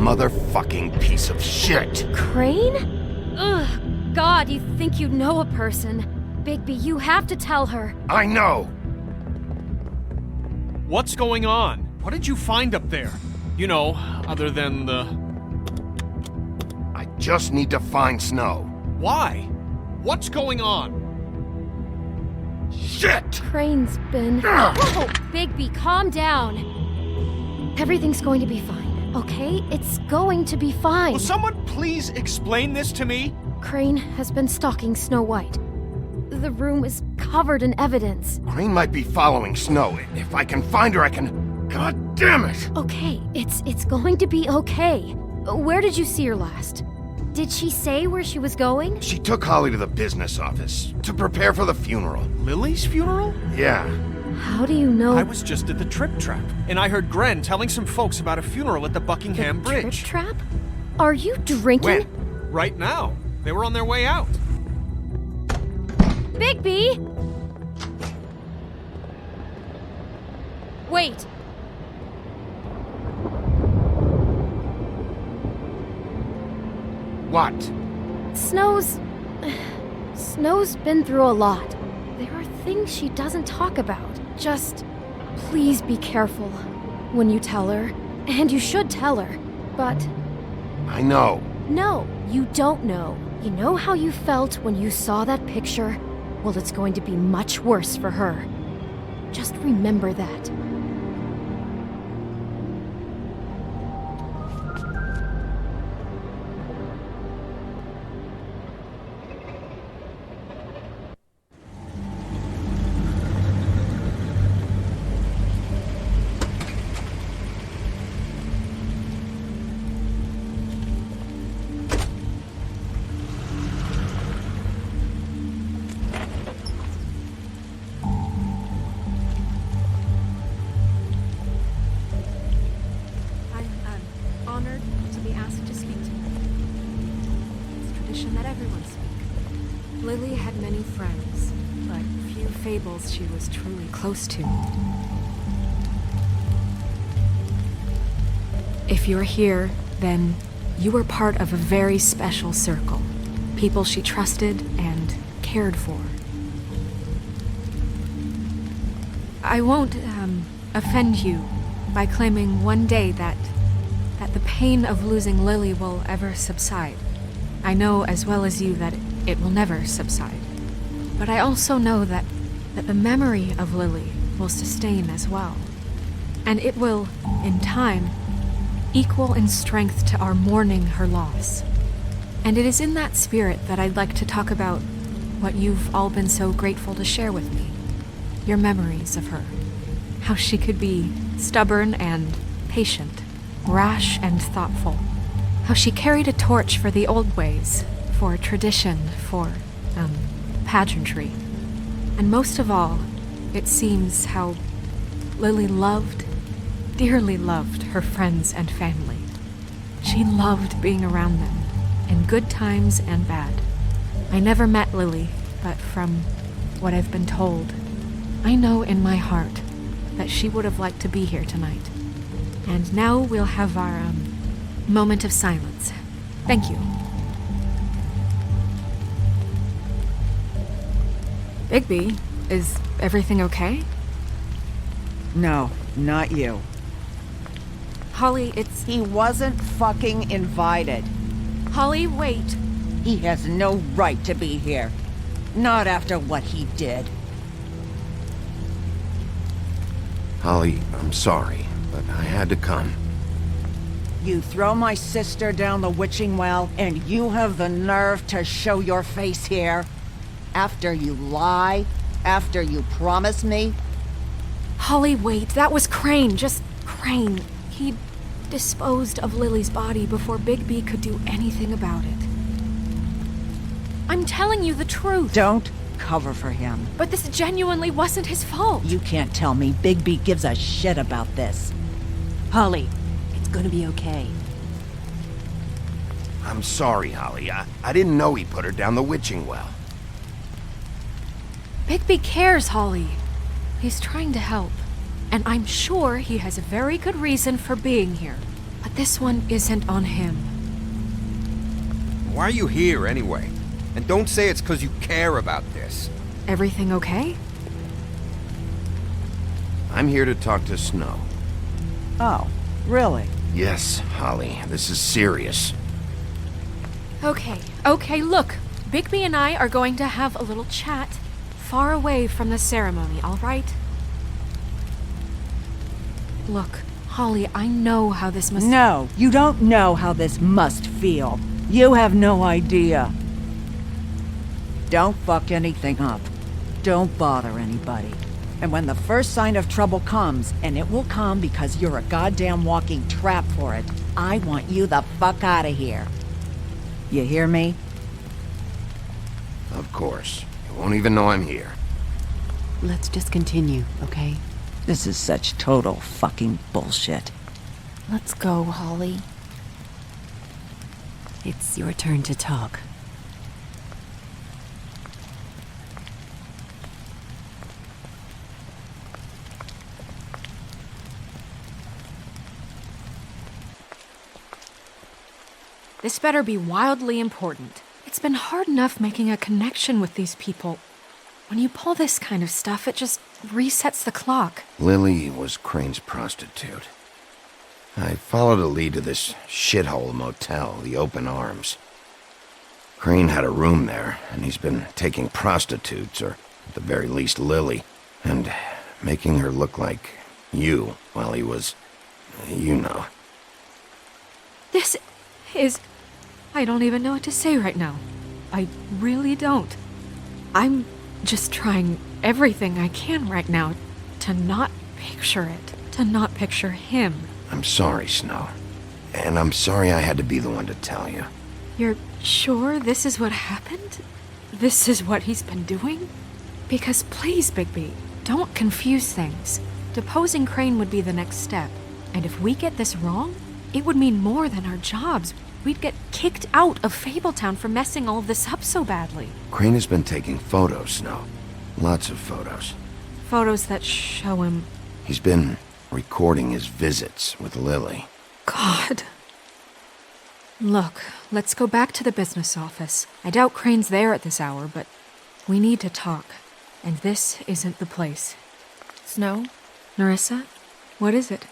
motherfucking piece of shit. Crane? Ugh, God, you think you know a person. Bigby, you have to tell her. I know. What's going on? What did you find up there? You know, other than the... I just need to find Snow. Why? What's going on? Shit! Crane's been... Whoa! Bigby, calm down. Everything's going to be fine, okay? It's going to be fine. Will someone please explain this to me? Crane has been stalking Snow White. The room is covered in evidence. Crane might be following Snow. If I can find her, I can... God damn it! Okay, it's going to be okay. Where did you see her last? Did she say where she was going? She took Holly to the business office to prepare for the funeral. Lily's funeral? Yeah. How do you know? I was just at the Trip Trap, and I heard Gren telling some folks about a funeral at the Buckingham The Bridge. Trip Trap? Are you drinking? When? Right now. They were on their way out. Bigby! Wait. What? Snow's been through a lot. There are things she doesn't talk about. Just please be careful when you tell her. And you should tell her. But I know. no, you don't know. You know how you felt when you saw that picture? Well, it's going to be much worse for her. Just remember that. Honored to be asked to speak to you. It's tradition that everyone speak. Lily had many friends, but few Fables she was truly close to. If you're here, then you were part of a very special circle. People she trusted and cared for. I won't, offend you by claiming one day that the pain of losing Lily will ever subside. I know as well as you that it will never subside. But I also know that the memory of Lily will sustain as well. And it will, in time, equal in strength to our mourning her loss. And it is in that spirit that I'd like to talk about what you've all been so grateful to share with me. Your memories of her. How she could be stubborn and patient, rash and thoughtful. How she carried a torch for the old ways, for tradition, for, pageantry. And most of all, it seems how Lily loved, dearly loved her friends and family. She loved being around them, in good times and bad. I never met Lily, but from what I've been told, I know in my heart that she would have liked to be here tonight. And now we'll have our, moment of silence. Thank you. Bigby, is everything okay? No, not you. Holly, it's... He wasn't fucking invited. Holly, wait. He has no right to be here. Not after what he did. Holly, I'm sorry, but I had to come. You throw my sister down the witching well, and you have the nerve to show your face here? After you lie? After you promise me? Holly, wait. That was Crane. Just Crane. He disposed of Lily's body before Bigby could do anything about it. I'm telling you the truth. Don't cover for him. But this genuinely wasn't his fault. You can't tell me Bigby gives a shit about this. Holly, it's gonna be okay. I'm sorry, Holly. I didn't know he put her down the witching well. Bigby cares, Holly. He's trying to help. And I'm sure he has a very good reason for being here. But this one isn't on him. Why are you here, anyway? And don't say it's because you care about this. Everything okay? I'm here to talk to Snow. Oh, really? Yes, Holly, this is serious. Okay, look. Bigby and I are going to have a little chat far away from the ceremony, all right? Look, Holly, I know how this must... No, you don't know how this must feel. You have no idea. Don't fuck anything up. Don't bother anybody. And when the first sign of trouble comes, and it will come because you're a goddamn walking trap for it, I want you the fuck out of here. You hear me? Of course. You won't even know I'm here. Let's just continue, okay? This is such total fucking bullshit. Let's go, Holly. It's your turn to talk. This better be wildly important. It's been hard enough making a connection with these people. When you pull this kind of stuff, it just resets the clock. Lily was Crane's prostitute. I followed a lead to this shithole motel, the Open Arms. Crane had a room there, and he's been taking prostitutes, or at the very least Lily, and making her look like you while he was, you know. This is... I don't even know what to say right now. I really don't. I'm just trying everything I can right now to not picture it, to not picture him. I'm sorry, Snow. And I'm sorry I had to be the one to tell you. You're sure this is what happened? This is what he's been doing? Because please, Bigby, don't confuse things. Deposing Crane would be the next step. And if we get this wrong, it would mean more than our jobs. We'd get kicked out of Fabletown for messing all of this up so badly. Crane has been taking photos, Snow. Lots of photos. Photos that show him... He's been recording his visits with Lily. God. Look, let's go back to the business office. I doubt Crane's there at this hour, but we need to talk. And this isn't the place. Snow? Nerissa? What is it?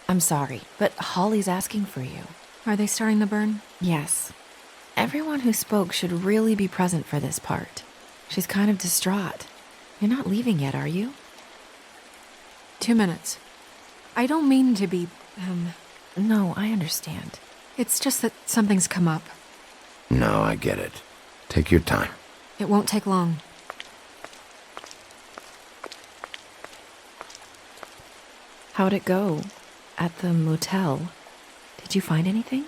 I'm sorry, but Holly's asking for you. Are they starting the burn? Yes. Everyone who spoke should really be present for this part. She's kind of distraught. You're not leaving yet, are you? 2 minutes. I don't mean to be, No, I understand. It's just that something's come up. No, I get it. Take your time. It won't take long. How'd it go? At the motel? Did you find anything?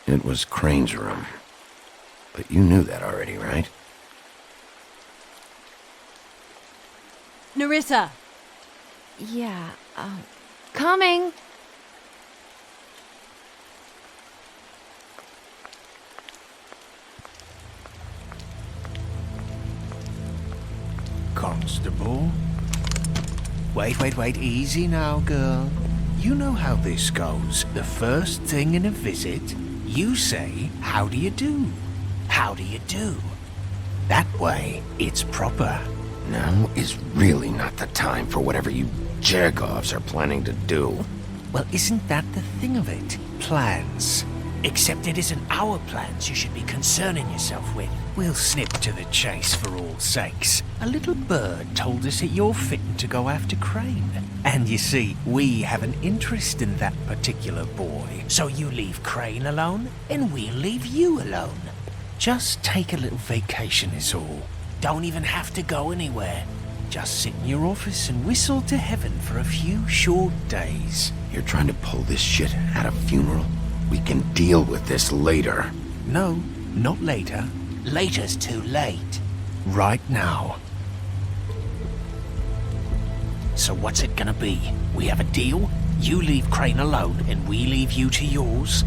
It was Crane's room. But you knew that already, right? Nerissa! Yeah, coming! Constable? Wait, easy now, girl. You know how this goes. The first thing in a visit, you say, how do you do? How do you do? That way, it's proper. Now is really not the time for whatever you jerk-offs are planning to do. Well, isn't that the thing of it? Plans. Except it isn't our plans you should be concerning yourself with. We'll snip to the chase for all sakes. A little bird told us that you're fitting to go after Crane. And you see, we have an interest in that particular boy. So you leave Crane alone, and we'll leave you alone. Just take a little vacation is all. Don't even have to go anywhere. Just sit in your office and whistle to heaven for a few short days. You're trying to pull this shit at a funeral? We can deal with this later. No, not later. Later's too late. Right now. So what's it gonna be? We have a deal? You leave Crane alone and we leave you to yours?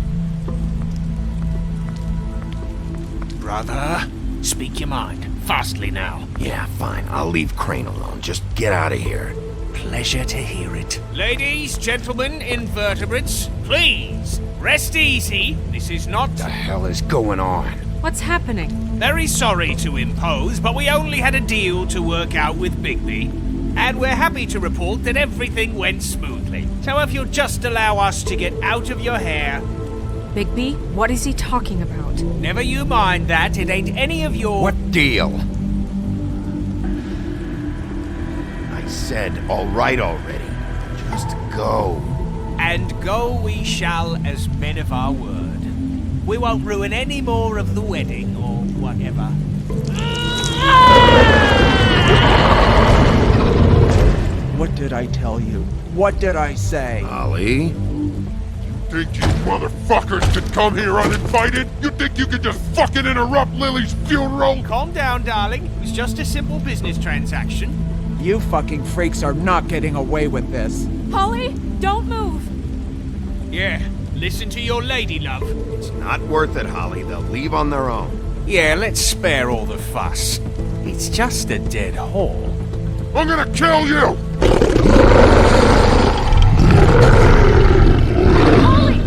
Brother, speak your mind. Fastly now. Yeah, fine. I'll leave Crane alone. Just get out of here. pleasure to hear it. Ladies, gentlemen, invertebrates, please, rest easy. This is not... The hell is going on? What's happening? Very sorry to impose, but we only had a deal to work out with Bigby. And we're happy to report that everything went smoothly. So if you'll just allow us to get out of your hair... Bigby, what is he talking about? Never you mind that, it ain't any of your... What deal? I said all right already. Just go. And go we shall as men of our word. We won't ruin any more of the wedding or whatever. What did I tell you? What did I say? Holly? Think you motherfuckers could come here uninvited? You think you could just fucking interrupt Lily's funeral? Calm down, darling. It was just a simple business transaction. You fucking freaks are not getting away with this. Holly, don't move! Yeah, listen to your lady love. It's not worth it, Holly. They'll leave on their own. Yeah, let's spare all the fuss. It's just a dead hole. I'm gonna kill you! Holly!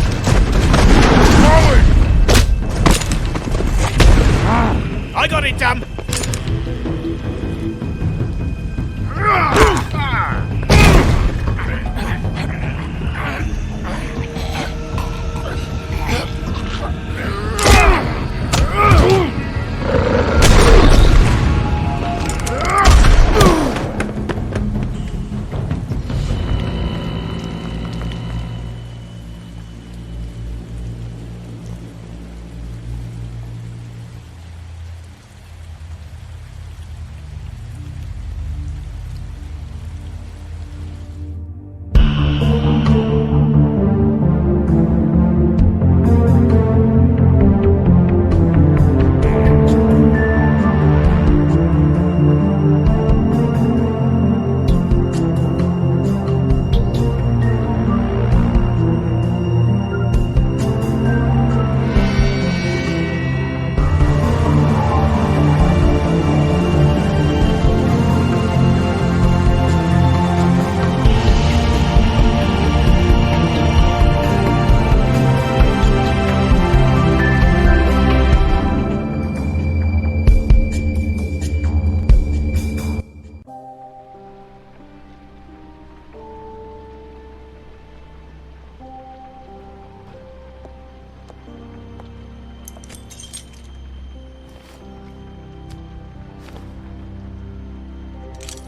Holly! I got it done.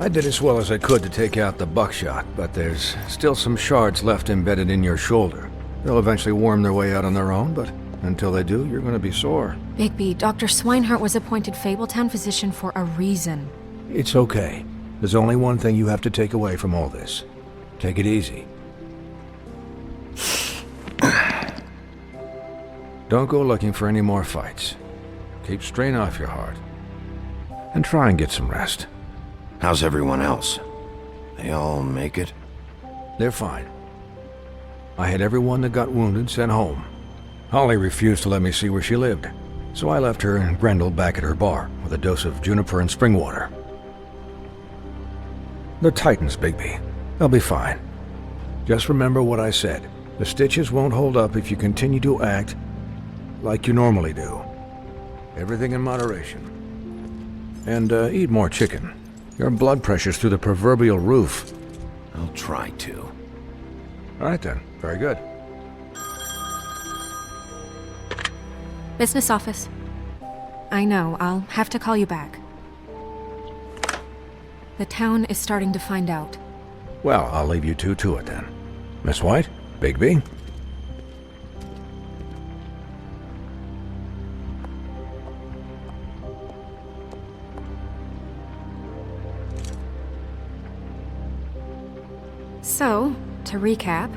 I did as well as I could to take out the buckshot, but there's still some shards left embedded in your shoulder. They'll eventually worm their way out on their own, but until they do, you're going to be sore. Bigby, Dr. Swinehart was appointed Fabletown physician for a reason. It's okay. There's only one thing you have to take away from all this. Take it easy. Don't go looking for any more fights. Keep strain off your heart. And try and get some rest. How's everyone else? They all make it? They're fine. I had everyone that got wounded sent home. Holly refused to let me see where she lived, so I left her and Grendel back at her bar with a dose of juniper and spring water. They're Titans, Bigby. They'll be fine. Just remember what I said. The stitches won't hold up if you continue to act like you normally do. Everything in moderation. And eat more chicken. Your blood pressure's through the proverbial roof. I'll try to. All right then. Very good. Business office. I know, I'll have to call you back. The town is starting to find out. Well, I'll leave you two to it then. Miss White? Bigby? So, to recap...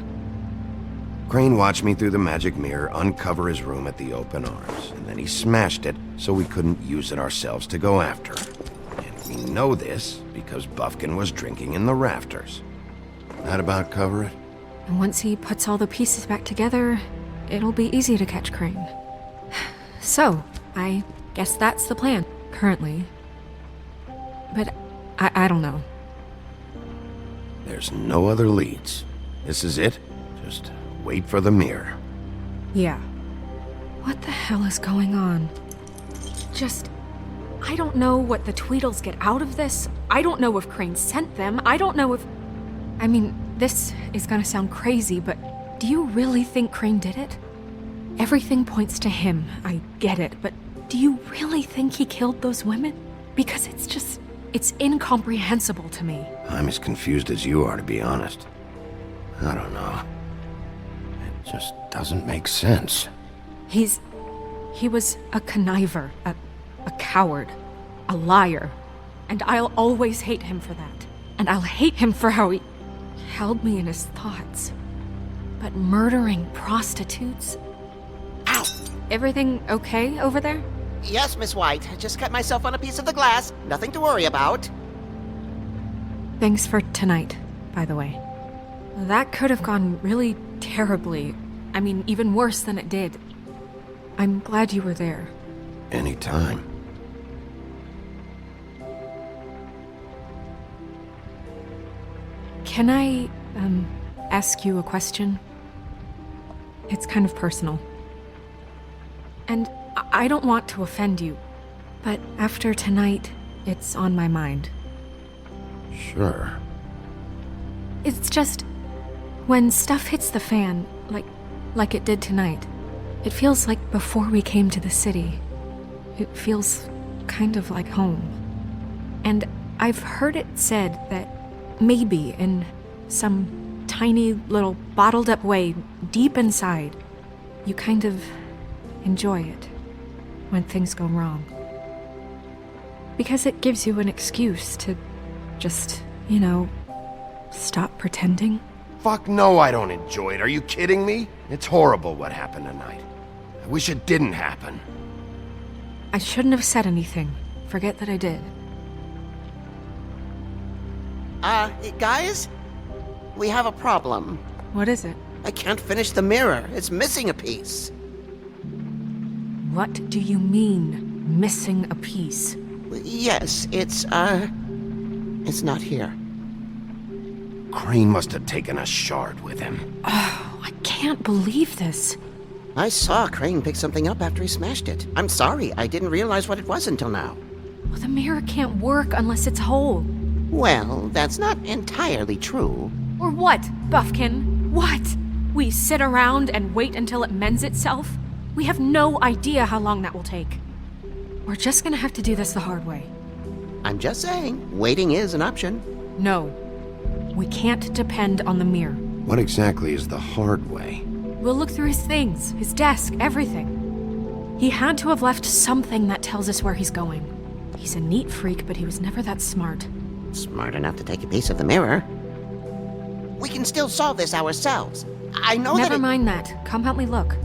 Crane watched me through the magic mirror uncover his room at the open arms, and then he smashed it so we couldn't use it ourselves to go after him. And we know this because Buffkin was drinking in the rafters. That about cover it? And once he puts all the pieces back together, it'll be easy to catch Crane. So, I guess that's the plan, currently. But I don't know. There's no other leads. This is it. Just wait for the mirror. Yeah. What the hell is going on? I don't know what the Tweedles get out of this. I don't know if Crane sent them. I don't know if... I mean, this is gonna sound crazy, but do you really think Crane did it? Everything points to him, I get it, but do you really think he killed those women? Because it's incomprehensible to me. I'm as confused as you are, to be honest. I don't know. It just doesn't make sense. He was a conniver, a coward, a liar, and I'll always hate him for that. And I'll hate him for how he held me in his thoughts. But murdering prostitutes? Ow! Everything okay over there? Yes, Miss White. I just cut myself on a piece of the glass. Nothing to worry about. Thanks for tonight, by the way. That could have gone really terribly. I mean, even worse than it did. I'm glad you were there. Anytime. Can I, ask you a question? It's kind of personal. And I don't want to offend you, but after tonight, it's on my mind. Sure. It's just, when stuff hits the fan, like it did tonight, it feels like before we came to the city. It feels kind of like home. And I've heard it said that maybe in some tiny little bottled up way deep inside, you kind of enjoy it when things go wrong. Because it gives you an excuse to just, stop pretending. Fuck no, I don't enjoy it. Are you kidding me? It's horrible what happened tonight. I wish it didn't happen. I shouldn't have said anything. Forget that I did. Guys? We have a problem. What is it? I can't finish the mirror. It's missing a piece. What do you mean, missing a piece? Yes, it's not here. Crane must have taken a shard with him. Oh, I can't believe this. I saw Crane pick something up after he smashed it. I'm sorry, I didn't realize what it was until now. Well, the mirror can't work unless it's whole. Well, that's not entirely true. Or what, Buffkin? What? We sit around and wait until it mends itself? We have no idea how long that will take. We're just gonna have to do this the hard way. I'm just saying, waiting is an option. No. We can't depend on the mirror. What exactly is the hard way? We'll look through his things, his desk, everything. He had to have left something that tells us where he's going. He's a neat freak, but he was never that smart. Smart enough to take a piece of the mirror. We can still solve this ourselves. I know Never mind that. Come help me look.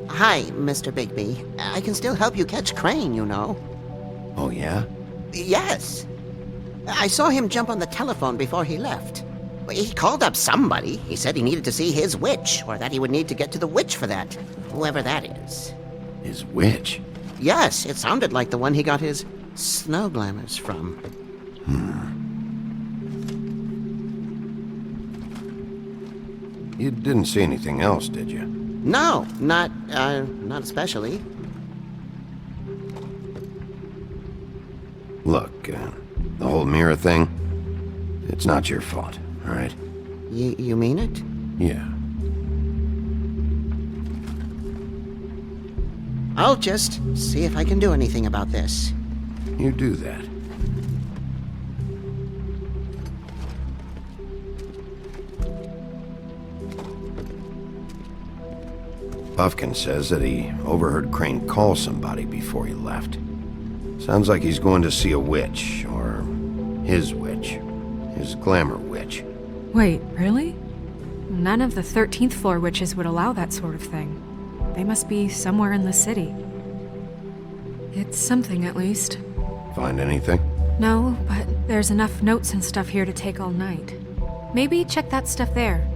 Hi, Mr. Bigby. I can still help you catch Crane, you know. Oh, yeah? Yes. I saw him jump on the telephone before he left. He called up somebody. He said he needed to see his witch, or that he would need to get to the witch for that. Whoever that is. His witch? Yes, it sounded like the one he got his snow glamours from. You didn't see anything else, did you? No, not especially. Look, the whole mirror thing, it's not your fault, all right? You mean it? Yeah. I'll just see if I can do anything about this. You do that. Buffkin says that he overheard Crane call somebody before he left. Sounds like he's going to see a witch, or his witch. His glamour witch. Wait, really? None of the 13th floor witches would allow that sort of thing. They must be somewhere in the city. It's something, at least. Find anything? No, but there's enough notes and stuff here to take all night. Maybe check that stuff there.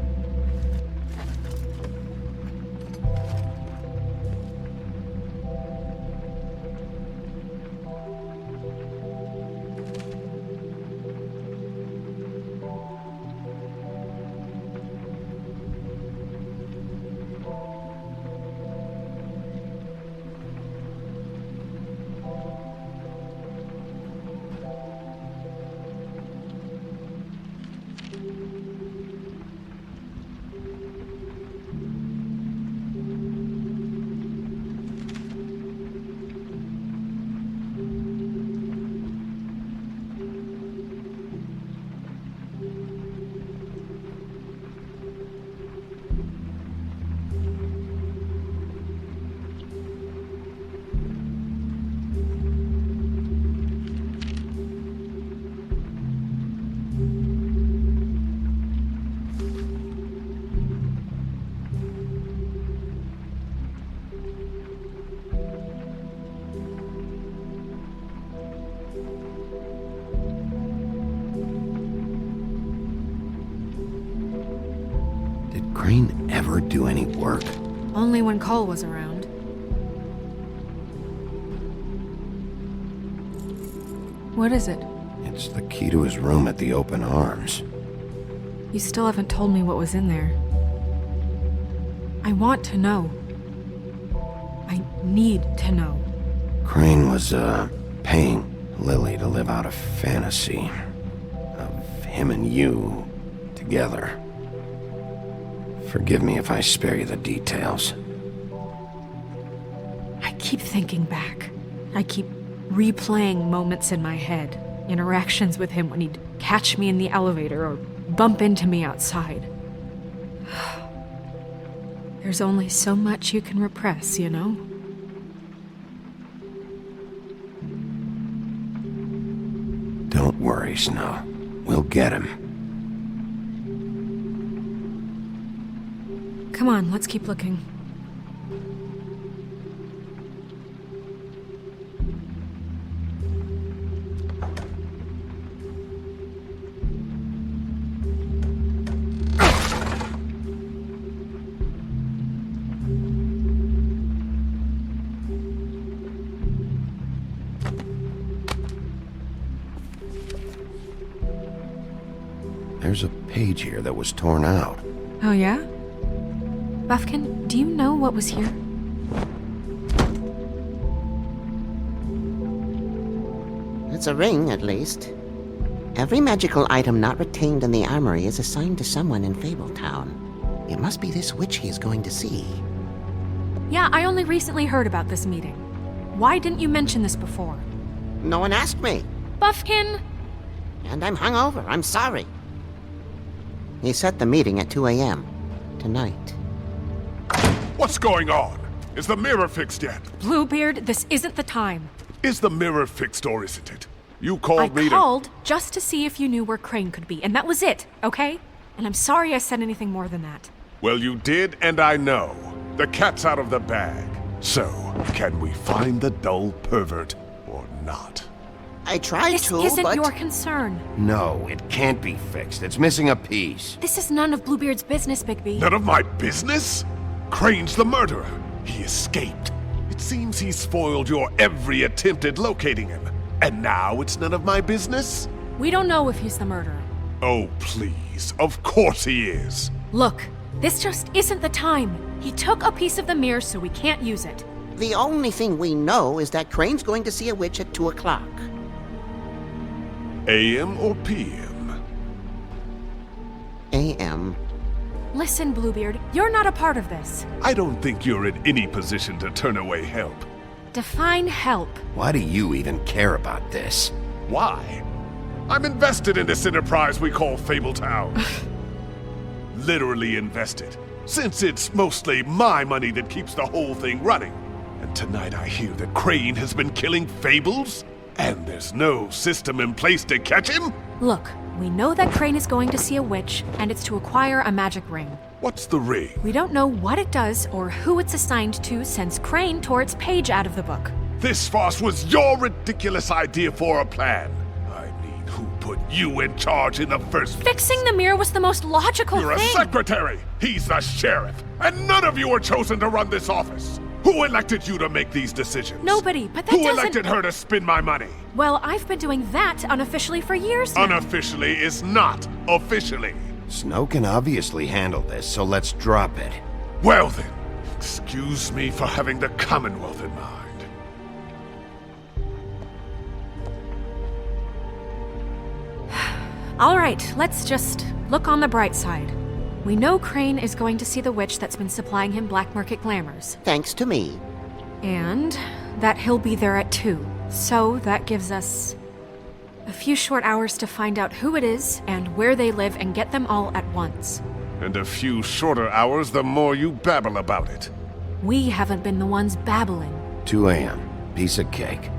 Crane ever do any work? Only when Cole was around. What is it? It's the key to his room at the Open Arms. You still haven't told me what was in there. I want to know. I need to know. Crane was, paying Lily to live out a fantasy of him and you together. Forgive me if I spare you the details. I keep thinking back. I keep replaying moments in my head. Interactions with him when he'd catch me in the elevator or bump into me outside. There's only so much you can repress, you know? Don't worry, Snow. We'll get him. Come on, let's keep looking. There's a page here that was torn out. Oh yeah? Buffkin, do you know what was here? It's a ring, at least. Every magical item not retained in the armory is assigned to someone in Fabletown. It must be this witch he is going to see. Yeah, I only recently heard about this meeting. Why didn't you mention this before? No one asked me. Buffkin! And I'm hungover. I'm sorry. He set the meeting at 2 a.m. tonight. What's going on? Is the mirror fixed yet? Bluebeard, this isn't the time. Is the mirror fixed or isn't it? You called me to... I called just to see if you knew where Crane could be, and that was it, okay? And I'm sorry I said anything more than that. Well, you did, and I know. The cat's out of the bag. So, can we find the dull pervert or not? I tried this to, isn't but... your concern. No, it can't be fixed. It's missing a piece. This is none of Bluebeard's business, Bigby. None of my business? Crane's the murderer. He escaped. It seems he spoiled your every attempt at locating him. And now it's none of my business? We don't know if he's the murderer. Oh, please. Of course he is. Look, this just isn't the time. He took a piece of the mirror, so we can't use it. The only thing we know is that Crane's going to see a witch at 2 o'clock. AM or PM? AM. Listen, Bluebeard, you're not a part of this. I don't think you're in any position to turn away help. Define help. Why do you even care about this? Why? I'm invested in this enterprise we call Fabletown. Literally invested, since it's mostly my money that keeps the whole thing running. And tonight I hear that Crane has been killing Fables? And there's no system in place to catch him? Look, we know that Crane is going to see a witch, and it's to acquire a magic ring. What's the ring? We don't know what it does or who it's assigned to since Crane tore its page out of the book. This farce was your ridiculous idea for a plan. I mean, who put you in charge in the first place? Fixing the mirror was the most logical You're thing. a secretary! He's the sheriff! And none of you were chosen to run this office! Who elected you to make these decisions? Nobody, but that Who doesn't... elected her to spend my money? Well, I've been doing that unofficially for years now. Unofficially is not officially. Snow can obviously handle this, so let's drop it. Well then, excuse me for having the Commonwealth in mind. All right, let's just look on the bright side. We know Crane is going to see the witch that's been supplying him black market glamours. Thanks to me. And that he'll be there at 2. So that gives us a few short hours to find out who it is and where they live and get them all at once. And a few shorter hours the more you babble about it. We haven't been the ones babbling. 2 a.m. Piece of cake.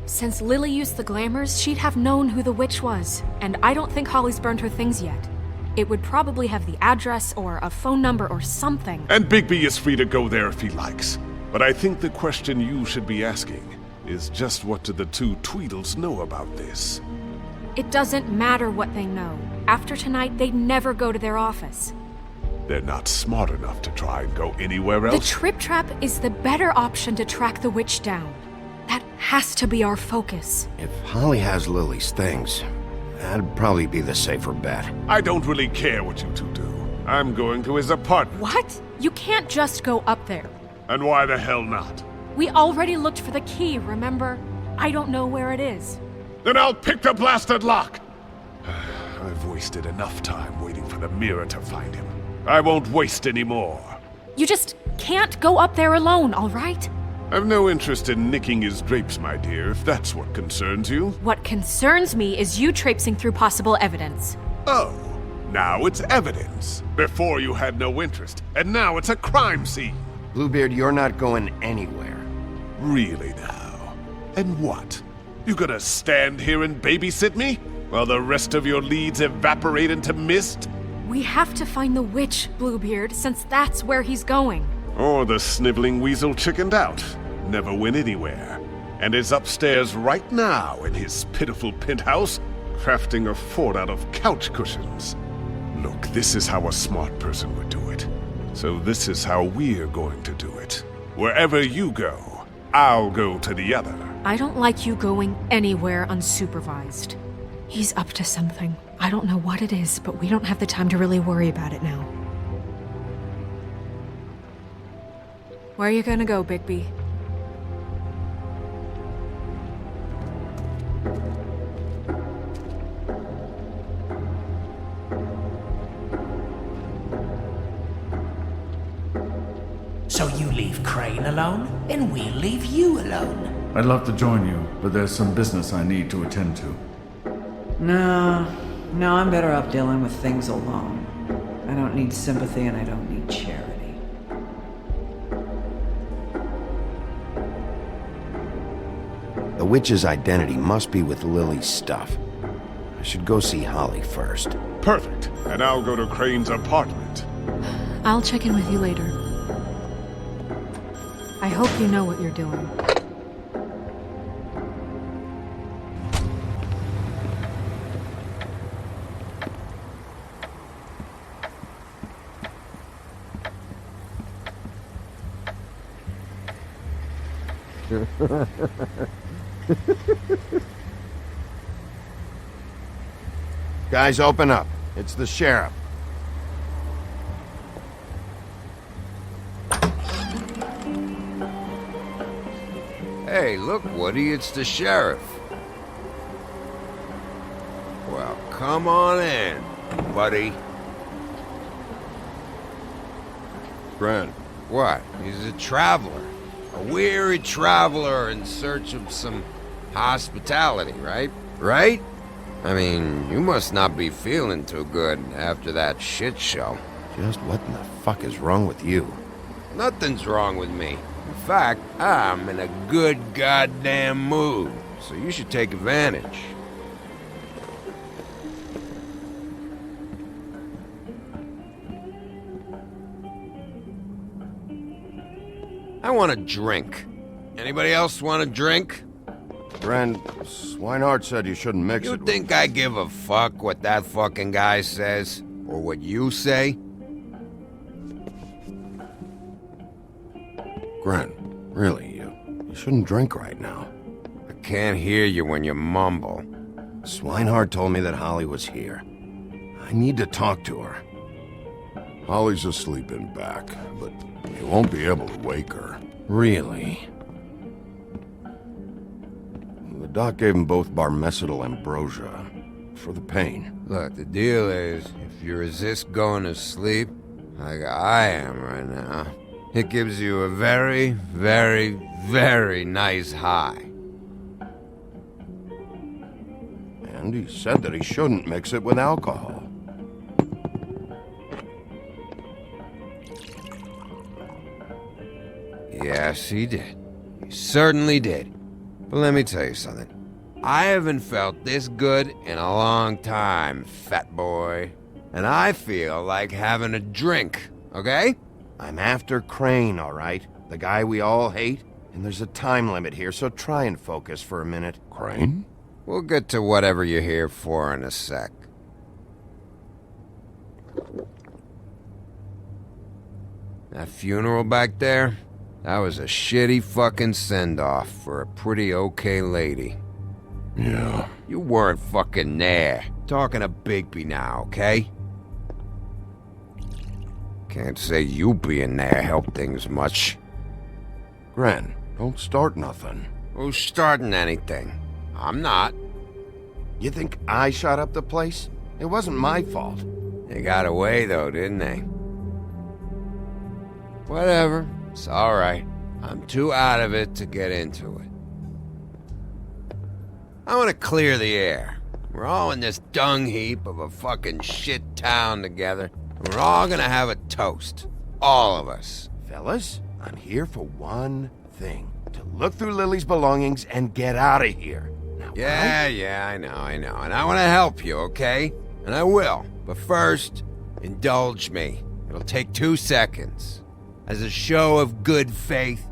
Since Lily used the glamours, she'd have known who the witch was. And I don't think Holly's burned her things yet. It would probably have the address or a phone number or something. And Bigby is free to go there if he likes. But I think the question you should be asking is just what do the 2 Tweedles know about this? It doesn't matter what they know. After tonight, they'd never go to their office. They're not smart enough to try and go anywhere The else. Trip Trap is the better option to track the witch down. That has to be our focus. If Holly has Lily's things, that'd probably be the safer bet. I don't really care what you 2 do. I'm going to his apartment. What? You can't just go up there. And why the hell not? We already looked for the key, remember? I don't know where it is. Then I'll pick the blasted lock! I've wasted enough time waiting for the mirror to find him. I won't waste any more. You just can't go up there alone, all right? I've no interest in nicking his drapes, my dear, if that's what concerns you. What concerns me is you traipsing through possible evidence. Oh, now it's evidence. Before you had no interest, and now it's a crime scene. Bluebeard, you're not going anywhere. Really now? And what? You gonna stand here and babysit me? While the rest of your leads evaporate into mist? We have to find the witch, Bluebeard, since that's where he's going. Or the sniveling weasel chickened out, never went anywhere, and is upstairs right now in his pitiful penthouse, crafting a fort out of couch cushions. Look, this is how a smart person would do it. So this is how we're going to do it. Wherever you go, I'll go to the other. I don't like you going anywhere unsupervised. He's up to something. I don't know what it is, but we don't have the time to really worry about it now. Where are you gonna go, Bigby? So you leave Crane alone, and we'll leave you alone. I'd love to join you, but there's some business I need to attend to. No, I'm better off dealing with things alone. I don't need sympathy and I don't need charity. The witch's identity must be with Lily's stuff. I should go see Holly first. Perfect. And I'll go to Crane's apartment. I'll check in with you later. I hope you know what you're doing. Guys, open up. It's the sheriff. Hey, look, Woody, it's the sheriff. Well, come on in, buddy. Friend. What? He's a traveler. A weary traveler in search of some hospitality, right? Right? I mean, you must not be feeling too good after that shit show. Just what in the fuck is wrong with you? Nothing's wrong with me. In fact, I'm in a good goddamn mood, so you should take advantage. I want a drink. Anybody else want a drink? Ren, Swinehart said you shouldn't mix it You with... think I give a fuck what that fucking guy says? Or what you say? Gren, really, you shouldn't drink right now. I can't hear you when you mumble. Swinehart told me that Holly was here. I need to talk to her. Holly's asleep in back, but you won't be able to wake her. Really? The doc gave them both barmecidal ambrosia for the pain. Look, the deal is, if you resist going to sleep, like I am right now, it gives you a very, very, very nice high. And he said that he shouldn't mix it with alcohol. Yes, he did. He certainly did. But let me tell you something. I haven't felt this good in a long time, fat boy. And I feel like having a drink, okay? I'm after Crane, all right? The guy we all hate? And there's a time limit here, so try and focus for a minute. Crane? We'll get to whatever you're here for in a sec. That funeral back there? That was a shitty fucking send-off for a pretty okay lady. Yeah. You weren't fucking there. Talking to Bigby now, okay? Can't say you being there helped things much. Gren, don't start nothing. Who's starting anything? I'm not. You think I shot up the place? It wasn't my fault. They got away though, didn't they? Whatever. It's alright. I'm too out of it to get into it. I want to clear the air. We're all in this dung heap of a fucking shit town together. And we're all gonna have a toast. All of us. Fellas, I'm here for one thing. To look through Lily's belongings and get out of here. Now, Yeah, I know. And I want to help you, okay? And I will. But first, indulge me. It'll take 2 seconds. As a show of good faith.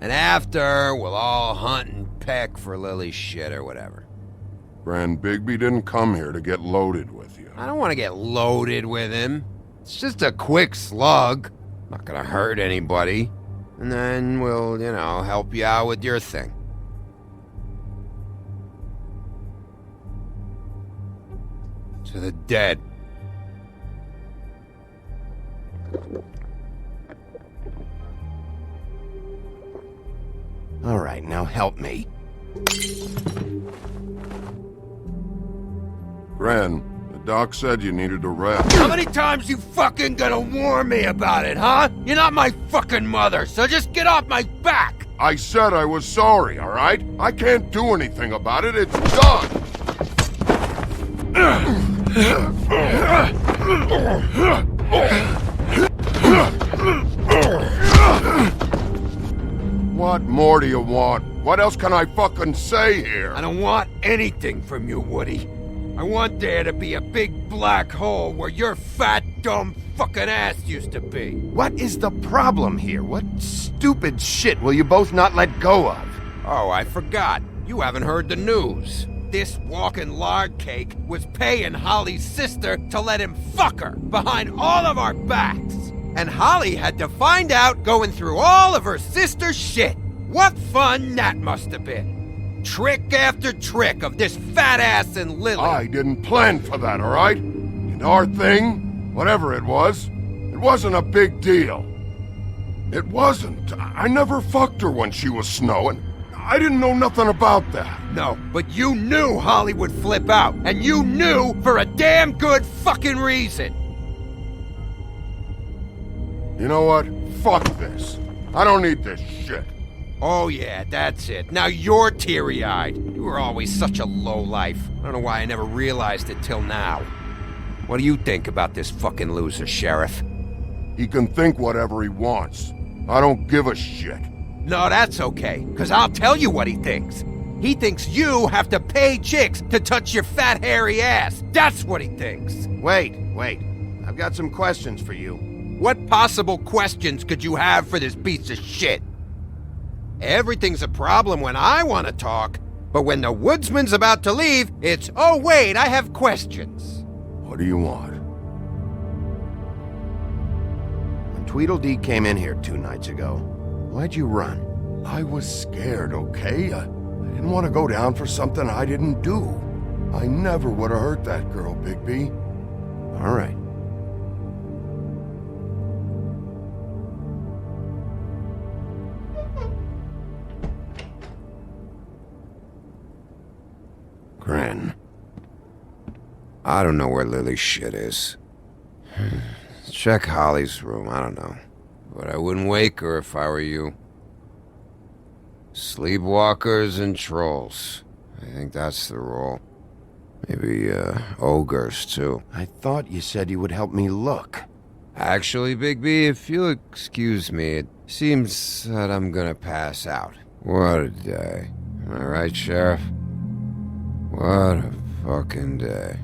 And after, we'll all hunt and peck for Lily's shit or whatever. Grand Bigby didn't come here to get loaded with you. I don't want to get loaded with him. It's just a quick slug. Not gonna hurt anybody. And then we'll, help you out with your thing. To the dead. All right, now help me. Gran, the doc said you needed a rest. How many times you fucking gonna warn me about it, huh? You're not my fucking mother, so just get off my back! I said I was sorry, all right? I can't do anything about it. It's done! What more do you want? What else can I fucking say here? I don't want anything from you, Woody. I want there to be a big black hole where your fat, dumb fucking ass used to be. What is the problem here? What stupid shit will you both not let go of? Oh, I forgot. You haven't heard the news. This walking lard cake was paying Holly's sister to let him fuck her behind all of our backs. And Holly had to find out going through all of her sister's shit. What fun that must have been. Trick after trick of this fat ass and Lily. I didn't plan for that, all right? And our thing, whatever it wasn't a big deal. It wasn't. I never fucked her when she was snowing. I didn't know nothing about that. No, but you knew Holly would flip out. And you knew for a damn good fucking reason. You know what? Fuck this. I don't need this shit. Oh yeah, that's it. Now you're teary-eyed. You were always such a lowlife. I don't know why I never realized it till now. What do you think about this fucking loser, Sheriff? He can think whatever he wants. I don't give a shit. No, that's okay, because I'll tell you what he thinks. He thinks you have to pay chicks to touch your fat, hairy ass. That's what he thinks. Wait. I've got some questions for you. What possible questions could you have for this piece of shit? Everything's a problem when I want to talk, But when the woodsman's about to leave, it's, oh wait, I have questions. What do you want? When Tweedledee came in here 2 nights ago, why'd you run? I was scared, okay? I didn't want to go down for something I didn't do. I never would have hurt that girl, Bigby. All right. Gran. I don't know where Lily's shit is. Check Holly's room, I don't know. But I wouldn't wake her if I were you. Sleepwalkers and trolls. I think that's the rule. Maybe, ogres, too. I thought you said you would help me look. Actually, Bigby, if you'll excuse me, it seems that I'm gonna pass out. What a day. Am I right, Sheriff? What a fucking day.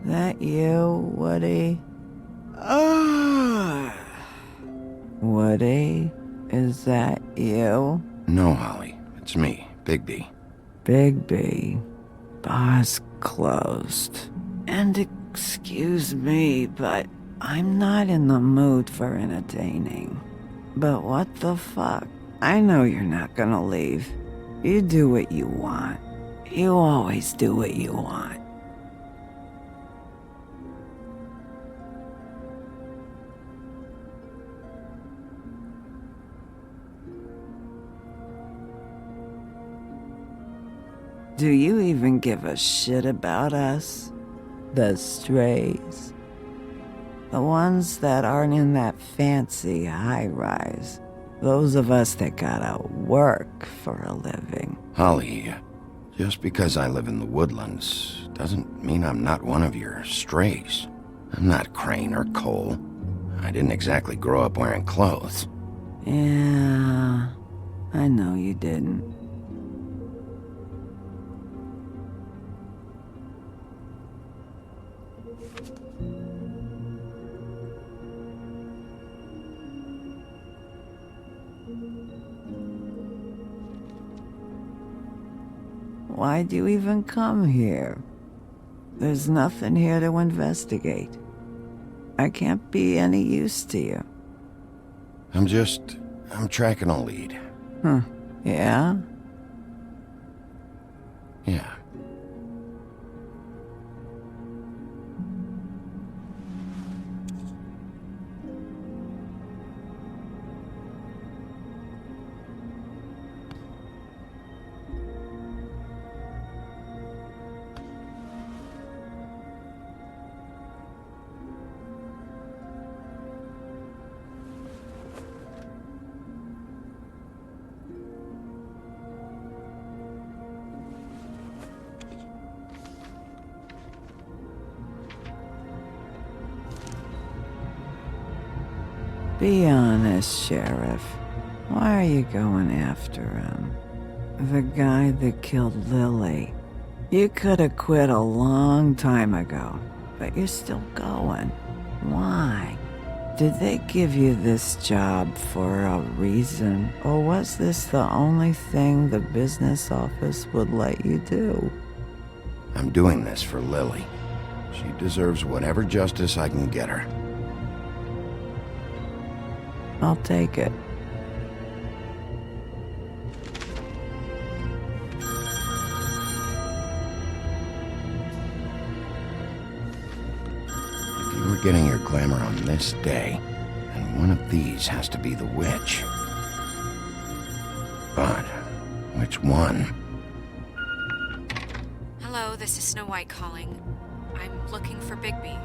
That you, Woody? Woody? Is that you? No, Holly. It's me, Bigby. Bigby. Bar's closed. And excuse me, but I'm not in the mood for entertaining. But what the fuck? I know you're not gonna leave. You do what you want. You always do what you want. Do you even give a shit about us? The strays? The ones that aren't in that fancy high-rise. Those of us that gotta work for a living. Holly, just because I live in the woodlands doesn't mean I'm not one of your strays. I'm not Crane or Cole. I didn't exactly grow up wearing clothes. Yeah, I know you didn't. Why'd you even come here? There's nothing here to investigate. I can't be any use to you. I'm tracking a lead. Yeah? Yeah. Be honest, Sheriff. Why are you going after him? The guy that killed Lily. You could have quit a long time ago, but you're still going. Why? Did they give you this job for a reason, or was this the only thing the business office would let you do? I'm doing this for Lily. She deserves whatever justice I can get her. I'll take it. If you were getting your glamour on this day, then one of these has to be the witch. But which one? Hello, this is Snow White calling. I'm looking for Bigby.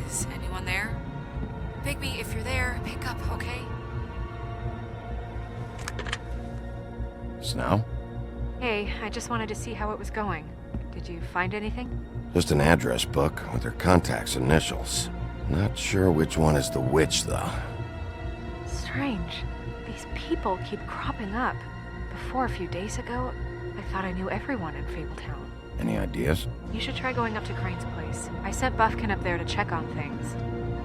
Is anyone there? Bigby, if you're there, pick up, okay? Snow? Hey, I just wanted to see how it was going. Did you find anything? Just an address book with her contact's initials. Not sure which one is the witch, though. Strange. These people keep cropping up. Before, a few days ago, I thought I knew everyone in Fabletown. Any ideas? You should try going up to Crane's place. I sent Buffkin up there to check on things.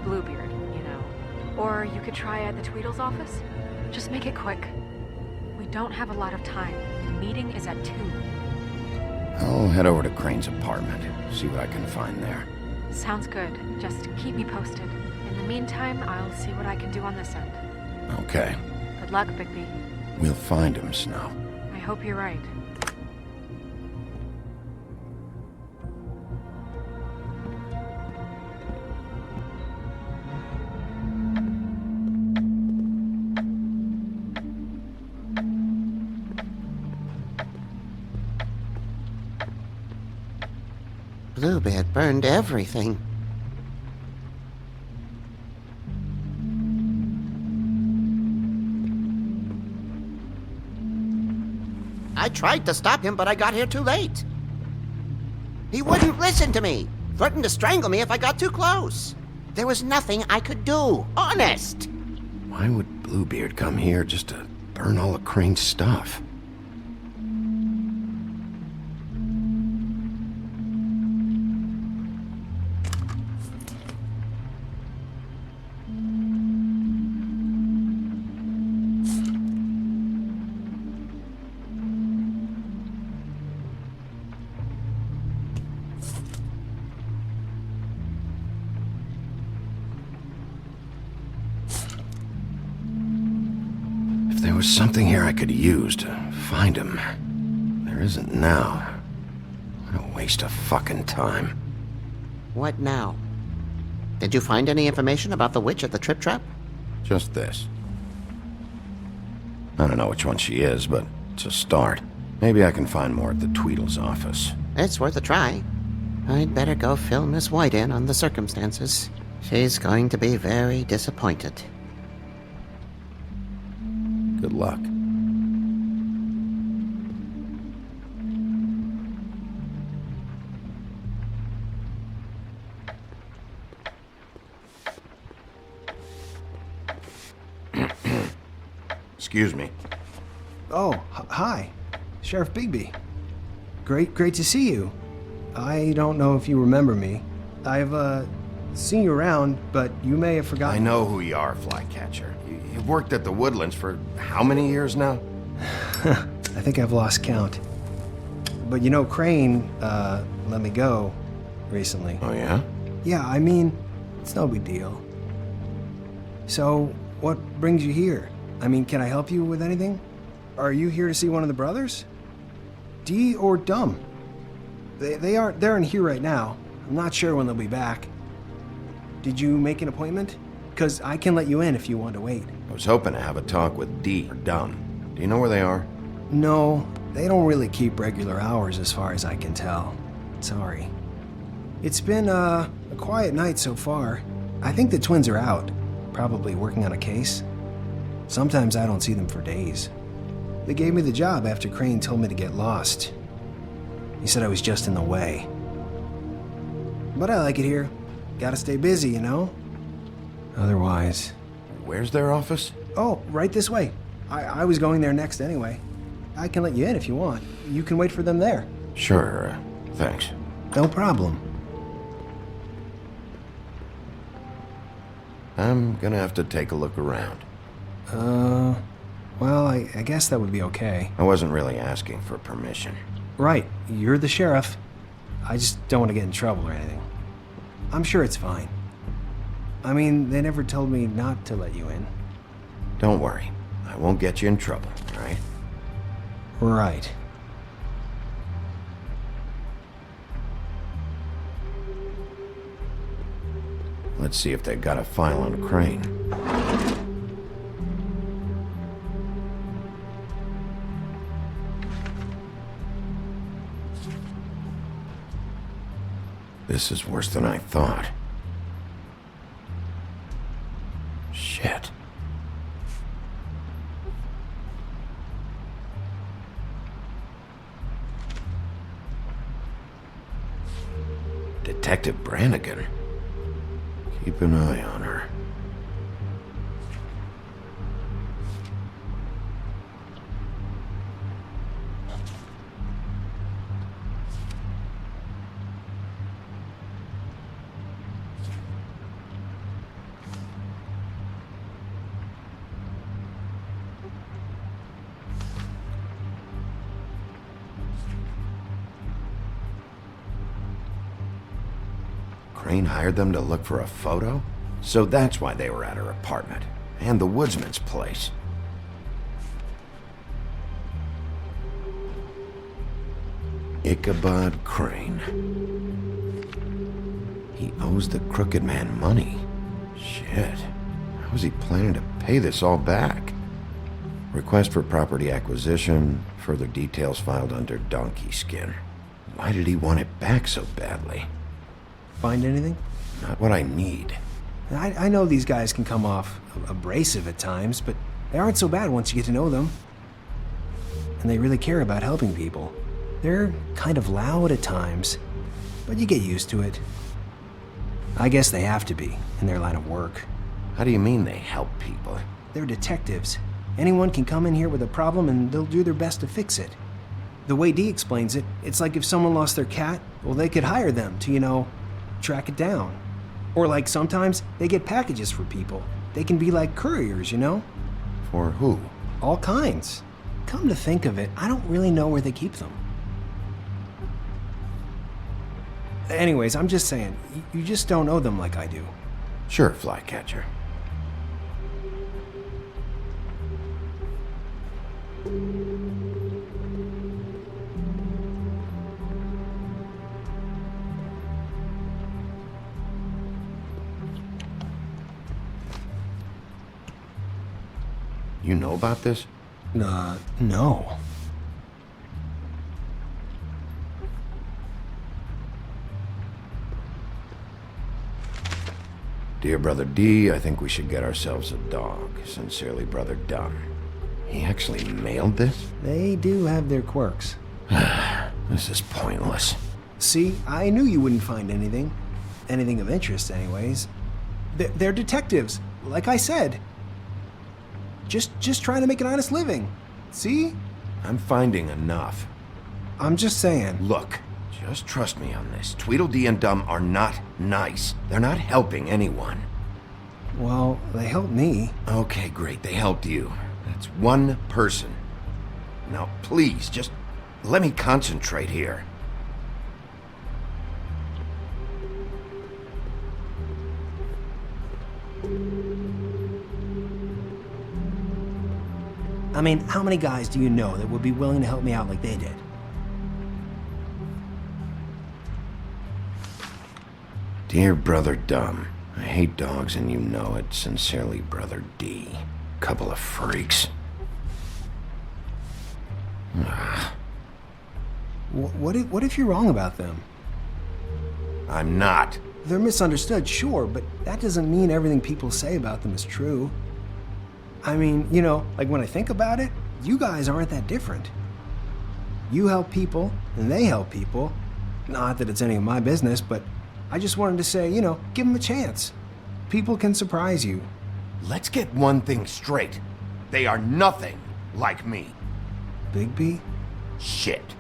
Bluebeard, you know. Or you could try at the Tweedle's office. Just make it quick. We don't have a lot of time. The meeting is at 2. I'll head over to Crane's apartment, see what I can find there. Sounds good. Just keep me posted. In the meantime, I'll see what I can do on this end. Okay. Good luck, Bigby. We'll find him, Snow. I hope you're right. Bluebeard burned everything. I tried to stop him, but I got here too late. He wouldn't listen to me. Threatened to strangle me if I got too close. There was nothing I could do. Honest. Why would Bluebeard come here just to burn all of Crane's stuff? There was something here I could use to find him. There isn't now. What a waste of fucking time. What now? Did you find any information about the witch at the Trip Trap? Just this. I don't know which one she is, but it's a start. Maybe I can find more at the Tweedle's office. It's worth a try. I'd better go fill Miss White in on the circumstances. She's going to be very disappointed. Good luck. Excuse me. Oh, hi. Sheriff Bigby. Great to see you. I don't know if you remember me. I've, seen you around, but you may have forgotten. I know who you are, Flycatcher. You've worked at the Woodlands for how many years now? I think I've lost count. But you know, Crane, let me go recently. Oh, yeah? Yeah, I mean, it's no big deal. So, what brings you here? I mean, can I help you with anything? Are you here to see one of the brothers? Dee or Dumb? They're in here right now. I'm not sure when they'll be back. Did you make an appointment? Because I can let you in if you want to wait. I was hoping to have a talk with Dee or Dumb. Do you know where they are? No, they don't really keep regular hours as far as I can tell. Sorry. It's been, a quiet night so far. I think the twins are out, probably working on a case. Sometimes I don't see them for days. They gave me the job after Crane told me to get lost. He said I was just in the way. But I like it here. Gotta stay busy, you know? Otherwise... Where's their office? Oh, right this way. I was going there next anyway. I can let you in if you want. You can wait for them there. Sure, thanks. No problem. I'm gonna have to take a look around. Well, I guess that would be okay. I wasn't really asking for permission. Right, you're the sheriff. I just don't want to get in trouble or anything. I'm sure it's fine. I mean, they never told me not to let you in. Don't worry. I won't get you in trouble, right? Right. Let's see if they've got a file on Crane. This is worse than I thought. Shit. Detective Brannigan. Keep an eye on her. Crane hired them to look for a photo? So that's why they were at her apartment. And the woodsman's place. Ichabod Crane. He owes the crooked man money. Shit. How is he planning to pay this all back? Request for property acquisition. Further details filed under donkey skin. Why did he want it back so badly? Find anything? Not what I need. I know these guys can come off abrasive at times, but they aren't so bad once you get to know them. And they really care about helping people. They're kind of loud at times, but you get used to it. I guess they have to be, in their line of work. How do you mean they help people? They're detectives. Anyone can come in here with a problem and they'll do their best to fix it. The way Dee explains it, it's like if someone lost their cat, well, they could hire them to, track it down. Or like sometimes they get packages for people. They can be like couriers, For who? All kinds. Come to think of it, I don't really know where they keep them. Anyways, I'm just saying, you just don't know them like I do. Sure, Flycatcher. You know about this? No. Dear Brother D, I think we should get ourselves a dog. Sincerely, Brother Dunn. He actually mailed this? They do have their quirks. This is pointless. See, I knew you wouldn't find anything. Anything of interest, anyways. They're detectives, like I said. Just trying to make an honest living. See? I'm finding enough. I'm just saying. Look, just trust me on this. Tweedledee and Dum are not nice. They're not helping anyone. Well, they helped me. Okay, great. They helped you. That's one person. Now, please, just let me concentrate here. I mean, how many guys do you know that would be willing to help me out like they did? Dear Brother Dum, I hate dogs and you know it. Sincerely, Brother D. Couple of freaks. What if you're wrong about them? I'm not. They're misunderstood, sure, but that doesn't mean everything people say about them is true. I mean, like when I think about it, you guys aren't that different. You help people, and they help people. Not that it's any of my business, but I just wanted to say, give them a chance. People can surprise you. Let's get one thing straight. They are nothing like me. Bigby? Shit.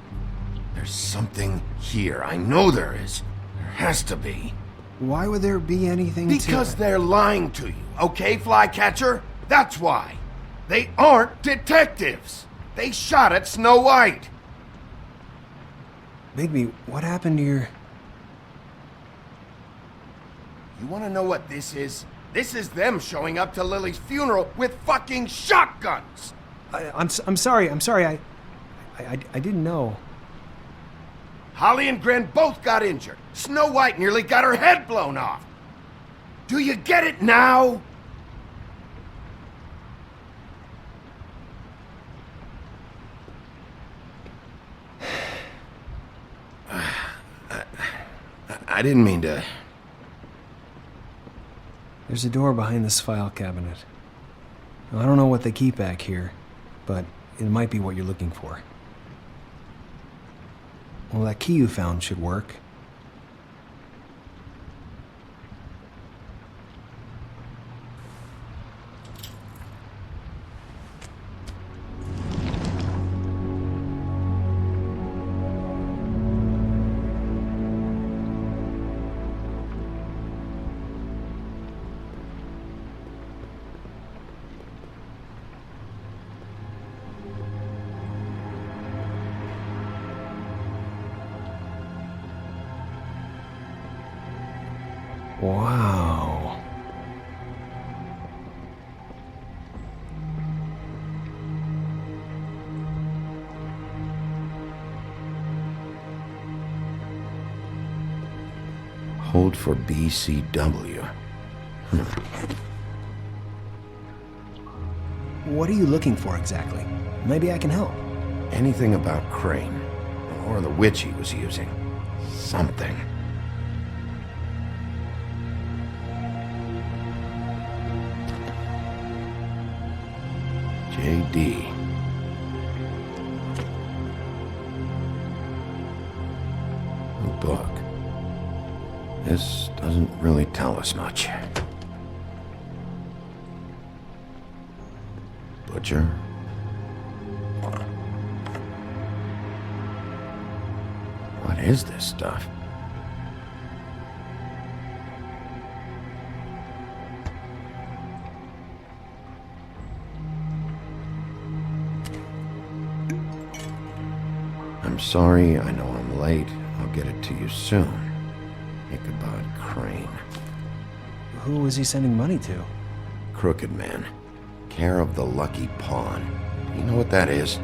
There's something here. I know there is. There has to be. Why would there be anything Because they're lying to you, okay, Flycatcher? That's why. They aren't detectives. They shot at Snow White. Bigby, what happened to your... You wanna know what this is? This is them showing up to Lily's funeral with fucking shotguns! I'm sorry, I didn't know. Holly and Gren both got injured. Snow White nearly got her head blown off. Do you get it now? I didn't mean to... There's a door behind this file cabinet. Now, I don't know what they keep back here, but it might be what you're looking for. Well, that key you found should work. Wow. Hold for BCW. What are you looking for exactly? Maybe I can help. Anything about Crane, or the witch he was using. Something. JD. A book. This doesn't really tell us much. Butcher. What is this stuff? I'm sorry, I know I'm late. I'll get it to you soon. Ichabod Crane. Who was he sending money to? Crooked Man. Care of the Lucky Pawn. Do you know what that is?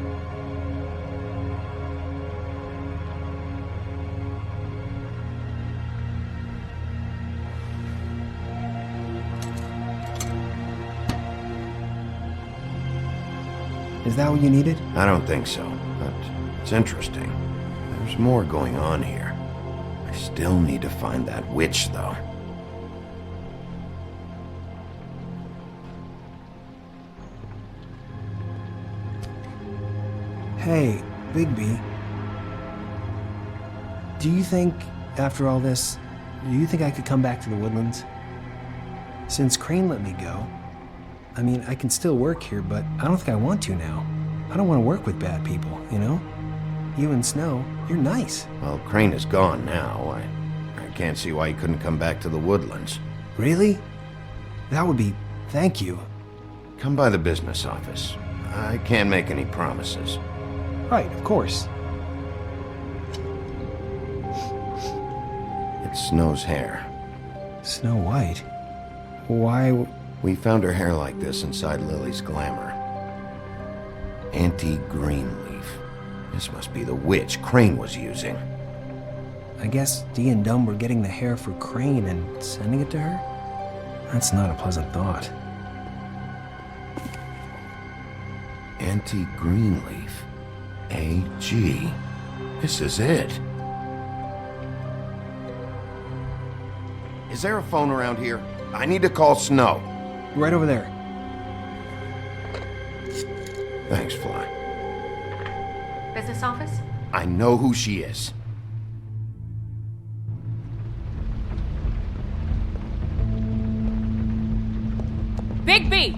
Is that what you needed? I don't think so, but it's interesting. There's more going on here. I still need to find that witch, though. Hey, Bigby. Do you think, after all this, do you think I could come back to the Woodlands? Since Crane let me go, I mean, I can still work here, but I don't think I want to now. I don't want to work with bad people, you know? You and Snow, you're nice. Well, Crane is gone now. I can't see why he couldn't come back to the Woodlands. Really? That would be... thank you. Come by the business office. I can't make any promises. Right, of course. It's Snow's hair. Snow White? Why... We found her hair like this inside Lily's glamour. Anti-Greenleaf. This must be the witch Crane was using. I guess Dee and Dumb were getting the hair for Crane and sending it to her? That's not a pleasant thought. Anti-Greenleaf. AG. This is it. Is there a phone around here? I need to call Snow. Right over there. Thanks, Fly. Business office? I know who she is. Bigby!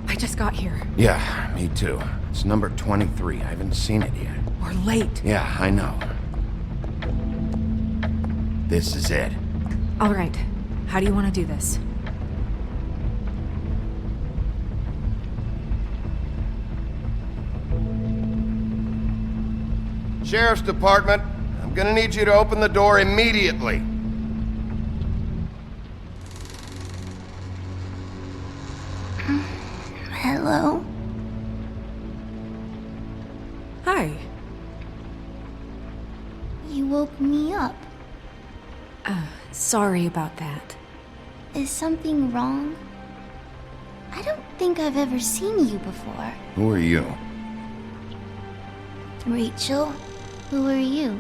I just got here. Yeah, me too. It's number 23. I haven't seen it yet. We're late. Yeah, I know. This is it. All right. How do you want to do this? Sheriff's Department. I'm gonna need you to open the door immediately. Hello? Hi. You woke me up. Sorry about that. Is something wrong? I don't think I've ever seen you before. Who are you? Rachel, who are you?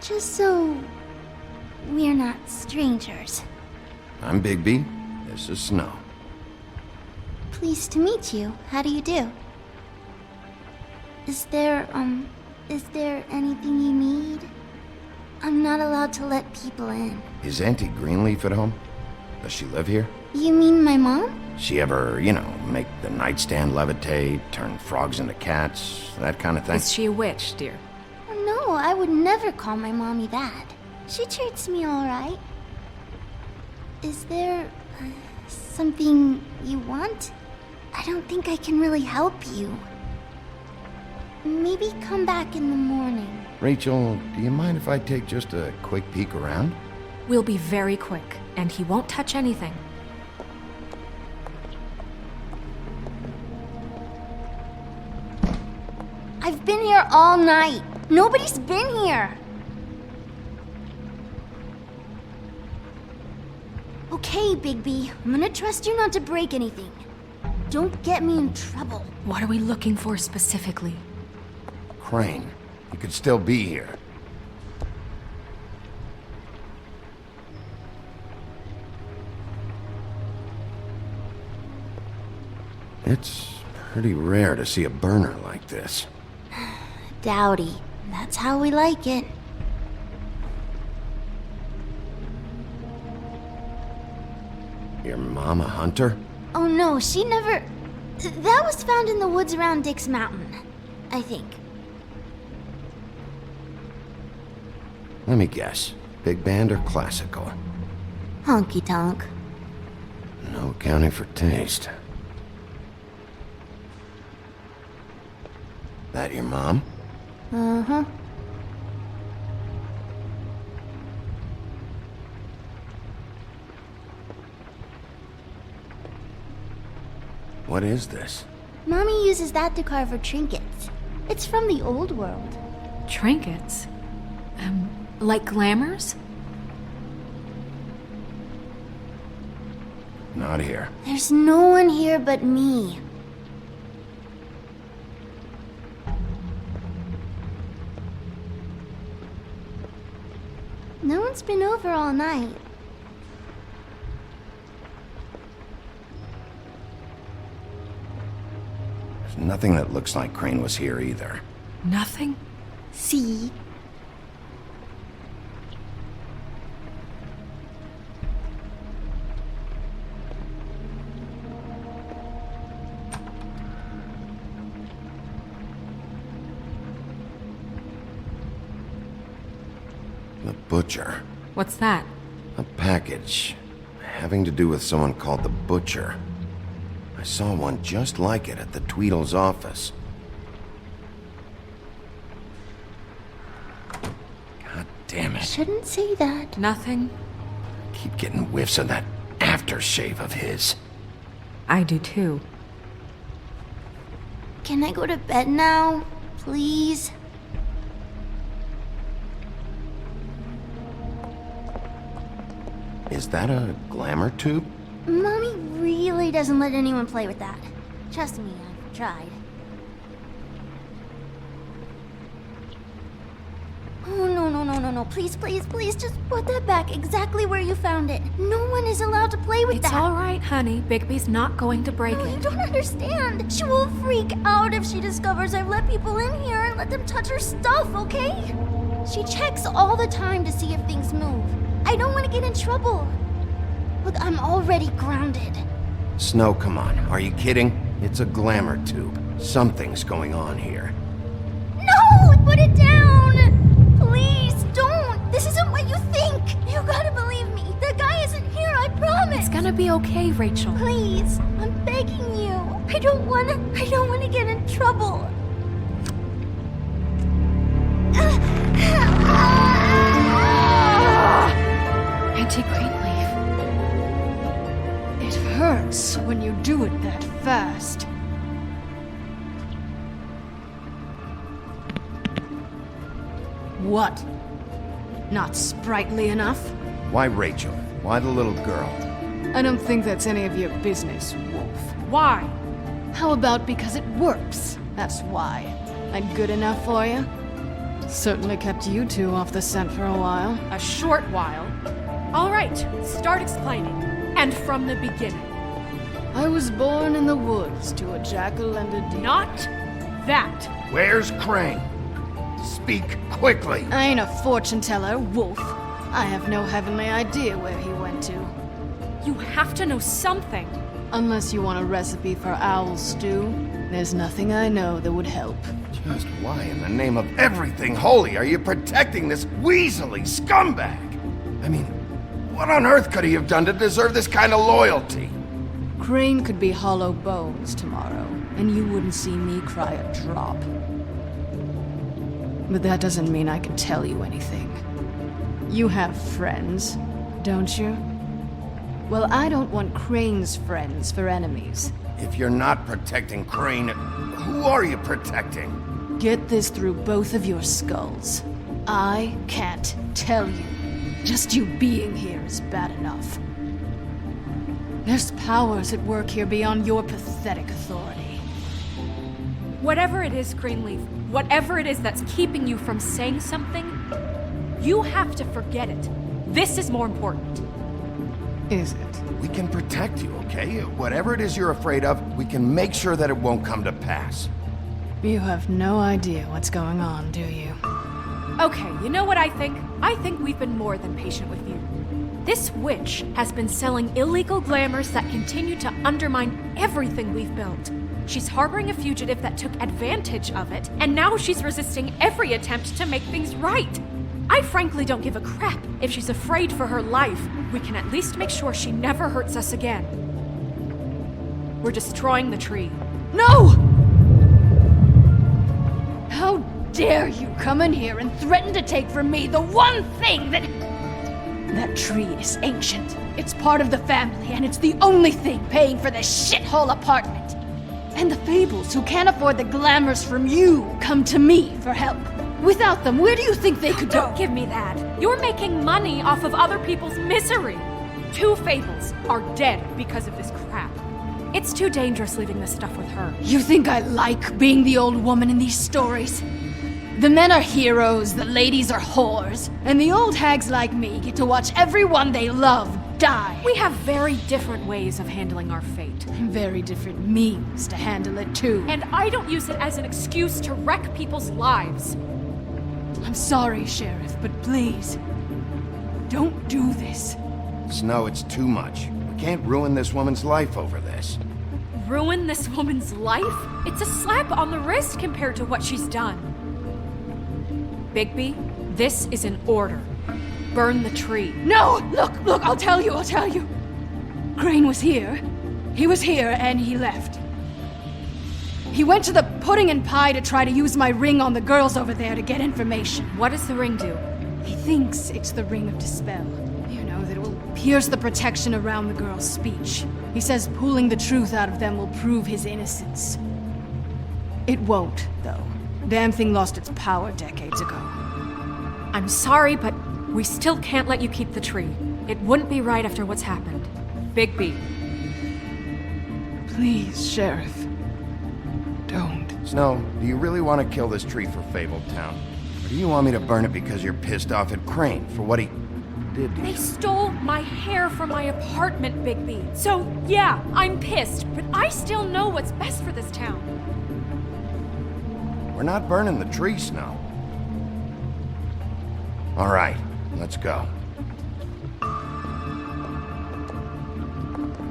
Just so we're not strangers. I'm Bigby. This is Snow. Pleased to meet you. How do you do? Is there anything you need? I'm not allowed to let people in. Is Auntie Greenleaf at home? Does she live here? You mean my mom? She ever, make the nightstand levitate, turn frogs into cats, that kind of thing? Is she a witch, dear? No, I would never call my mommy that. She treats me all right. Is there something you want? I don't think I can really help you. Maybe come back in the morning. Rachel, do you mind if I take just a quick peek around? We'll be very quick, and he won't touch anything. I've been here all night. Nobody's been here. Okay, Bigby. I'm gonna trust you not to break anything. Don't get me in trouble. What are we looking for specifically? Crane, you could still be here. It's pretty rare to see a burner like this. Dowdy. That's how we like it. Your mom a hunter? Oh no, she never... That was found in the woods around Dick's Mountain, I think. Let me guess. Big band or classical? Honky tonk. No accounting for taste. That your mom? Uh-huh. What is this? Mommy uses that to carve her trinkets. It's from the old world. Trinkets? Like glamours? Not here. There's no one here but me. No one's been over all night. There's nothing that looks like Crane was here either. Nothing? See? The Butcher. What's that? A package having to do with someone called the Butcher. I saw one just like it at the Tweedle's office. God damn it. Shouldn't say that. Nothing. Keep getting whiffs of that aftershave of his. I do too. Can I go to bed now? Please? Is that a glamour tube? Mommy really doesn't let anyone play with that. Trust me, I've tried. Oh, no. Please, just put that back exactly where you found it. No one is allowed to play with that. It's all right, honey. Bigby's not going to break No, it. you don't understand. She will freak out if she discovers I've let people in here and let them touch her stuff, okay? She checks all the time to see if things move. I don't want to get in trouble. Look, I'm already grounded. Snow, come on. Are you kidding? It's a glamour tube. Something's going on here. No! Put it down! Please, don't! This isn't what you think! You gotta believe me. The guy isn't here, I promise! It's gonna be okay, Rachel. Please, I'm begging you. I don't wanna get in trouble. Auntie Greenleaf. It hurts when you do it that fast. What? Not sprightly enough? Why Rachel? Why the little girl? I don't think that's any of your business, Wolf. Why? How about because it works? That's why. I'm good enough for you? Certainly kept you two off the scent for a while. A short while. All right, start explaining. And from the beginning. I was born in the woods to a jackal and a deer. Not that. Where's Crane? Speak quickly. I ain't a fortune teller, Wolf. I have no heavenly idea where he went to. You have to know something. Unless you want a recipe for owl stew, there's nothing I know that would help. Just why in the name of everything holy are you protecting this weaselly scumbag? I mean, what on earth could he have done to deserve this kind of loyalty? Crane could be hollow bones tomorrow, and you wouldn't see me cry a drop. But that doesn't mean I can tell you anything. You have friends, don't you? Well, I don't want Crane's friends for enemies. If you're not protecting Crane, who are you protecting? Get this through both of your skulls. I can't tell you. Just you being here is bad enough. There's powers at work here beyond your pathetic authority. Whatever it is, Greenleaf, whatever it is that's keeping you from saying something, you have to forget it. This is more important. Is it? We can protect you, okay? Whatever it is you're afraid of, we can make sure that it won't come to pass. You have no idea what's going on, do you? Okay, you know what I think? I think we've been more than patient with you. This witch has been selling illegal glamours that continue to undermine everything we've built. She's harboring a fugitive that took advantage of it, and now she's resisting every attempt to make things right. I frankly don't give a crap if she's afraid for her life. We can at least make sure she never hurts us again. We're destroying the tree. No! How dare you come in here and threaten to take from me the one thing that... That tree is ancient. It's part of the family, and it's the only thing paying for this shithole apartment. And the Fables, who can't afford the glamours from you, come to me for help. Without them, where do you think they could go? Don't give me that. You're making money off of other people's misery. 2 Fables are dead because of this crap. It's too dangerous leaving this stuff with her. You think I like being the old woman in these stories? The men are heroes, the ladies are whores, and the old hags like me get to watch everyone they love die. We have very different ways of handling our fate. And very different means to handle it too. And I don't use it as an excuse to wreck people's lives. I'm sorry, Sheriff, but please, don't do this. Snow, it's too much. We can't ruin this woman's life over this. Ruin this woman's life? It's a slap on the wrist compared to what she's done. Bigby, this is an order. Burn the tree. No! Look, I'll tell you. Crane was here. He was here, and he left. He went to the pudding and pie to try to use my ring on the girls over there to get information. What does the ring do? He thinks it's the ring of dispel. You know, that it will pierce the protection around the girls' speech. He says pulling the truth out of them will prove his innocence. It won't, though. Damn thing lost its power decades ago. I'm sorry, but we still can't let you keep the tree. It wouldn't be right after what's happened. Bigby. Please, Sheriff. Don't. Snow, do you really want to kill this tree for Fabletown? Or do you want me to burn it because you're pissed off at Crane for what he did to you? They stole my hair from my apartment, Bigby. So, yeah, I'm pissed, but I still know what's best for this town. We're not burning the tree, Snow. All right, let's go.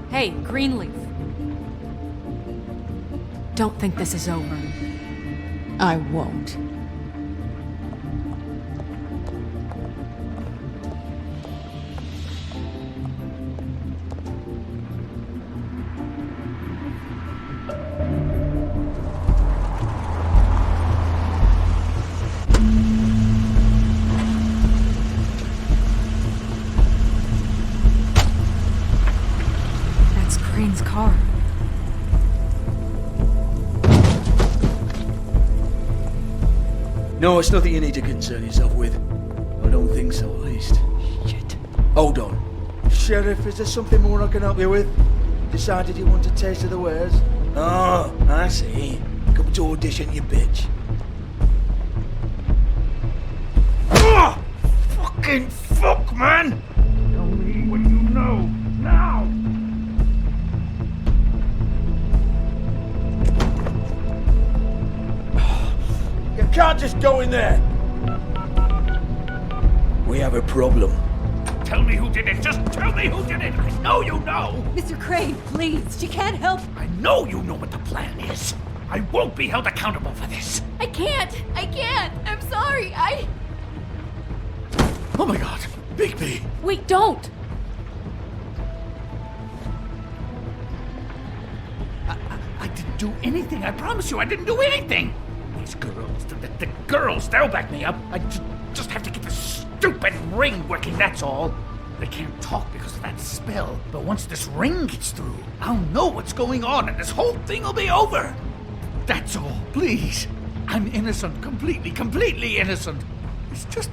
Hey, Greenleaf. Don't think this is over. I won't. Crane's car. No, it's nothing you need to concern yourself with. I don't think so, at least. Shit. Hold on. Sheriff, is there something more I can help you with? Decided you want a taste of the wares? Oh, I see. Come to audition, you bitch. Oh! Fucking fuck, man! Tell me what you know, now! You can't just go in there! We have a problem. Tell me who did it! Just tell me who did it! I know you know! Mr. Crane, please, she can't help. I know you know what the plan is! I won't be held accountable for this! I can't! I'm sorry, Oh my god! Bigby! Wait, don't! I didn't do anything, I promise you, I didn't do anything! These girls, the girls, they'll back me up. I just have to get this stupid ring working, that's all. They can't talk because of that spell, but once this ring gets through, I'll know what's going on and this whole thing will be over. That's all, please. I'm innocent, completely innocent. It's just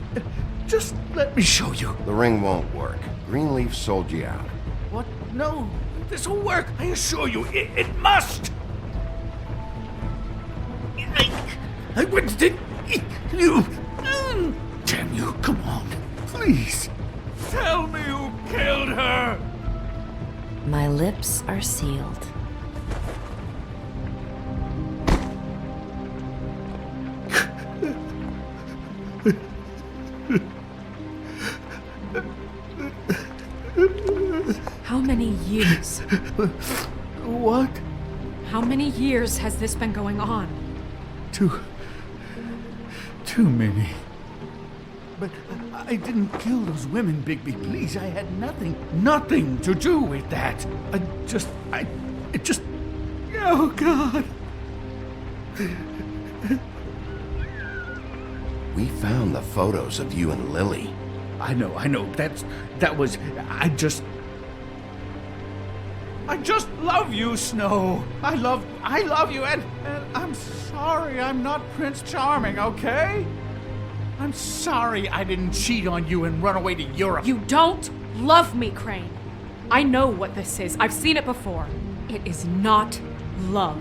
let me show you. The ring won't work. Greenleaf sold you out. What? No, this will work. I assure you, it must. I wouldn't you. Damn you, come on. Please. Tell me who killed her. My lips are sealed. How many years? What? How many years has this been going on? Too many. But I didn't kill those women, Bigby. Please, I had nothing to do with that. It just... Oh, God. We found the photos of you and Lily. I know. I just love you, Snow. I love you, and I'm sorry I'm not Prince Charming, okay? I'm sorry I didn't cheat on you and run away to Europe. You don't love me, Crane. I know what this is. I've seen it before. It is not love.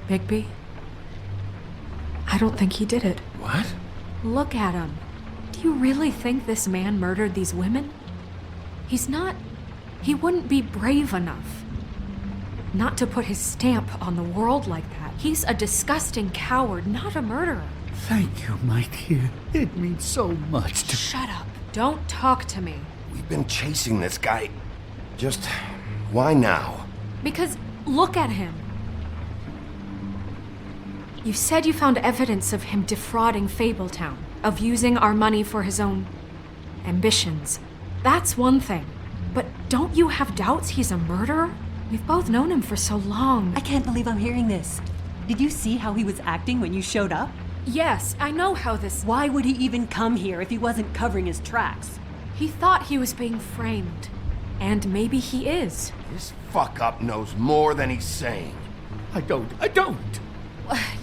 Bigby? I don't think he did it. What? Look at him. Do you really think this man murdered these women? He wouldn't be brave enough. Not to put his stamp on the world like that. He's a disgusting coward, not a murderer. Thank you, my dear. It means so much to... Shut up. Don't talk to me. We've been chasing this guy. Just... why now? Because look at him. You said you found evidence of him defrauding Fabletown, of using our money for his own ambitions. That's one thing. But don't you have doubts he's a murderer? We've both known him for so long. I can't believe I'm hearing this. Did you see how he was acting when you showed up? Yes, I know how this... Why would he even come here if he wasn't covering his tracks? He thought he was being framed. And maybe he is. This fuck-up knows more than he's saying. I don't.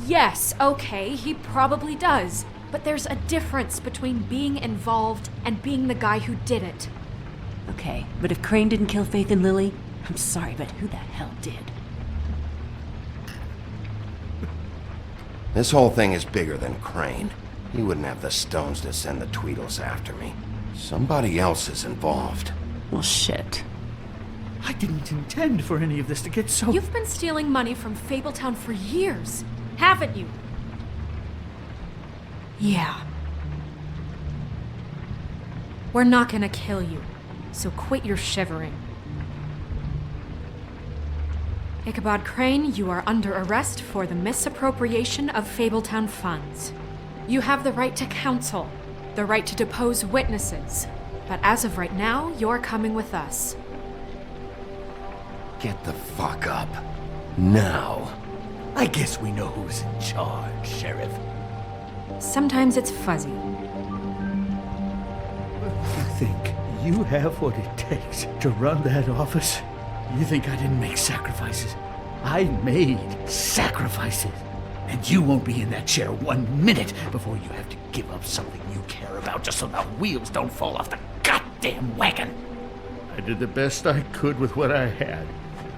Yes, okay, he probably does. But there's a difference between being involved and being the guy who did it. Okay, but if Crane didn't kill Faith and Lily, I'm sorry, but who the hell did? This whole thing is bigger than Crane. He wouldn't have the stones to send the Tweedles after me. Somebody else is involved. Well, shit. I didn't intend for any of this to get so... You've been stealing money from Fabletown for years, haven't you? Yeah. We're not gonna kill you, so quit your shivering. Ichabod Crane, you are under arrest for the misappropriation of Fabletown funds. You have the right to counsel, the right to depose witnesses, but as of right now, you're coming with us. Get the fuck up. Now. I guess we know who's in charge, Sheriff. Sometimes it's fuzzy. You think you have what it takes to run that office? You think I didn't make sacrifices? I made sacrifices. And you won't be in that chair 1 minute before you have to give up something you care about just so the wheels don't fall off the goddamn wagon. I did the best I could with what I had,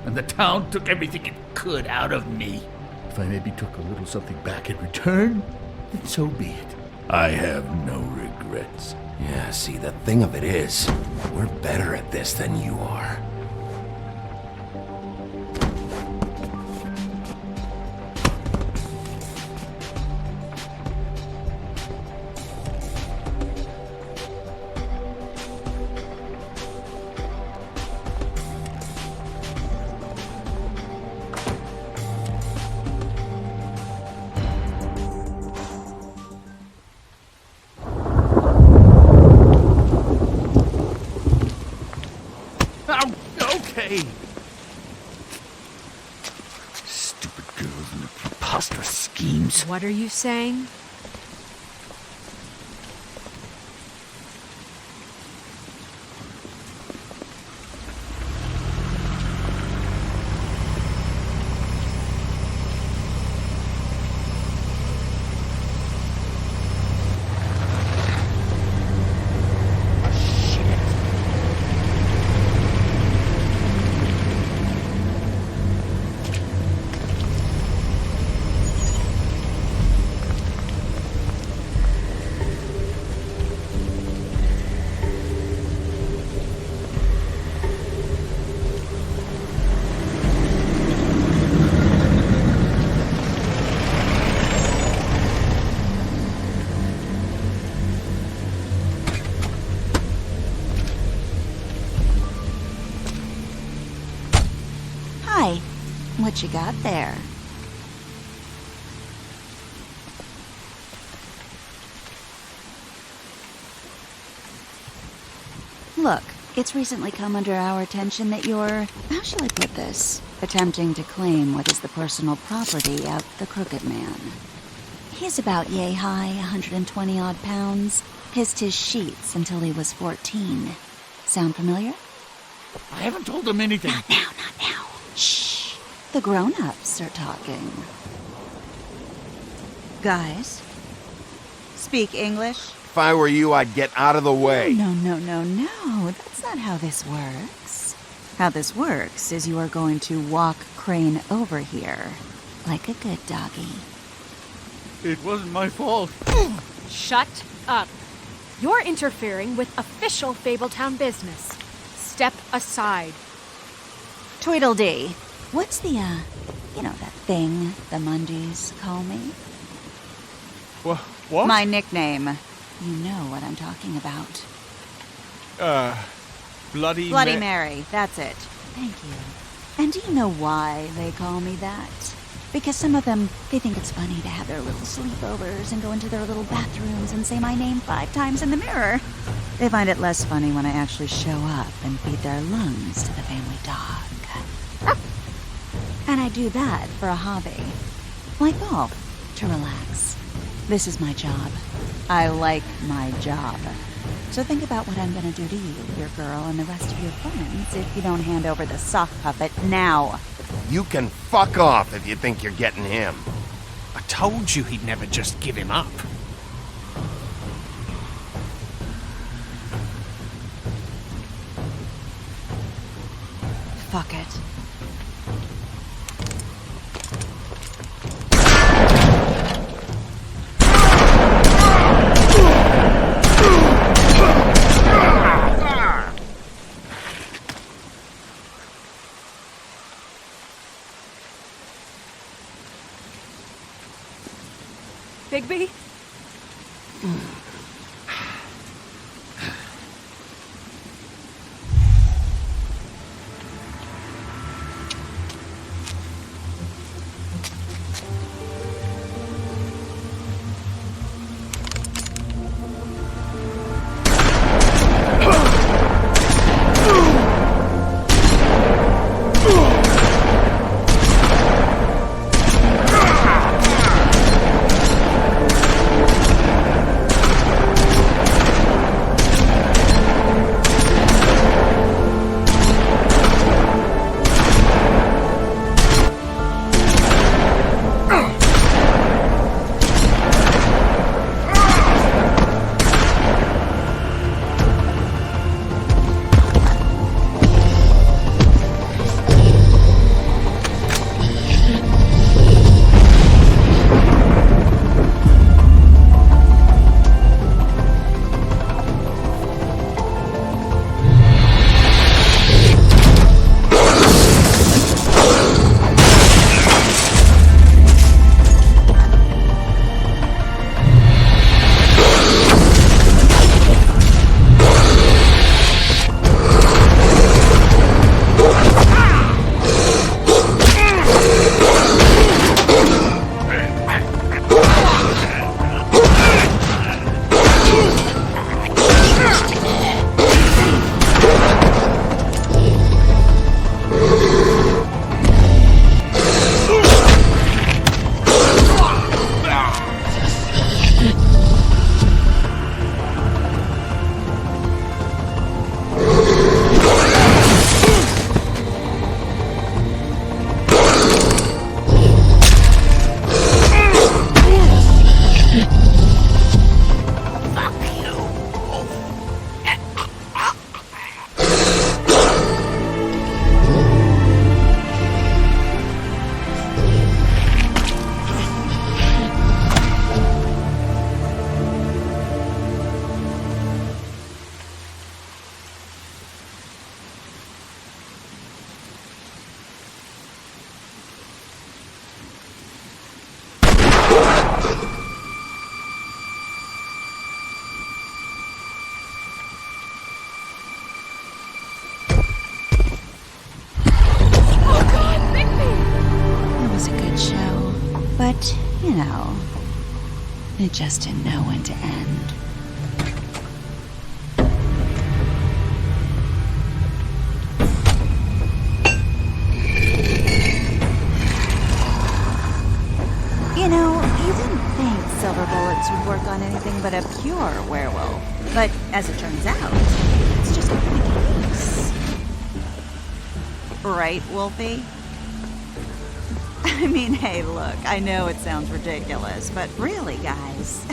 and the town took everything it could out of me. If I maybe took a little something back in return, then so be it. I have no regrets. Yeah, see, the thing of it is, we're better at this than you are. Stupid girls and their preposterous schemes. What are you saying? Hi. What you got there? Look, it's recently come under our attention that you're, how shall I put this, attempting to claim what is the personal property of the Crooked Man. He's about yay high, 120 odd pounds, pissed his sheets until he was 14. Sound familiar? I haven't told him anything. Not now, not now. Shh. The grown-ups are talking. Guys, speak English? If I were you, I'd get out of the way. No. That's not how this works. How this works is you are going to walk Crane over here, like a good doggy. It wasn't my fault. Shut up. You're interfering with official Fabletown business. Step aside. Tweedledee. What's the, that thing the Mundies call me? What? My nickname. You know what I'm talking about. Bloody Mary, that's it. Thank you. And do you know why they call me that? Because some of them, they think it's funny to have their little sleepovers and go into their little bathrooms and say my name 5 times in the mirror. They find it less funny when I actually show up and feed their lungs to the family dog. And I do that for a hobby. Like golf, to relax. This is my job. I like my job. So think about what I'm gonna do to you, your girl, and the rest of your friends if you don't hand over the sock puppet now. You can fuck off if you think you're getting him. I told you he'd never just give him up. Fuck it. Bigby? It just didn't know when to end. You know, you didn't think silver bullets would work on anything but a pure werewolf. But as it turns out, it's just not the case. Right, Wolfie? I mean, hey, look, I know it sounds ridiculous, but really, guys,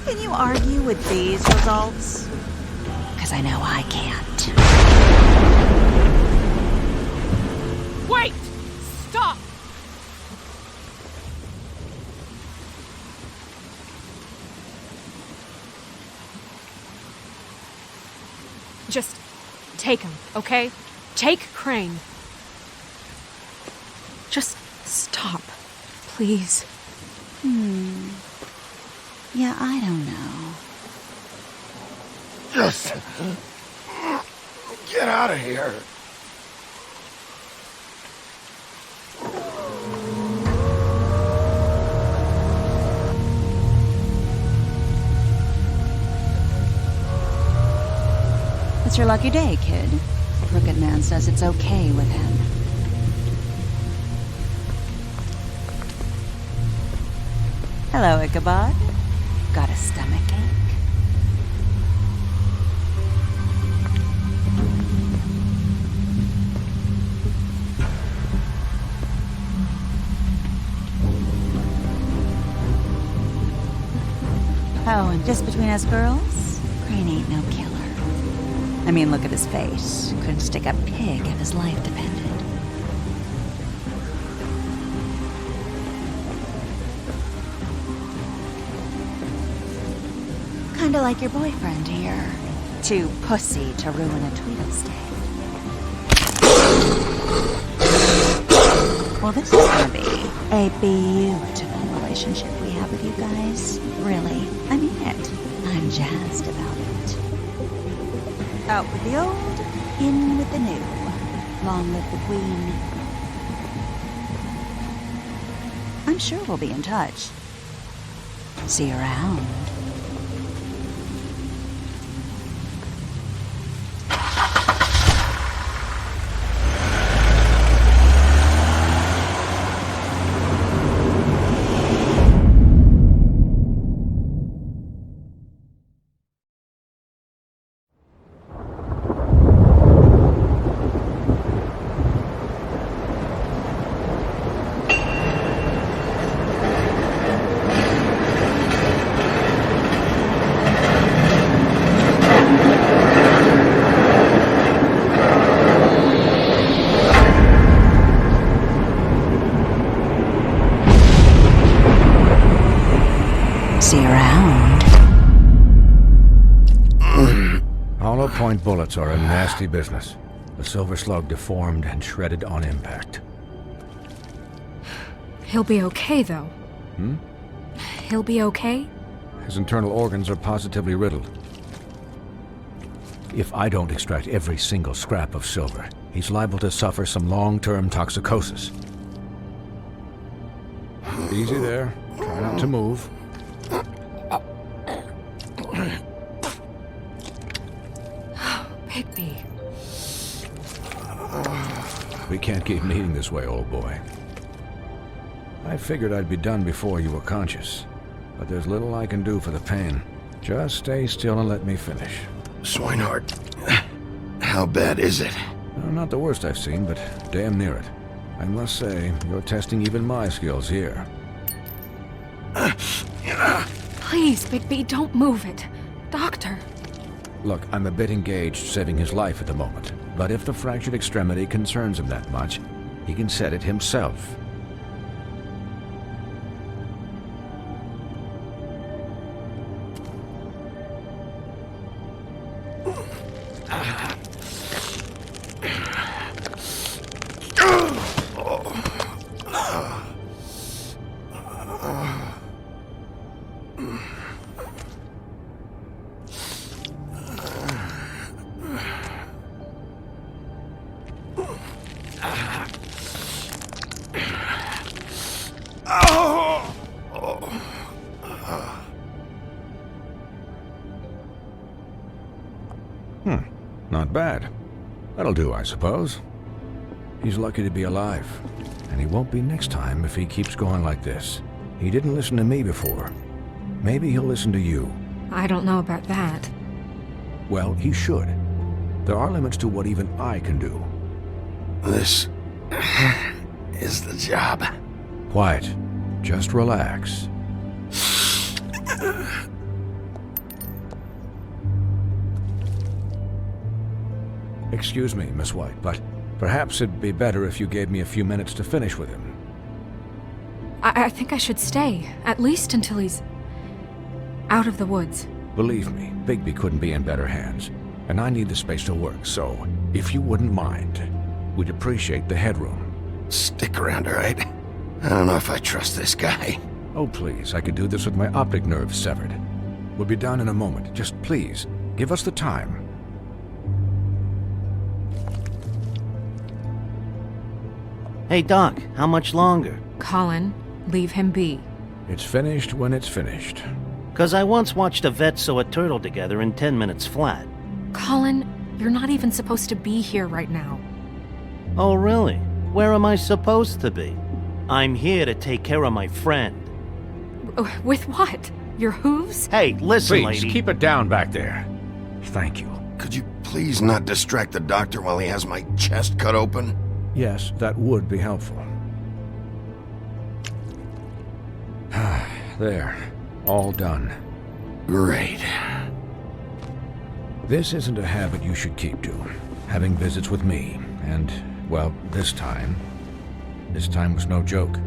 can you argue with these results? Because I know I can't. Wait! Stop! Just take him, okay? Take Crane. Just stop, please. Yeah, I don't know. Just get out of here. It's your lucky day, kid. Crooked Man says it's okay with him. Hello, Ichabod. Got a stomachache? Oh, and just between us girls, Crane ain't no killer. I mean, look at his face. Couldn't stick a pig if his life depended. Kinda like your boyfriend here. Too pussy to ruin a Tweedle stay. Well, this is gonna be a beautiful relationship we have with you guys. Really, I mean it. I'm jazzed about it. Out with the old, in with the new. Long live the Queen. I'm sure we'll be in touch. See you around. See you around. Hollow point bullets are a nasty business. The silver slug deformed and shredded on impact. He'll be okay, though. He'll be okay? His internal organs are positively riddled. If I don't extract every single scrap of silver, he's liable to suffer some long-term toxicosis. Easy there. Try not to move. Bigby. We can't keep meeting this way, old boy. I figured I'd be done before you were conscious, but there's little I can do for the pain. Just stay still and let me finish. Swinehart, how bad is it? Not the worst I've seen, but damn near it. I must say, you're testing even my skills here. Please, Bigby, don't move it. Doctor. Look, I'm a bit engaged saving his life at the moment, but if the fractured extremity concerns him that much, he can set it himself. Not bad. That'll do, I suppose. He's lucky to be alive, and he won't be next time if he keeps going like this. He didn't listen to me before. Maybe he'll listen to you. I don't know about that. Well, he should. There are limits to what even I can do. This is the job. Quiet. Just relax. Excuse me, Miss White, but perhaps it'd be better if you gave me a few minutes to finish with him. I think I should stay, at least until he's out of the woods. Believe me, Bigby couldn't be in better hands, and I need the space to work, so if you wouldn't mind, we'd appreciate the headroom. Stick around, all right? I don't know if I trust this guy. Oh, please, I could do this with my optic nerve severed. We'll be done in a moment. Just please, give us the time. Hey, Doc, how much longer? Colin, leave him be. It's finished when it's finished. 'Cause I once watched a vet sew a turtle together in 10 minutes flat. Colin, you're not even supposed to be here right now. Oh, really? Where am I supposed to be? I'm here to take care of my friend. With what? Your hooves? Hey, listen, Please, lady. keep it down back there. Thank you. Could you please not distract the doctor while he has my chest cut open? Yes, that would be helpful. There. All done. Great. This isn't a habit you should keep to. Having visits with me, and, well, this time was no joke.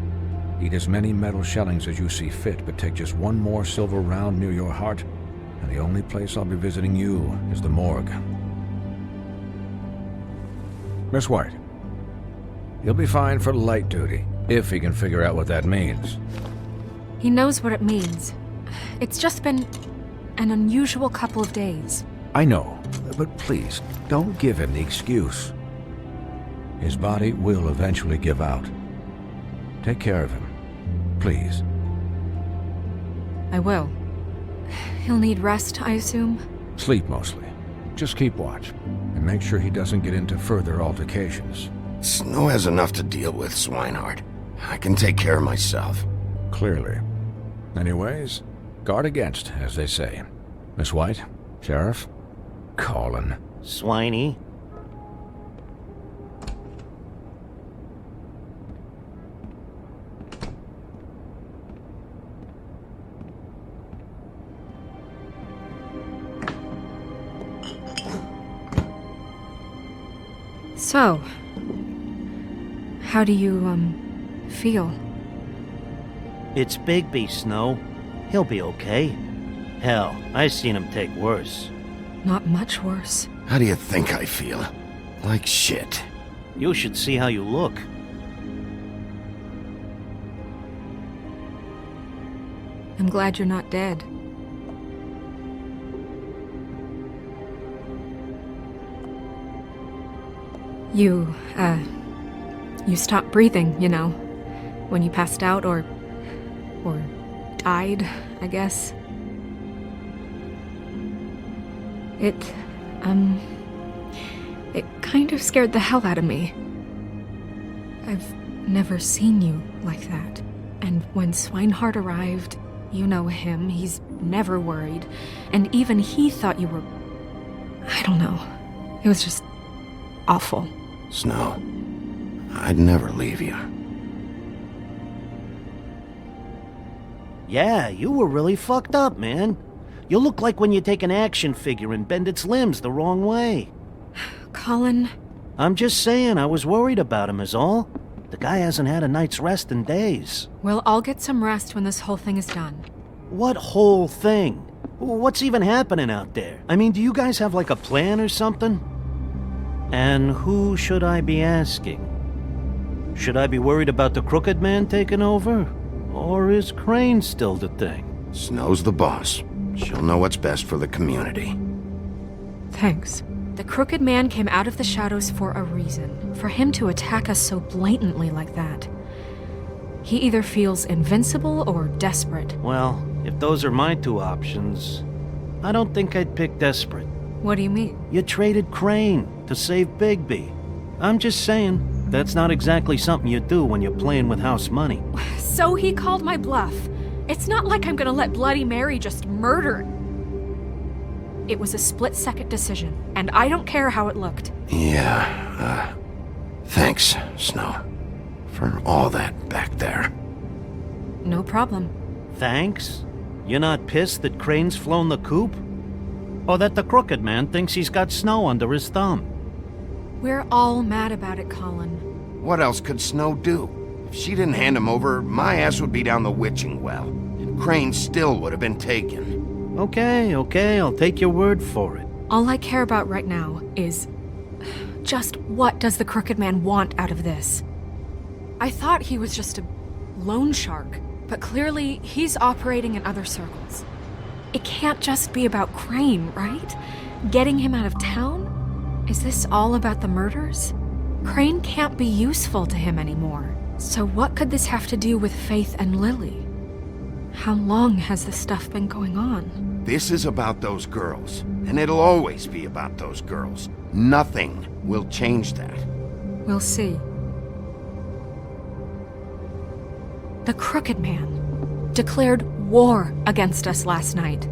Eat as many metal shellings as you see fit, but take just one more silver round near your heart, and the only place I'll be visiting you is the morgue. Miss White, you'll be fine for light duty, if he can figure out what that means. He knows what it means. It's just been an unusual couple of days. I know, but please, don't give him the excuse. His body will eventually give out. Take care of him, please. I will. He'll need rest, I assume? Sleep mostly. Just keep watch, and make sure he doesn't get into further altercations. Snow has enough to deal with, Swinehart. I can take care of myself. Clearly. Anyways, guard against, as they say. Miss White, Sheriff, Colin. Swiney. So, how do you, feel? It's Bigby, Snow. He'll be okay. Hell, I've seen him take worse. Not much worse. How do you think I feel? Like shit. You should see how you look. I'm glad you're not dead. You stopped breathing, you know, when you passed out or died, I guess. It kind of scared the hell out of me. I've never seen you like that. And when Swinehart arrived, you know him, he's never worried. And even he thought you were... I don't know. It was just awful. Snow, I'd never leave you. Yeah, you were really fucked up, man. You look like when you take an action figure and bend its limbs the wrong way. Colin... I'm just saying, I was worried about him is all. The guy hasn't had a night's rest in days. We'll all get some rest when this whole thing is done. What whole thing? What's even happening out there? I mean, do you guys have like a plan or something? And who should I be asking? Should I be worried about the Crooked Man taking over? Or is Crane still the thing? Snow's the boss. She'll know what's best for the community. Thanks. The Crooked Man came out of the shadows for a reason. For him to attack us so blatantly like that. He either feels invincible or desperate. Well, if those are my two options, I don't think I'd pick desperate. What do you mean? You traded Crane to save Bigby. I'm just saying, that's not exactly something you do when you're playing with house money. So he called my bluff. It's not like I'm gonna let Bloody Mary just murder. It was a split-second decision, and I don't care how it looked. Yeah, thanks, Snow, for all that back there. No problem. Thanks? You're not pissed that Crane's flown the coop? Or that the crooked man thinks he's got Snow under his thumb? We're all mad about it, Colin. What else could Snow do? If she didn't hand him over, my ass would be down the witching well, and Crane still would have been taken. Okay, I'll take your word for it. All I care about right now is just what does the crooked man want out of this? I thought he was just a loan shark, but clearly he's operating in other circles. It can't just be about Crane, right? Getting him out of town? Is this all about the murders? Crane can't be useful to him anymore. So what could this have to do with Faith and Lily? How long has this stuff been going on? This is about those girls, and it'll always be about those girls. Nothing will change that. We'll see. The Crooked Man declared war against us last night.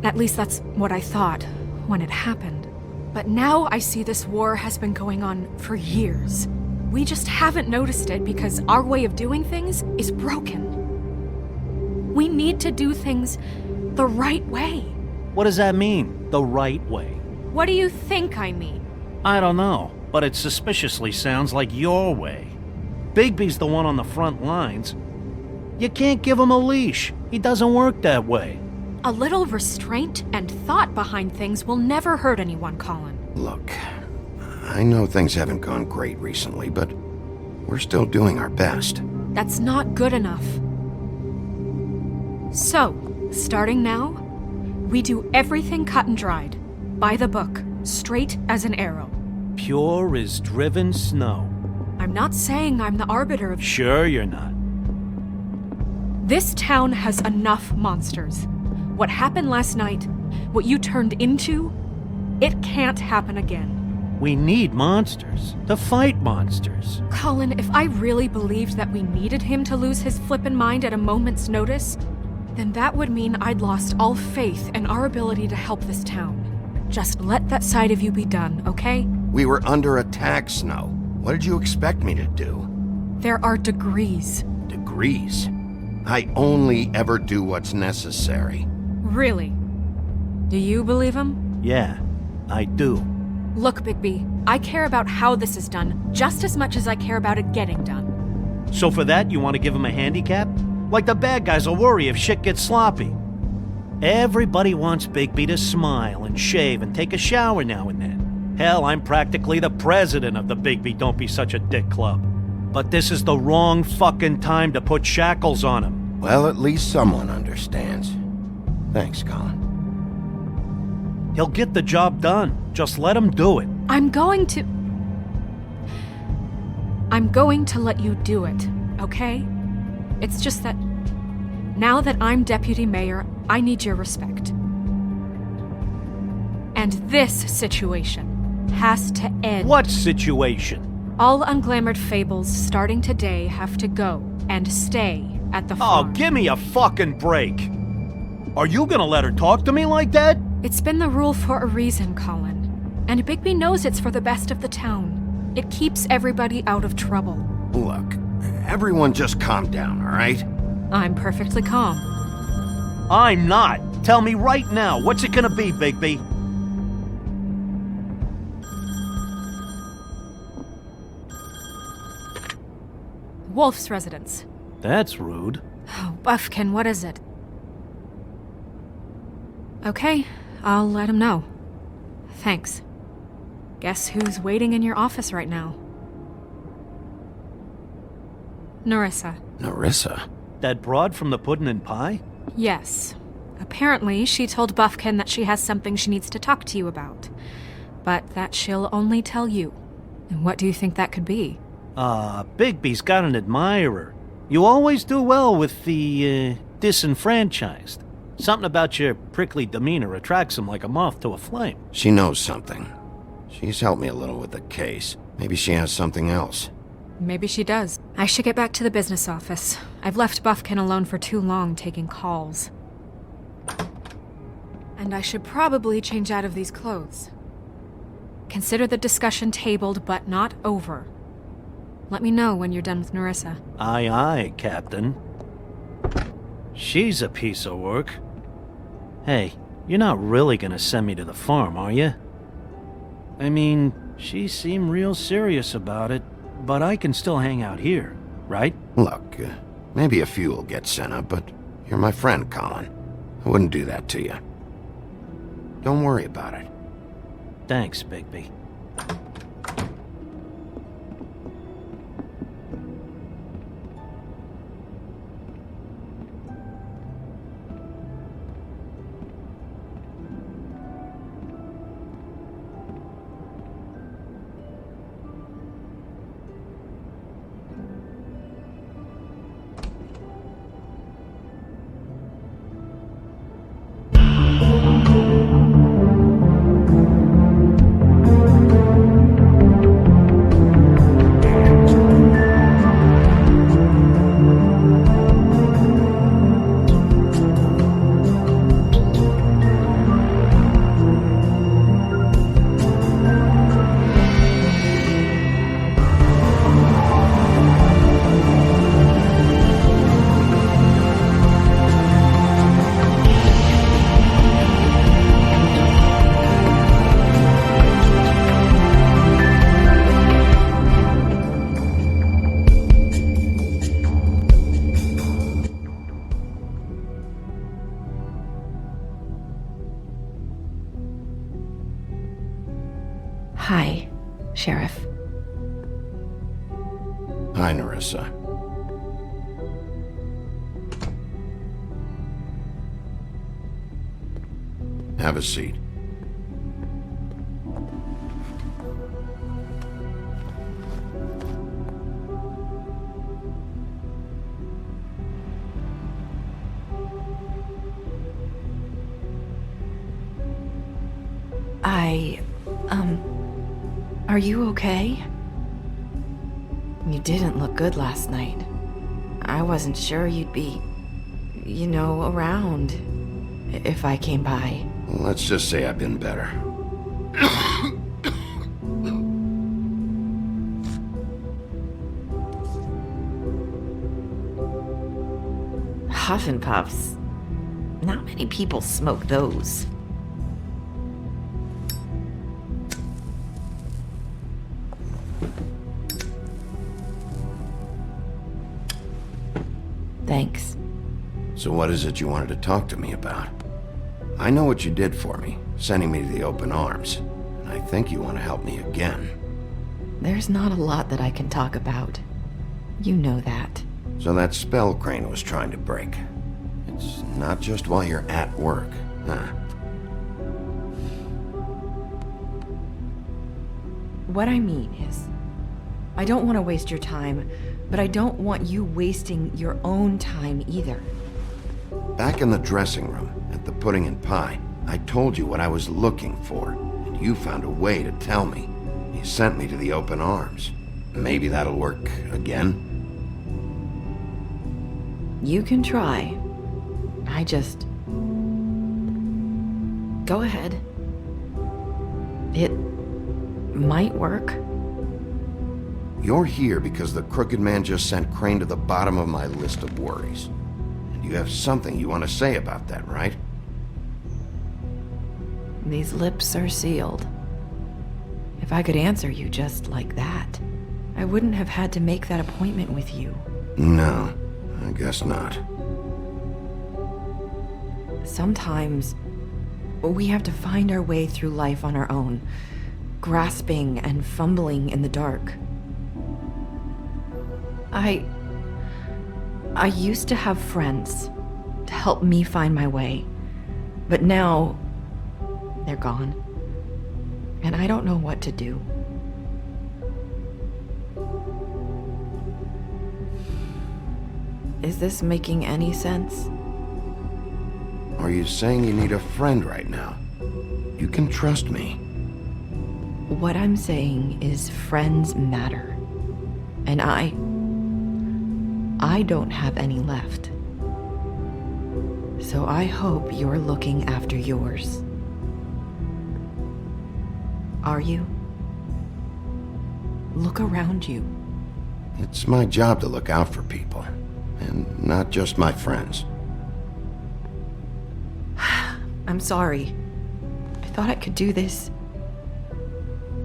At least that's what I thought when it happened. But now I see this war has been going on for years. We just haven't noticed it because our way of doing things is broken. We need to do things the right way. What does that mean, the right way? What do you think I mean? I don't know, but it suspiciously sounds like your way. Bigby's the one on the front lines. You can't give him a leash. He doesn't work that way. A little restraint and thought behind things will never hurt anyone, Colin. Look, I know things haven't gone great recently, but we're still doing our best. That's not good enough. So, starting now, we do everything cut and dried. By the book, straight as an arrow. Pure as driven snow. I'm not saying I'm the arbiter of... Sure you're not. This town has enough monsters. What happened last night, what you turned into, it can't happen again. We need monsters. To fight monsters. Colin, if I really believed that we needed him to lose his flippin' mind at a moment's notice, then that would mean I'd lost all faith in our ability to help this town. Just let that side of you be done, okay? We were under attack, Snow. What did you expect me to do? There are degrees. Degrees? I only ever do what's necessary. Really? Do you believe him? Yeah, I do. Look, Bigby, I care about how this is done just as much as I care about it getting done. So for that, you want to give him a handicap? Like the bad guys will worry if shit gets sloppy. Everybody wants Bigby to smile and shave and take a shower now and then. Hell, I'm practically the president of the Bigby Don't Be Such a Dick Club. But this is the wrong fucking time to put shackles on him. Well, at least someone understands. Thanks, Colin. He'll get the job done. Just let him do it. I'm going to let you do it, okay? It's just that now that I'm deputy mayor, I need your respect. And this situation has to end. What situation? All unglamored fables starting today have to go and stay at the farm. Oh, give me a fucking break. Are you gonna let her talk to me like that? It's been the rule for a reason, Colin. And Bigby knows it's for the best of the town. It keeps everybody out of trouble. Look, everyone just calm down, all right? I'm perfectly calm. I'm not. Tell me right now, what's it gonna be, Bigby? Wolf's residence. That's rude. Oh, Buffkin, what is it? Okay, I'll let him know. Thanks. Guess who's waiting in your office right now? Nerissa. Nerissa? That broad from the Puddin' and Pie? Yes. Apparently, she told Buffkin that she has something she needs to talk to you about. But that she'll only tell you. And what do you think that could be? Bigby's got an admirer. You always do well with the, disenfranchised. Something about your prickly demeanor attracts him like a moth to a flame. She knows something. She's helped me a little with the case. Maybe she has something else. Maybe she does. I should get back to the business office. I've left Buffkin alone for too long taking calls. And I should probably change out of these clothes. Consider the discussion tabled, but not over. Let me know when you're done with Nerissa. Aye, aye, Captain. She's a piece of work. Hey, you're not really gonna send me to the farm, are you? I mean, she seemed real serious about it, but I can still hang out here, right? Look, maybe a few will get sent up, but you're my friend, Colin. I wouldn't do that to you. Don't worry about it. Thanks, Bigby. Hi, Sheriff. Hi, Nerissa. Have a seat. Are you okay? You didn't look good last night. I wasn't sure you'd be, around if I came by. Let's just say I've been better. Huff and Puffs. Not many people smoke those. Thanks. So what is it you wanted to talk to me about? I know what you did for me, sending me to the open arms. And I think you want to help me again. There's not a lot that I can talk about. You know that. So that spell Crane was trying to break. It's not just while you're at work, huh? What I mean is, I don't want to waste your time, but I don't want you wasting your own time either. Back in the dressing room, at the pudding and pie, I told you what I was looking for, and you found a way to tell me. You sent me to the open arms. Maybe that'll work again? You can try. I just... Go ahead. It might work. You're here because the crooked man just sent Crane to the bottom of my list of worries. And you have something you want to say about that, right? These lips are sealed. If I could answer you just like that, I wouldn't have had to make that appointment with you. No, I guess not. Sometimes we have to find our way through life on our own, grasping and fumbling in the dark. I used to have friends to help me find my way, but now they're gone, and I don't know what to do. Is this making any sense? Or are you saying you need a friend right now? You can trust me. What I'm saying is friends matter. And I don't have any left. So I hope you're looking after yours. Are you? Look around you. It's my job to look out for people, and not just my friends. I'm sorry. I thought I could do this.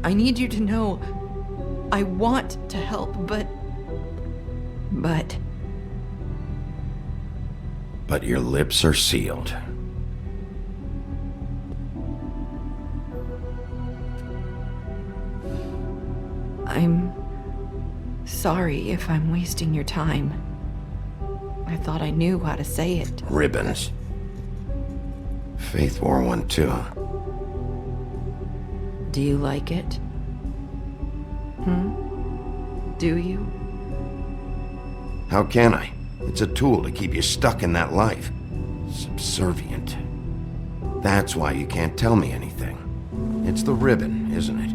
I need you to know I want to help, but your lips are sealed. I'm sorry if I'm wasting your time. I thought I knew how to say it. Ribbons. Faith wore one too. Do you like it? Do you? How can I? It's a tool to keep you stuck in that life. Subservient. That's why you can't tell me anything. It's the ribbon, isn't it?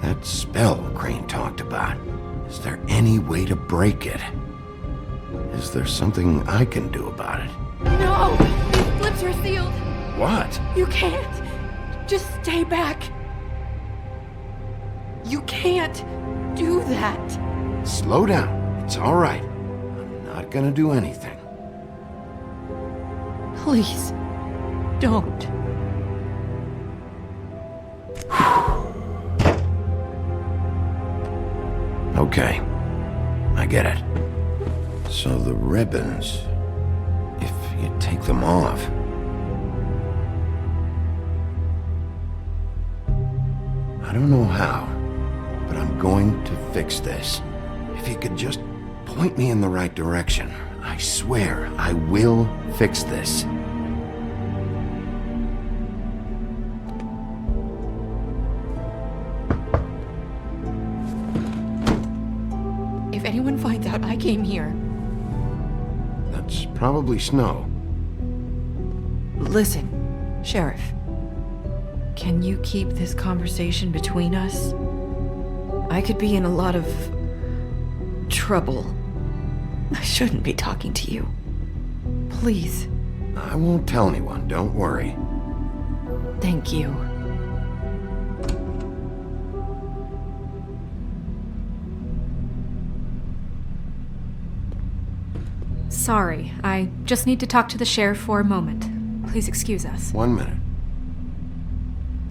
That spell Crane talked about. Is there any way to break it? Is there something I can do about it? No! These lips are sealed! What? You can't! Just stay back! You can't do that! Slow down. It's all right. I'm not gonna do anything. Please, don't. Okay, I get it. So the ribbons, if you take them off... I don't know how, but I'm going to fix this. If you could just point me in the right direction, I swear I will fix this. If anyone finds out I came here... That's probably snow. Listen, Sheriff. Can you keep this conversation between us? I could be in a lot of... trouble. I shouldn't be talking to you. Please. I won't tell anyone, don't worry. Thank you. Sorry, I just need to talk to the sheriff for a moment. Please excuse us. 1 minute.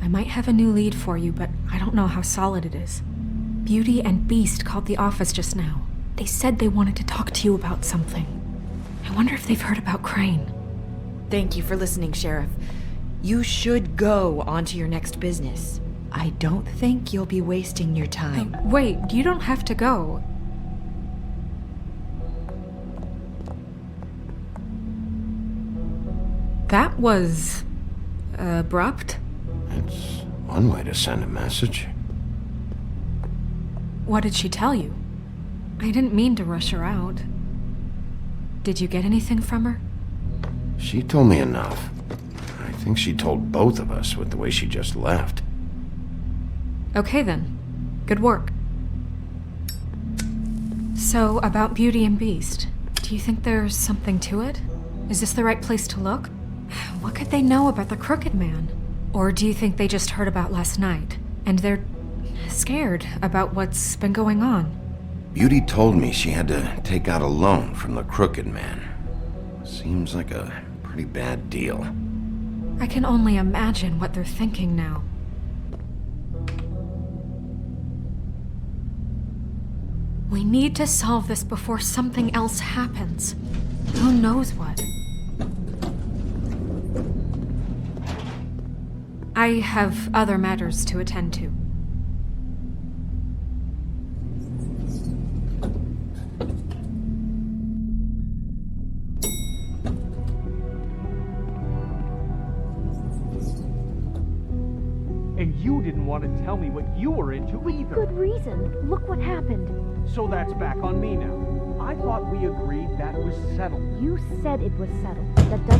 I might have a new lead for you, but I don't know how solid it is. Beauty and Beast called the office just now. They said they wanted to talk to you about something. I wonder if they've heard about Crane. Thank you for listening, Sheriff. You should go on to your next business. I don't think you'll be wasting your time. Wait, you don't have to go. That was... abrupt? It's one way to send a message. What did she tell you? I didn't mean to rush her out. Did you get anything from her? She told me enough. I think she told both of us with the way she just left. Okay then. Good work. So, about Beauty and Beast, do you think there's something to it? Is this the right place to look? What could they know about the Crooked Man? Or do you think they just heard about last night, and they're scared about what's been going on? Beauty told me she had to take out a loan from the Crooked Man. Seems like a pretty bad deal. I can only imagine what they're thinking now. We need to solve this before something else happens. Who knows what? I have other matters to attend to. want to tell me what you were into either. Good reason. Look what happened. So that's back on me now. I thought we agreed that was settled. You said it was settled. That does...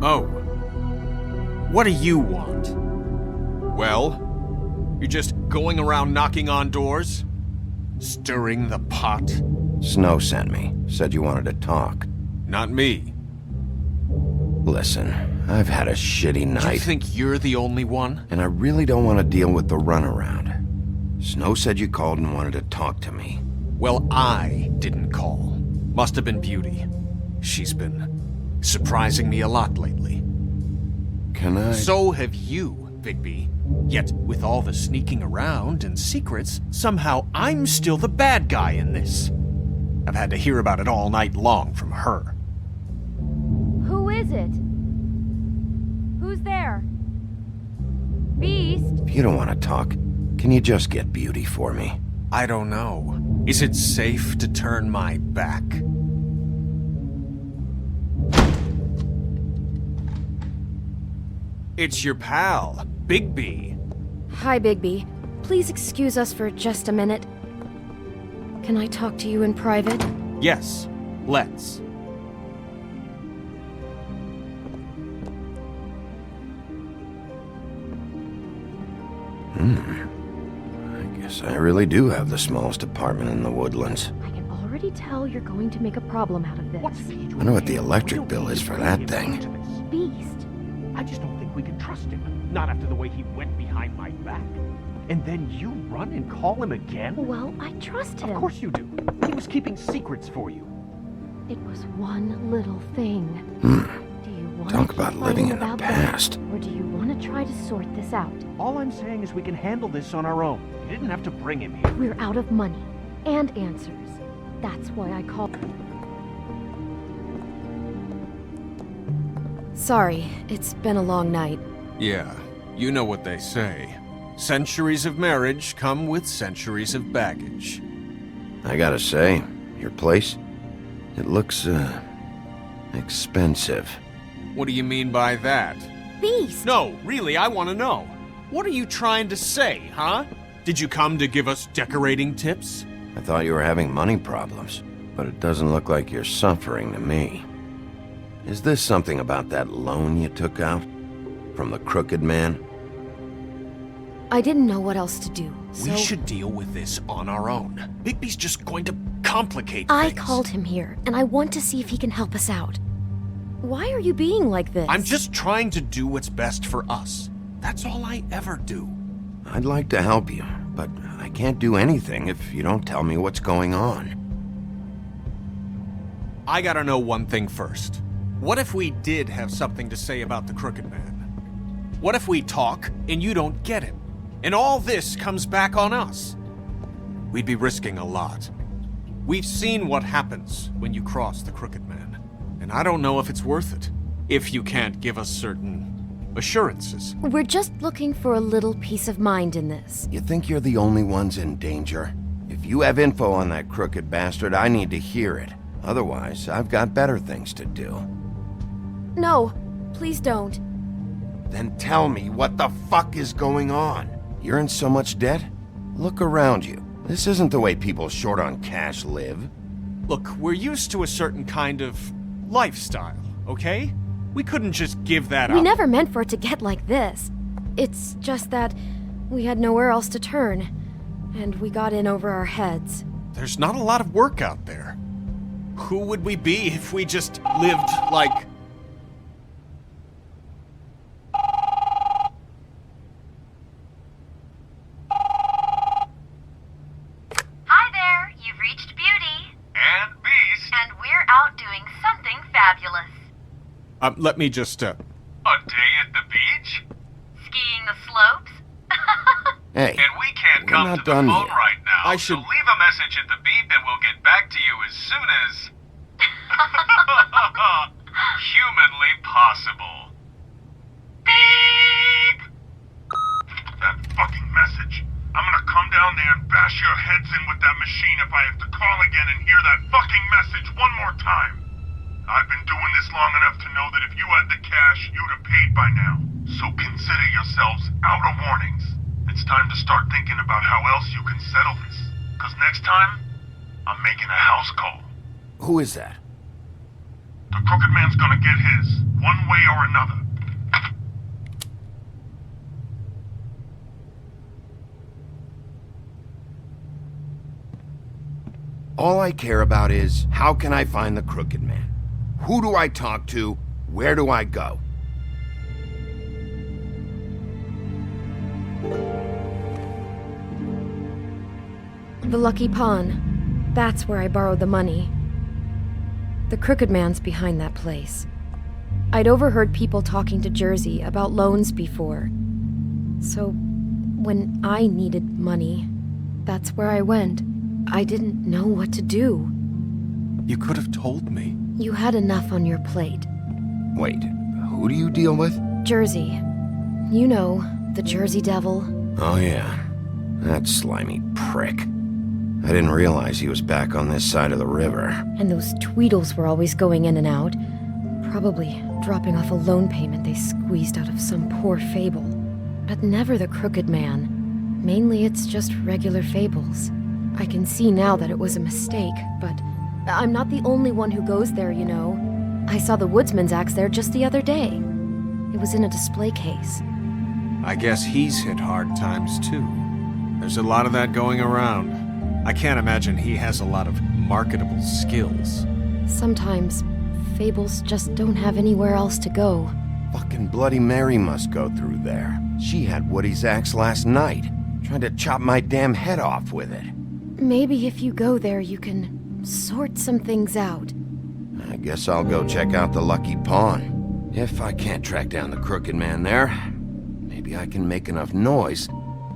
Oh. What do you want? Well? You're just going around knocking on doors? Stirring the pot? Snow sent me. Said you wanted to talk. Not me. Listen, I've had a shitty night. You think you're the only one? And I really don't want to deal with the runaround. Snow said you called and wanted to talk to me. Well, I didn't call. Must have been Beauty. She's been surprising me a lot lately. Can I? So have you, Bigby. Yet, with all the sneaking around and secrets, somehow I'm still the bad guy in this. I've had to hear about it all night long from her. Who is it? Who's there? Beast? If you don't want to talk, can you just get Beauty for me? I don't know. Is it safe to turn my back? It's your pal, Bigby. Hi, Bigby. Please excuse us for just a minute. Can I talk to you in private? Yes, let's. I guess I really do have the smallest apartment in the Woodlands. I can already tell you're going to make a problem out of this. I wonder what the electric bill is for that thing. Beast. I just don't think we can trust him. Not after the way he went behind my back. And then you run and call him again? Well, I trust him. Of course you do. He was keeping secrets for you. It was one little thing. Do you want Talk to about keep living fighting in the about past. that, or do you want to try to sort this out? All I'm saying is we can handle this on our own. You didn't have to bring him here. We're out of money and answers. That's why I called. Sorry, it's been a long night. Yeah, you know what they say. Centuries of marriage come with centuries of baggage. I gotta say, your place, it looks, expensive. What do you mean by that? Beast! No, really, I want to know. What are you trying to say, huh? Did you come to give us decorating tips? I thought you were having money problems, but it doesn't look like you're suffering to me. Is this something about that loan you took out? From the crooked man? I didn't know what else to do, so... We should deal with this on our own. Bigby's just going to complicate I things. called him here, and I want to see if he can help us out. Why are you being like this? I'm just trying to do what's best for us. That's all I ever do. I'd like to help you, but I can't do anything if you don't tell me what's going on. I gotta know one thing first. What if we did have something to say about the Crooked Man? What if we talk and you don't get him? And all this comes back on us? We'd be risking a lot. We've seen what happens when you cross the Crooked Man. And I don't know if it's worth it. If you can't give us certain assurances. We're just looking for a little peace of mind in this. You think you're the only ones in danger? If you have info on that crooked bastard, I need to hear it. Otherwise, I've got better things to do. No, please don't. Then tell me what the fuck is going on? You're in so much debt? Look around you. This isn't the way people short on cash live. Look, we're used to a certain kind of lifestyle, okay? We couldn't just give that up. We never meant for it to get like this. It's just that we had nowhere else to turn, and we got in over our heads. There's not a lot of work out there. Who would we be if we just lived like... Hi there, you've reached Beauty. And Beast. And we're out doing something fabulous. Let me just, A day at the beach? Skiing the slopes? Hey, And we can't we're not done yet. right now, I should... leave a message at the beep and we'll get back to you as soon as... humanly possible. Beep! That fucking message. I'm gonna come down there and bash your heads in with that machine if I have to call again and hear that fucking message one more time. I've been doing this long enough to know that if you had the cash, you'd have paid by now. So consider yourselves out of warnings. It's time to start thinking about how else you can settle this. Because next time, I'm making a house call. Who is that? The Crooked Man's gonna get his, one way or another. All I care about is, how can I find the Crooked Man? Who do I talk to? Where do I go? The Lucky Pawn. That's where I borrowed the money. The Crooked Man's behind that place. I'd overheard people talking to Jersey about loans before. So, when I needed money, that's where I went. I didn't know what to do. You could have told me. You had enough on your plate. Wait, who do you deal with? Jersey. You know, the Jersey Devil. Oh yeah, that slimy prick. I didn't realize he was back on this side of the river. And those Tweedles were always going in and out. Probably dropping off a loan payment they squeezed out of some poor Fable. But never the Crooked Man. Mainly it's just regular Fables. I can see now that it was a mistake, but I'm not the only one who goes there, you know. I saw the Woodsman's axe there just the other day. It was in a display case. I guess he's hit hard times too. There's a lot of that going around. I can't imagine he has a lot of marketable skills. Sometimes, Fables just don't have anywhere else to go. Fucking Bloody Mary must go through there. She had Woody's axe last night. Tried to chop my damn head off with it. Maybe if you go there, you can sort some things out. I guess I'll go check out the Lucky Pawn. If I can't track down the Crooked Man there, maybe I can make enough noise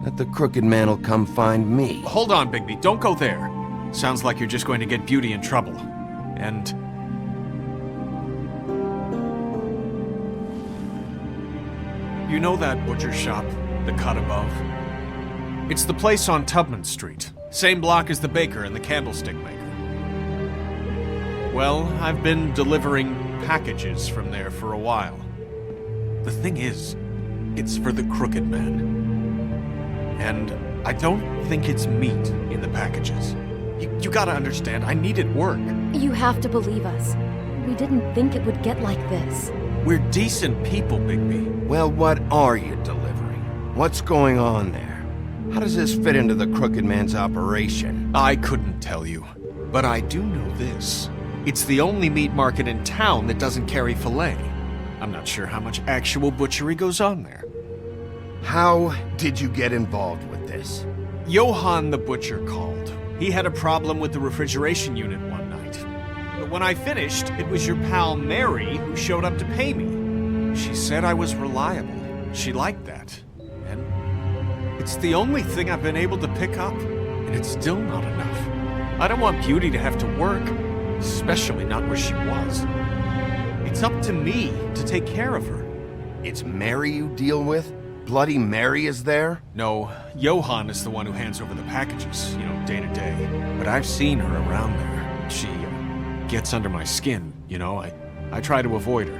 that the Crooked Man will come find me. Hold on, Bigby. Don't go there. Sounds like you're just going to get Beauty in trouble. And... you know that butcher shop, the cut above? It's the place on Tubman Street. Same block as the baker and the candlestick maker. Well, I've been delivering packages from there for a while. The thing is, it's for the Crooked Man. And I don't think it's meat in the packages. You gotta understand, I needed work. You have to believe us. We didn't think it would get like this. We're decent people, Bigby. Well, what are you delivering? What's going on there? How does this fit into the Crooked Man's operation? I couldn't tell you, but I do know this. It's the only meat market in town that doesn't carry filet. I'm not sure how much actual butchery goes on there. How did you get involved with this? Johann the butcher called. He had a problem with the refrigeration unit one night. But when I finished, it was your pal Mary who showed up to pay me. She said I was reliable. She liked that. And it's the only thing I've been able to pick up, and it's still not enough. I don't want Beauty to have to work, especially not where she was. It's up to me to take care of her. It's Mary you deal with? Bloody Mary is there? No, Johann is the one who hands over the packages, day to day. But I've seen her around there. She gets under my skin, I try to avoid her.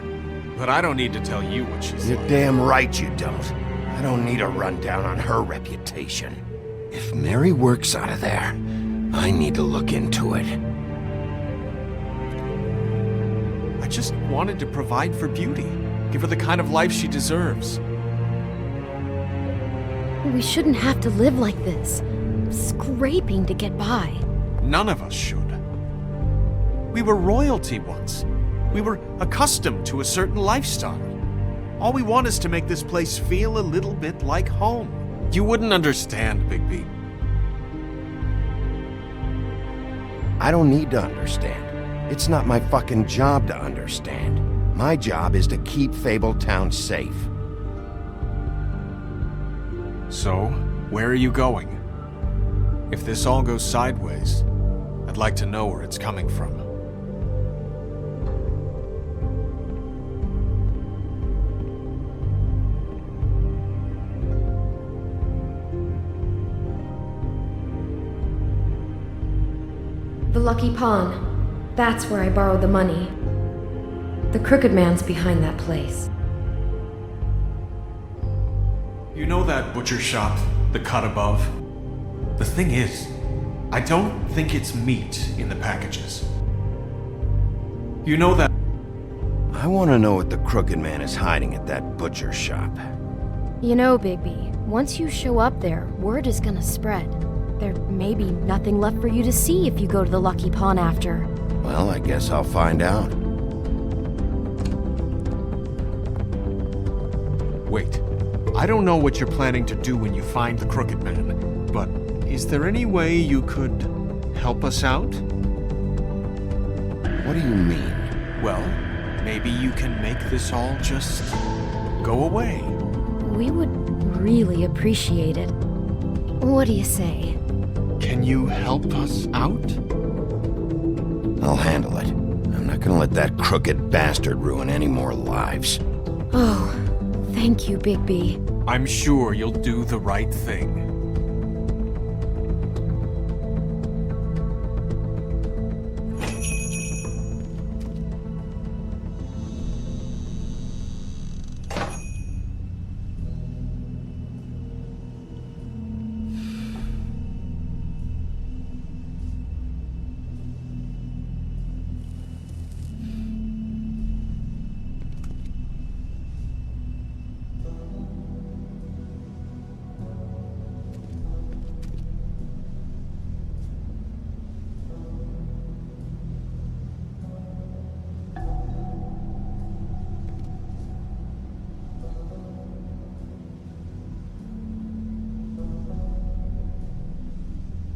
But I don't need to tell you what she's You're like. damn right you don't. I don't need a rundown on her reputation. If Mary works out of there, I need to look into it. I just wanted to provide for Beauty. Give her the kind of life she deserves. We shouldn't have to live like this, scraping to get by. None of us should. We were royalty once. We were accustomed to a certain lifestyle. All we want is to make this place feel a little bit like home. You wouldn't understand, Bigby. I don't need to understand. It's not my fucking job to understand. My job is to keep Fabletown safe. So, where are you going? If this all goes sideways, I'd like to know where it's coming from. The Lucky Pawn. That's where I borrowed the money. The Crooked Man's behind that place. You know that butcher shop, the cut above? The thing is, I don't think it's meat in the packages. You know that... I want to know what the Crooked Man is hiding at that butcher shop. You know, Bigby, once you show up there, word is gonna spread. There may be nothing left for you to see if you go to the Lucky Pawn after. Well, I guess I'll find out. Wait. I don't know what you're planning to do when you find the Crooked Man, but is there any way you could help us out? What do you mean? Well, maybe you can make this all just go away. We would really appreciate it. What do you say? Can you help us out? I'll handle it. I'm not gonna let that crooked bastard ruin any more lives. Oh, thank you, Bigby. I'm sure you'll do the right thing.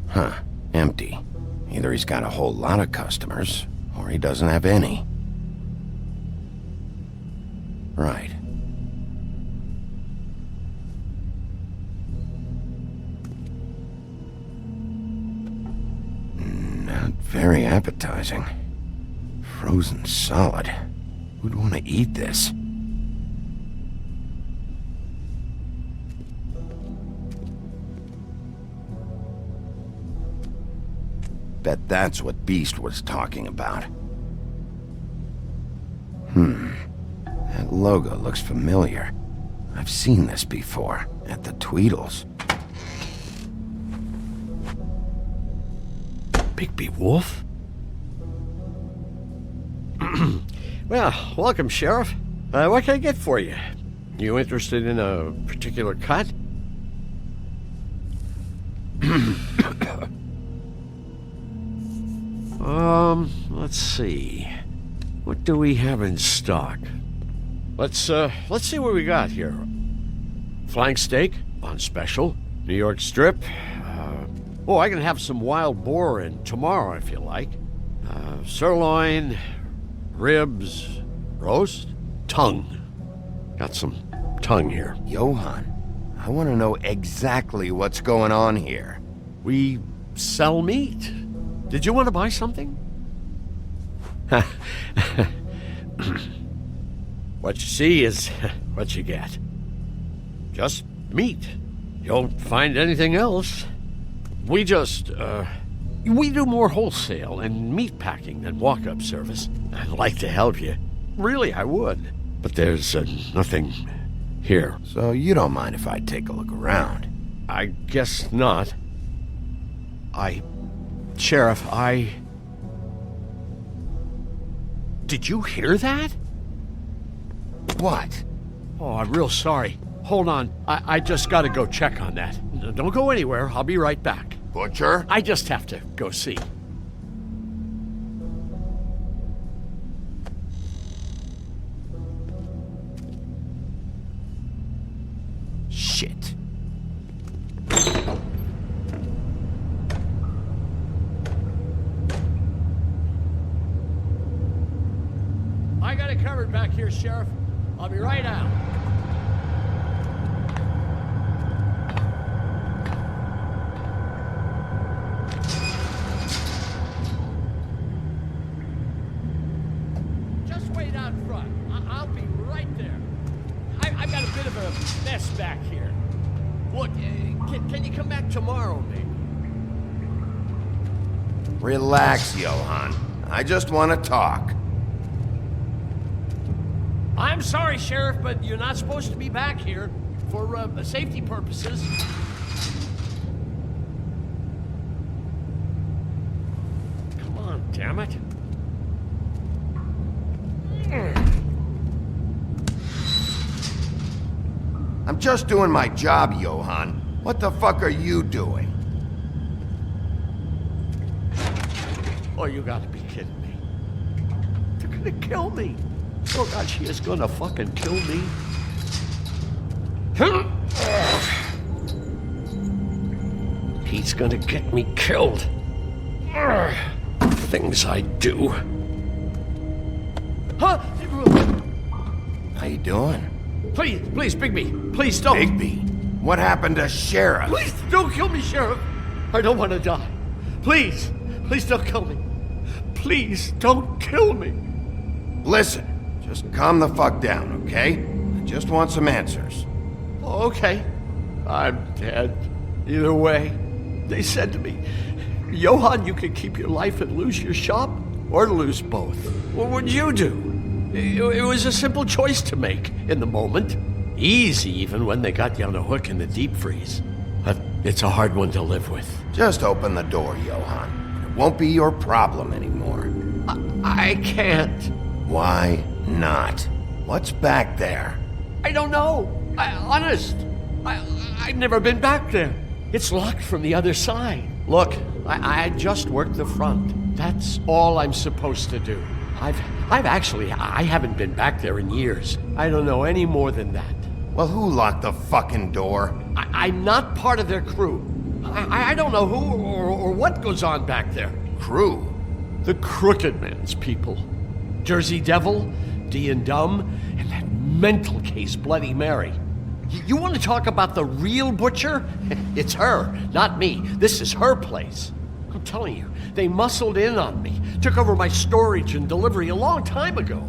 Huh. Empty. Either he's got a whole lot of customers, or he doesn't have any. Right. Not very appetizing. Frozen solid. Who'd want to eat this? Bet that's what Beast was talking about. That logo looks familiar. I've seen this before, at the Tweedles. Bigby Wolf? Well, welcome, Sheriff. What can I get for you? You interested in a particular cut? Let's see. What do we have in stock? Let's see what we got here. Flank steak on special. New York strip. I can have some wild boar in tomorrow if you like. Sirloin, ribs, roast, tongue. Got some tongue here. Johann, I want to know exactly what's going on here. We sell meat. Did you want to buy something? What you see is what you get. Just meat. You don't find anything else. We just, we do more wholesale and meat packing than walk-up service. I'd like to help you. Really, I would. But there's nothing here. So you don't mind if I take a look around? I guess not. Sheriff, Did you hear that? What? Oh, I'm real sorry. Hold on. I just gotta go check on that. Don't go anywhere. I'll be right back. Butcher? I just have to go see. Shit. I got it covered back here, Sheriff. I'll be right out. Just wait out front. I'll be right there. I've got a bit of a mess back here. Look, can you come back tomorrow, maybe? Relax, Johann. I just want to talk. I'm sorry, Sheriff, but you're not supposed to be back here for safety purposes. Come on, damn it. I'm just doing my job, Johann. What the fuck are you doing? Oh, you gotta be kidding me. They're gonna kill me. Oh God, she is gonna fucking kill me. He's gonna get me killed. Things I do. Huh? How you doing? Please, Bigby. Please don't. Bigby? What happened to Sheriff? Please don't kill me, Sheriff. I don't want to die. Please don't kill me. Please don't kill me. Listen, just calm the fuck down, okay? I just want some answers. Okay. I'm dead. Either way. They said to me, Johann, you can keep your life and lose your shop, or lose both. What would you do? It was a simple choice to make in the moment. Easy even when they got you on a hook in the deep freeze. But it's a hard one to live with. Just open the door, Johann. It won't be your problem anymore. I can't. Why not? What's back there? I don't know. Honest. I've never been back there. It's locked from the other side. Look, I just worked the front. That's all I'm supposed to do. I haven't been back there in years. I don't know any more than that. Well, who locked the fucking door? I'm not part of their crew. I don't know who or what goes on back there. Crew? The Crooked Man's people. Jersey Devil, D and Dumb, and that mental case Bloody Mary. You want to talk about the real butcher? It's her, not me. This is her place. I'm telling you, they muscled in on me, took over my storage and delivery a long time ago.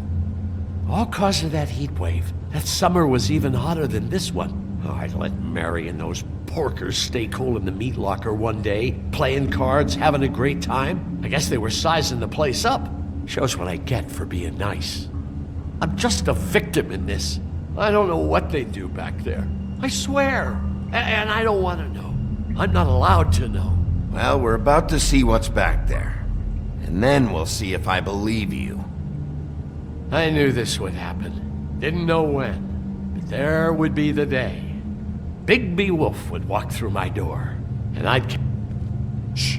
All cause of that heat wave. That summer was even hotter than this one. Oh, I let Mary and those porkers stay cool in the meat locker one day, playing cards, having a great time. I guess they were sizing the place up. Shows what I get for being nice. I'm just a victim in this. I don't know what they do back there. I swear. And I don't want to know. I'm not allowed to know. Well, we're about to see what's back there. And then we'll see if I believe you. I knew this would happen. Didn't know when. But there would be the day. Bigby Wolf would walk through my door. And I'd... Shh.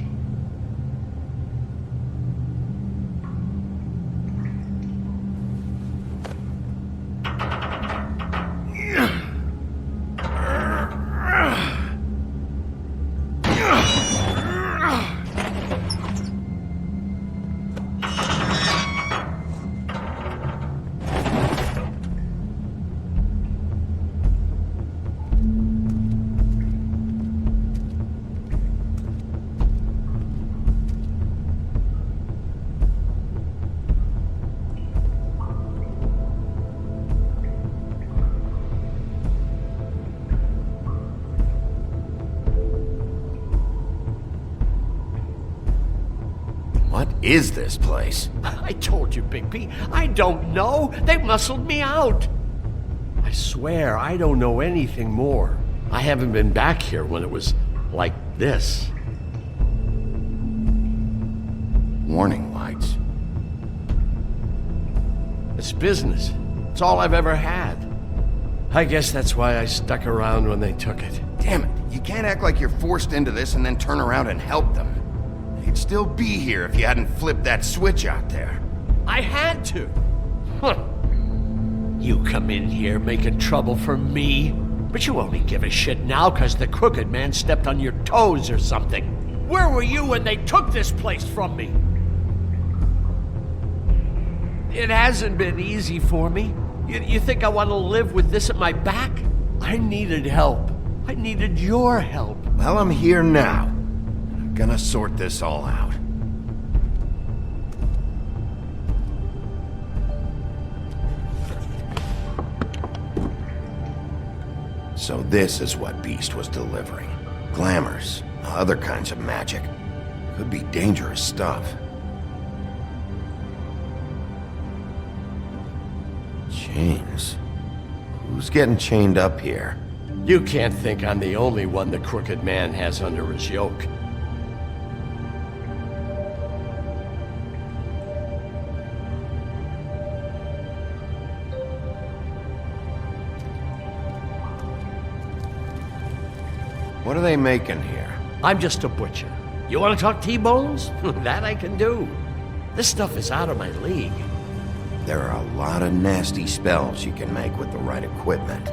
What is this place? I told you, Bigby. I don't know. They muscled me out. I swear, I don't know anything more. I haven't been back here when it was like this. Warning lights. It's business. It's all I've ever had. I guess that's why I stuck around when they took it. Damn it. You can't act like you're forced into this and then turn around and help them. They'd still be here if you hadn't flipped that switch out there. I had to. Huh. You come in here making trouble for me, but you only give a shit now because the Crooked Man stepped on your toes or something. Where were you when they took this place from me? It hasn't been easy for me. You think I want to live with this at my back? I needed help. I needed your help. Well, I'm here now. I'm gonna sort this all out. So this is what Beast was delivering. Glamours, other kinds of magic. Could be dangerous stuff. Chains? Who's getting chained up here? You can't think I'm the only one the Crooked Man has under his yoke. What are they making here? I'm just a butcher. You want to talk T-bones? That I can do. This stuff is out of my league. There are a lot of nasty spells you can make with the right equipment.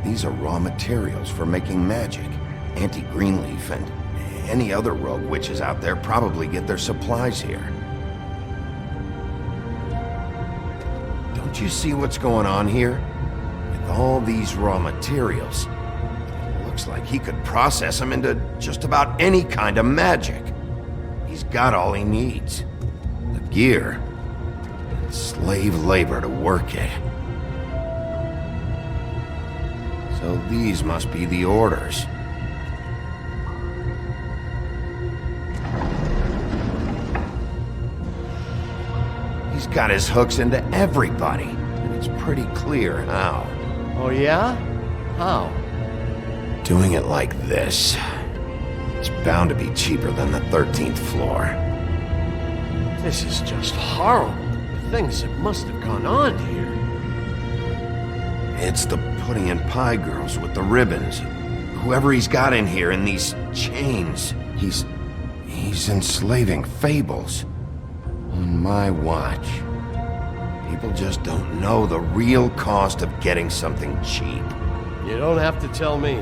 These are raw materials for making magic. Auntie Greenleaf and any other rogue witches out there probably get their supplies here. Don't you see what's going on here? With all these raw materials, it looks like he could process them into just about any kind of magic. He's got all he needs. The gear, and slave labor to work it. So these must be the orders. He's got his hooks into everybody, and it's pretty clear how. Oh yeah? How? Doing it like this. It's bound to be cheaper than the 13th floor. This is just horrible. The things that must have gone on here. It's the pudding and pie girls with the ribbons. Whoever he's got in here in these chains, he's enslaving Fables. On my watch. People just don't know the real cost of getting something cheap. You don't have to tell me.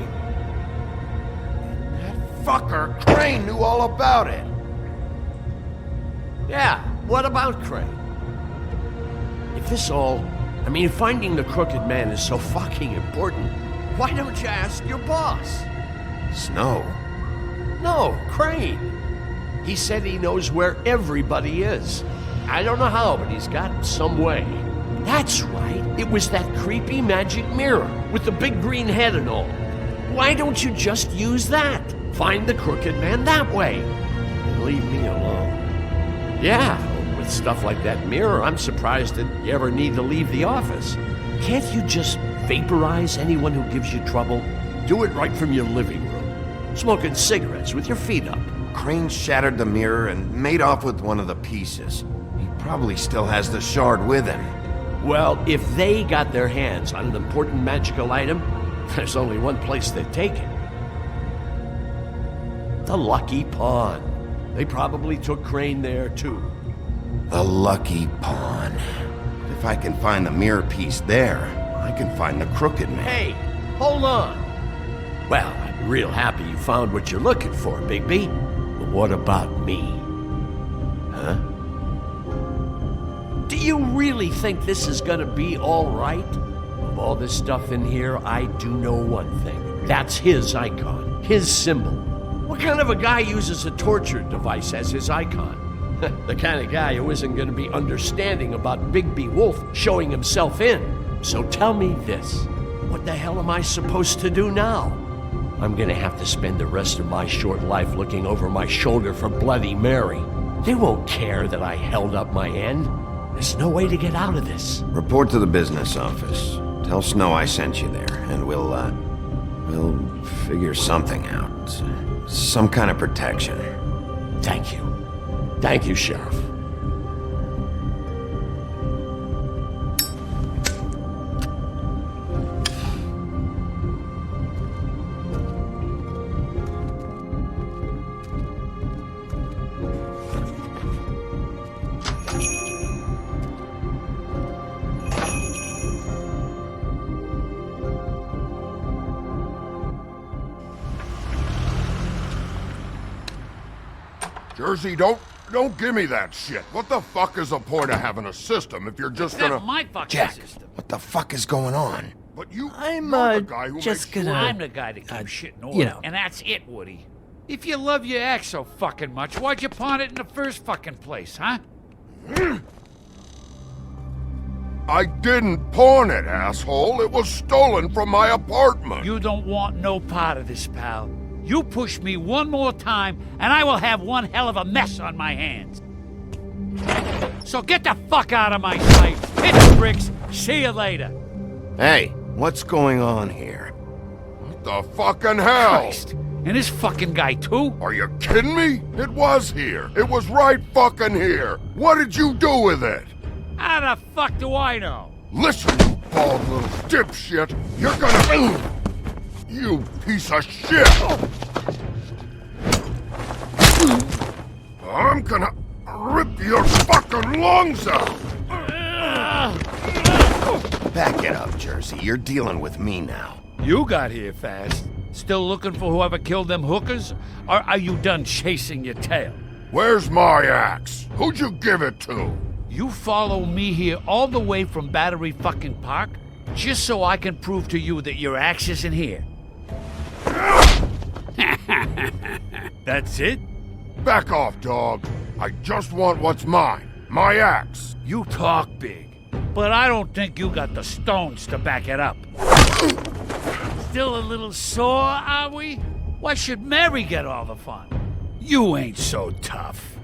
That fucker Crane knew all about it. Yeah, what about Crane? If this all... I mean, finding the Crooked Man is so fucking important, why don't you ask your boss? Snow? No, Crane. He said he knows where everybody is. I don't know how, but he's got some way. That's right. It was that creepy magic mirror with the big green head and all. Why don't you just use that? Find the Crooked Man that way. And leave me alone. Yeah, with stuff like that mirror, I'm surprised that you ever need to leave the office. Can't you just vaporize anyone who gives you trouble? Do it right from your living room. Smoking cigarettes with your feet up. Crane shattered the mirror and made off with one of the pieces. He probably still has the shard with him. Well, if they got their hands on an important magical item, there's only one place they'd take it. The Lucky Pawn. They probably took Crane there, too. The Lucky Pawn. If I can find the mirror piece there, I can find the Crooked Man. Hey, hold on. Well, I'm real happy you found what you're looking for, Bigby. But what about me? Huh? Do you really think this is gonna be all right? Of all this stuff in here, I do know one thing. That's his icon, his symbol. What kind of a guy uses a torture device as his icon? The kind of guy who isn't gonna be understanding about Bigby Wolf showing himself in. So tell me this. What the hell am I supposed to do now? I'm gonna have to spend the rest of my short life looking over my shoulder for Bloody Mary. They won't care that I held up my end. There's no way to get out of this. Report to the business office. Tell Snow I sent you there, and we'll figure something out. Some kind of protection. Thank you. Thank you, Sheriff. Jersey, don't give me that shit. What the fuck is the point of having a system if you're just gonna... That's my fucking Jack, system. what the fuck is going on? But you're the guy who just makes gonna... sure- I'm the guy that keeps shit in order, you know. and that's it, Woody. If you love your ex so fucking much, why'd you pawn it in the first fucking place, huh? I didn't pawn it, asshole. It was stolen from my apartment. You don't want no part of this, pal. You push me one more time, and I will have one hell of a mess on my hands. So get the fuck out of my sight. Hit the bricks. See you later. Hey, what's going on here? What the fucking hell? Christ. And this fucking guy, too? Are you kidding me? It was here. It was right fucking here. What did you do with it? How the fuck do I know? Listen, you bald little dipshit. You're gonna... You piece of shit! I'm gonna rip your fucking lungs out! Back it up, Jersey. You're dealing with me now. You got here fast. Still looking for whoever killed them hookers? Or are you done chasing your tail? Where's my axe? Who'd you give it to? You follow me here all the way from Battery fucking Park just so I can prove to you that your axe isn't here. That's it? Back off, dog. I just want what's mine. My axe. You talk big, but I don't think you got the stones to back it up. Still a little sore, are we? Why should Mary get all the fun? You ain't so tough.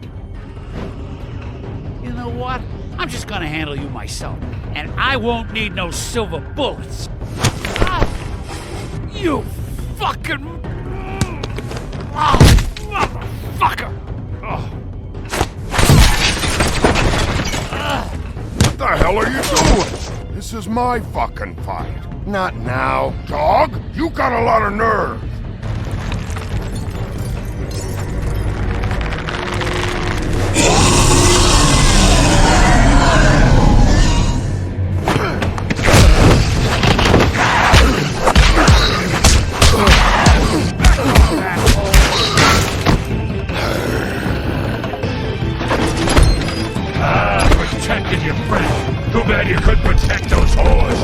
You know what? I'm just gonna handle you myself, and I won't need no silver bullets. You fucking... motherfucker! What the hell are you doing? This is my fucking fight. Not now, dog. You got a lot of nerve. Protected your friend. Too bad you couldn't protect those whores.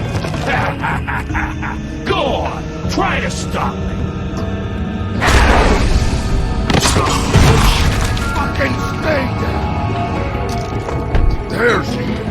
Go on, try to stop me. Fucking stay down. There she is.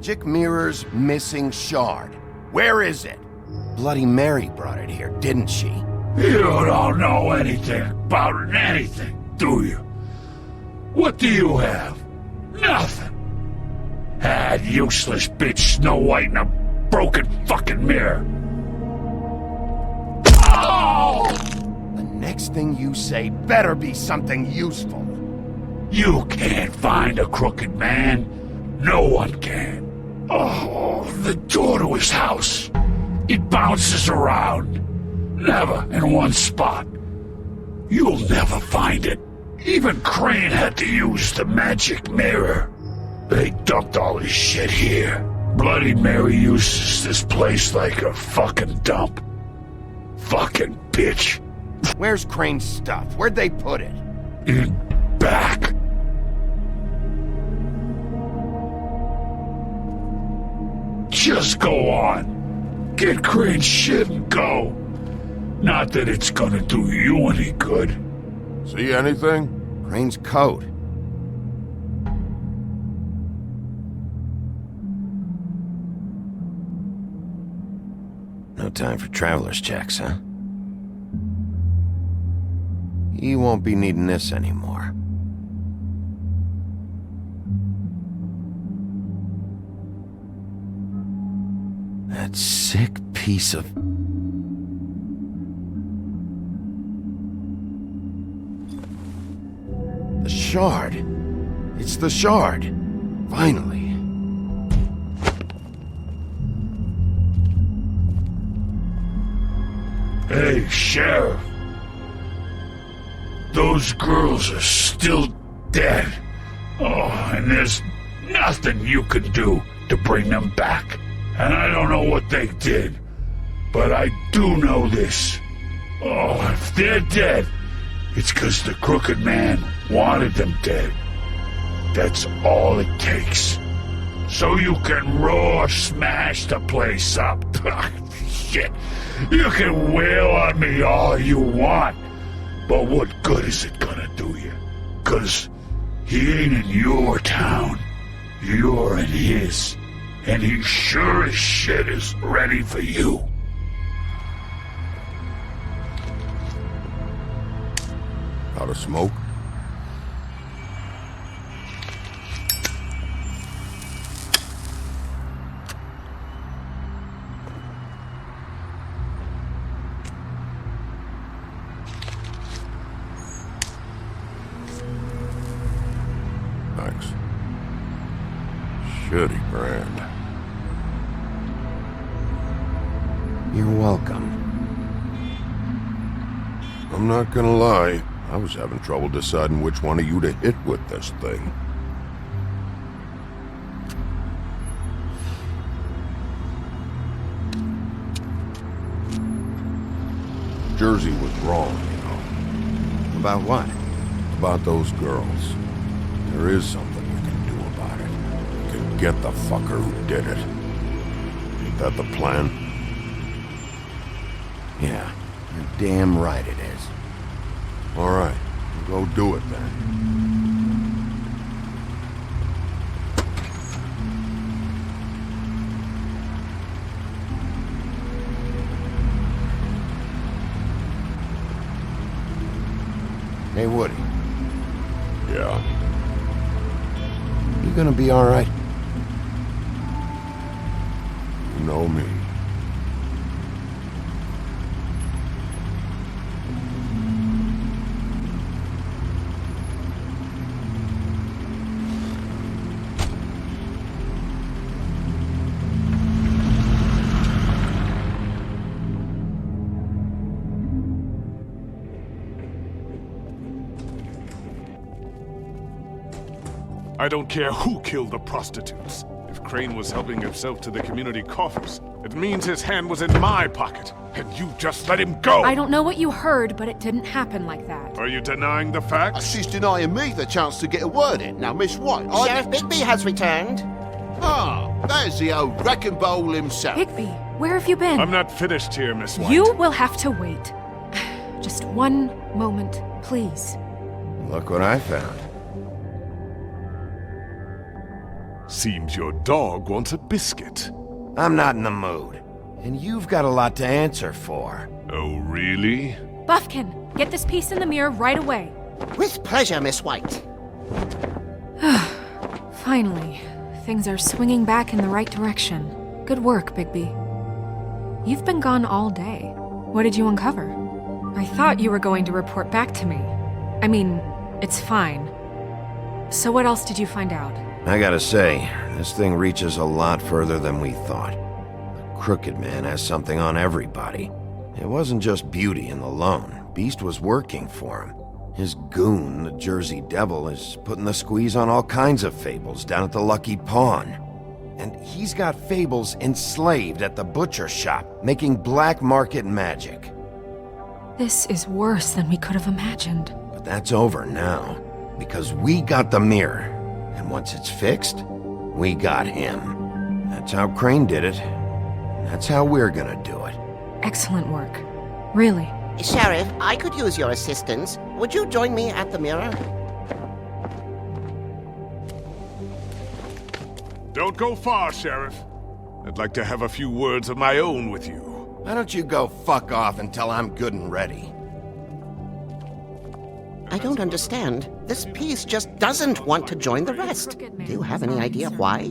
Magic Mirror's missing shard. Where is it? Bloody Mary brought it here, didn't she? You don't know anything about anything, do you? What do you have? Nothing. That useless bitch Snow White in a broken fucking mirror. Oh! The next thing you say better be something useful. You can't find a crooked man. No one can. Oh, the door to his house. It bounces around. Never in one spot. You'll never find it. Even Crane had to use the magic mirror. They dumped all his shit here. Bloody Mary uses this place like a fucking dump. Fucking bitch. Where's Crane's stuff? Where'd they put it? In back. Just go on. Get Crane's shit and go. Not that it's gonna do you any good. See anything? Crane's coat. No time for traveler's checks, huh? He won't be needing this anymore. That sick piece of... The shard. It's the shard. Finally. Hey, Sheriff. Those girls are still dead. Oh, and there's nothing you can do to bring them back. And I don't know what they did, but I do know this. Oh, if they're dead, it's 'cause the Crooked Man wanted them dead. That's all it takes. So you can raw smash the place up. Shit. You can wail on me all you want, but what good is it gonna do you? 'Cause he ain't in your town. You're in his. And he sure as shit is ready for you. Out of smoke? Thanks. Shitty brand. You're welcome. I'm not gonna lie, I was having trouble deciding which one of you to hit with this thing. Jersey was wrong, you know. About what? About those girls. There is something you can do about it. You can get the fucker who did it. Ain't that the plan? Yeah, you're damn right it is. All right, go do it then. Hey, Woody. Yeah? You gonna be all right? You know me. I don't care who killed the prostitutes. If Crane was helping himself to the community coffers, it means his hand was in my pocket, and you just let him go! I don't know what you heard, but it didn't happen like that. Are you denying the facts? She's denying me the chance to get a word in. Now, Miss White, Sheriff Bigby has returned. Ah, there's the old wrecking bowl himself. Bigby, where have you been? I'm not finished here, Miss White. You will have to wait. Just one moment, please. Look what I found. Seems your dog wants a biscuit. I'm not in the mood. And you've got a lot to answer for. Oh, really? Buffkin, get this piece in the mirror right away. With pleasure, Miss White. Finally, things are swinging back in the right direction. Good work, Bigby. You've been gone all day. What did you uncover? I thought you were going to report back to me. I mean, it's fine. So what else did you find out? I gotta say, this thing reaches a lot further than we thought. The Crooked Man has something on everybody. It wasn't just Beauty and the Lone. Beast was working for him. His goon, the Jersey Devil, is putting the squeeze on all kinds of Fables down at the Lucky Pawn. And he's got Fables enslaved at the butcher shop, making black market magic. This is worse than we could have imagined. But that's over now, because we got the mirror. And once it's fixed, we got him. That's how Crane did it. That's how we're gonna do it. Excellent work. Really. Sheriff, I could use your assistance. Would you join me at the mirror? Don't go far, Sheriff. I'd like to have a few words of my own with you. Why don't you go fuck off until I'm good and ready? I don't understand. This piece just doesn't want to join the rest. Do you have any idea why?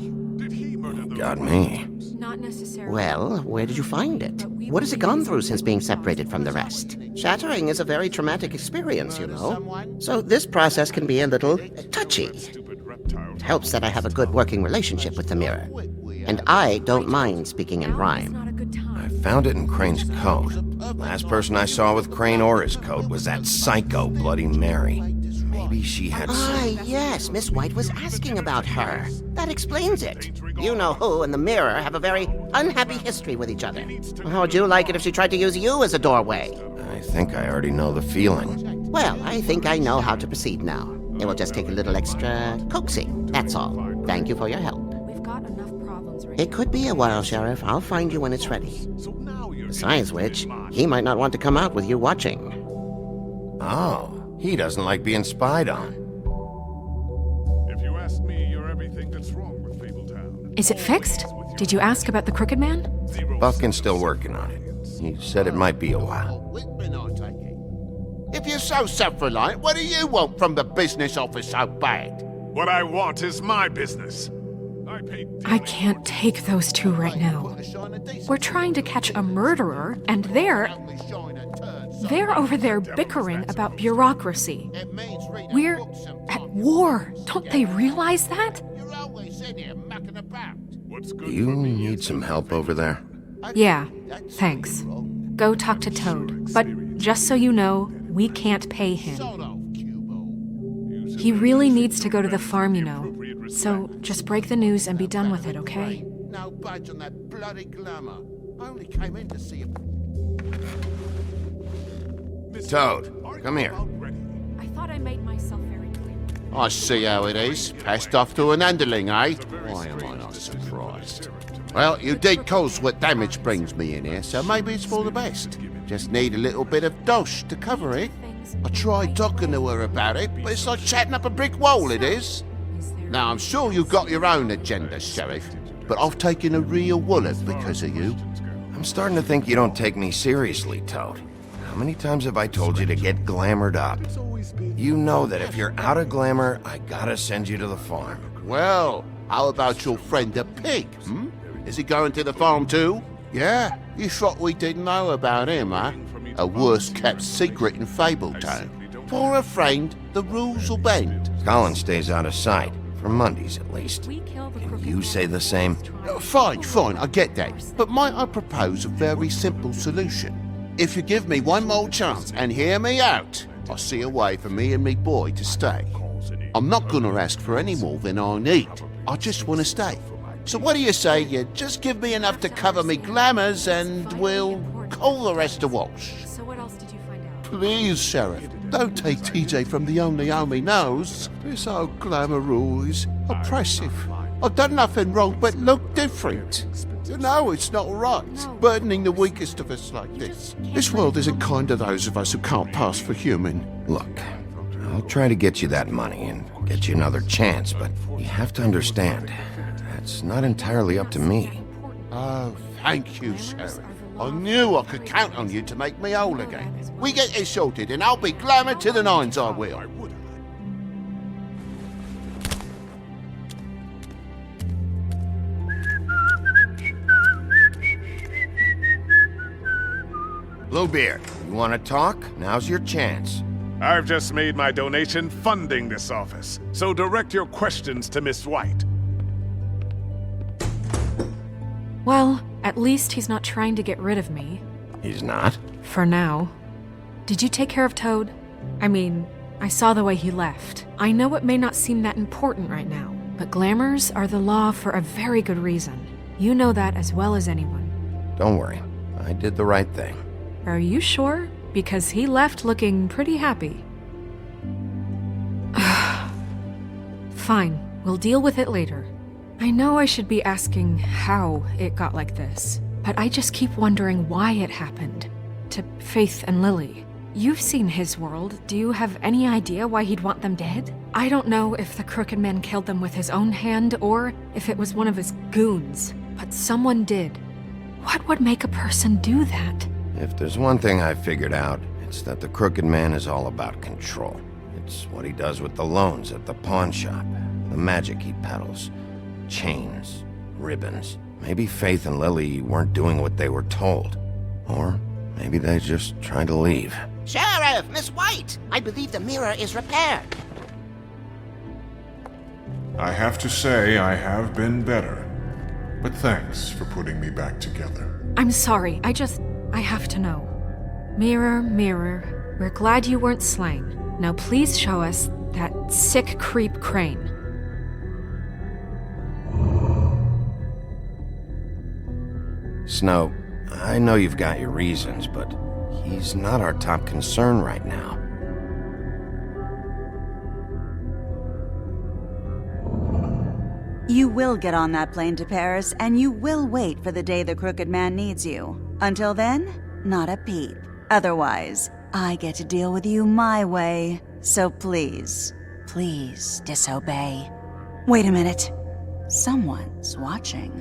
Got me. Not necessarily. Well, where did you find it? What has it gone through since being separated from the rest? Shattering is a very traumatic experience, you know. So this process can be a little touchy. It helps that I have a good working relationship with the mirror. And I don't mind speaking in rhyme. I found it in Crane's coat. Last person I saw with Crane or his coat was that psycho Bloody Mary. Maybe she had some... Yes, Miss White was asking about her. That explains it. You know who and the mirror have a very unhappy history with each other. How would you like it if she tried to use you as a doorway? I think I already know the feeling. Well, I think I know how to proceed now. It will just take a little extra coaxing, that's all. Thank you for your help. We've got enough problems right It could be a while, Sheriff. I'll find you when it's ready. Besides which, he might not want to come out with you watching. Oh, he doesn't like being spied on. If you ask me, you're everything that's wrong with Fabletown. Is it fixed? Did you ask about the Crooked Man? Buffkin's still working on it. He said it might be a while. If you're so self-reliant, what do you want from the business office so bad? What I want is my business. I can't take those two right now. We're trying to catch a murderer, and they're over there bickering about bureaucracy. We're at war. Don't they realize that? Do you need some help over there? Yeah, thanks. Go talk to Toad. But just so you know, we can't pay him. He really needs to go to the farm, you know. So just break the news and be done with it, okay? No budge on that bloody glamour. I only came in to see him. Toad, come here. I thought I made myself very clear. I see how it is. Passed off to an underling, eh? Why am I not surprised? Well, you did cause what damage brings me in here, so maybe it's for the best. Just need a little bit of dosh to cover it. I tried talking to her about it, but it's like chatting up a brick wall, it is. Now, I'm sure you've got your own agenda, Sheriff, but I've taken a real wallet because of you. I'm starting to think you don't take me seriously, Toad. How many times have I told you to get glamored up? You know that if you're out of glamour, I gotta send you to the farm. Well, how about your friend the pig, Is he going to the farm too? Yeah? You thought we didn't know about him, huh? A worst-kept secret in Fabletown. For a friend, the rules will bend. Colin stays out of sight. For Mondays, at least. Can you say the same? Fine, I get that. But might I propose a very simple solution? If you give me one more chance and hear me out, I'll see a way for me and me boy to stay. I'm not gonna ask for any more than I need. I just want to stay. So what do you say you just give me enough to cover me glamours and we'll call the rest a wash? So what else did you find out? Please, Sheriff, don't take TJ from the only home he knows. This old glamour rule is oppressive. I've done nothing wrong but look different. You know it's not right, burdening the weakest of us like this. This world isn't kind to those of us who can't pass for human. Look, I'll try to get you that money and get you another chance, but you have to understand, that's not entirely up to me. Oh, thank you, Sheriff. I knew I could count on you to make me whole again. We get this sorted and I'll be glamour to the nines, I will. Bluebeard, you want to talk? Now's your chance. I've just made my donation funding this office, so direct your questions to Miss White. Well, at least he's not trying to get rid of me. He's not? For now. Did you take care of Toad? I mean, I saw the way he left. I know it may not seem that important right now, but glamours are the law for a very good reason. You know that as well as anyone. Don't worry. I did the right thing. Are you sure? Because he left looking pretty happy. Fine, we'll deal with it later. I know I should be asking how it got like this, but I just keep wondering why it happened. To Faith and Lily. You've seen his world. Do you have any idea why he'd want them dead? I don't know if the Crooked Man killed them with his own hand or if it was one of his goons, but someone did. What would make a person do that? If there's one thing I figured out, it's that the Crooked Man is all about control. It's what he does with the loans at the pawn shop, the magic he peddles, chains, ribbons. Maybe Faith and Lily weren't doing what they were told. Or maybe they just tried to leave. Sheriff, Miss White! I believe the mirror is repaired. I have to say I have been better. But thanks for putting me back together. I'm sorry, I have to know. Mirror, mirror, we're glad you weren't slain. Now please show us that sick creep Crane. Snow, I know you've got your reasons, but he's not our top concern right now. You will get on that plane to Paris, and you will wait for the day the Crooked Man needs you. Until then, not a peep. Otherwise, I get to deal with you my way. So please, please disobey. Wait a minute. Someone's watching.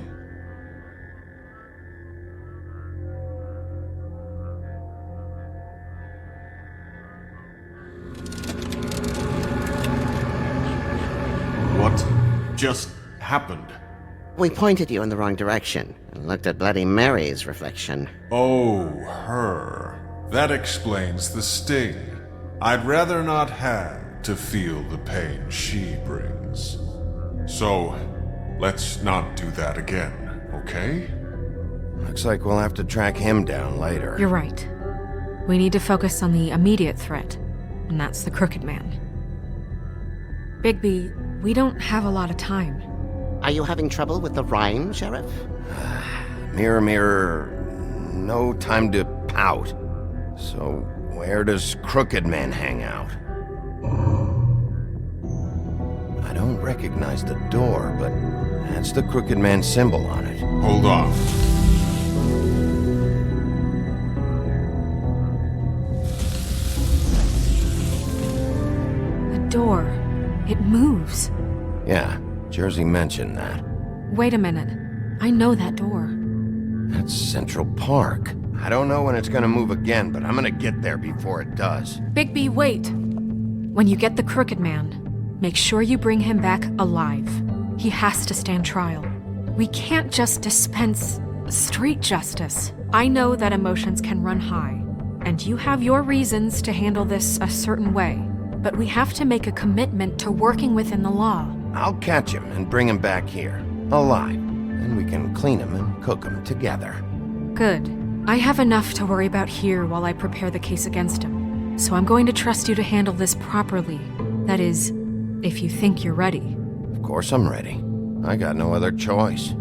What just happened? We pointed you in the wrong direction and looked at Bloody Mary's reflection. Oh, her. That explains the sting. I'd rather not have to feel the pain she brings. So, let's not do that again, okay? Looks like we'll have to track him down later. You're right. We need to focus on the immediate threat, and that's the Crooked Man. Bigby, we don't have a lot of time. Are you having trouble with the rhyme, Sheriff? Mirror, mirror, no time to pout. So, where does Crooked Man hang out? I don't recognize the door, but that's the Crooked Man symbol on it. Hold on. The door. It moves. Yeah, Jersey mentioned that. Wait a minute. I know that door. That's Central Park. I don't know when it's gonna move again, but I'm gonna get there before it does. Bigby, wait! When you get the Crooked Man, make sure you bring him back alive. He has to stand trial. We can't just dispense street justice. I know that emotions can run high, and you have your reasons to handle this a certain way, but we have to make a commitment to working within the law. I'll catch him and bring him back here, alive, and we can clean him and cook him together. Good. I have enough to worry about here while I prepare the case against him, so I'm going to trust you to handle this properly. That is, if you think you're ready. Of course I'm ready. I got no other choice.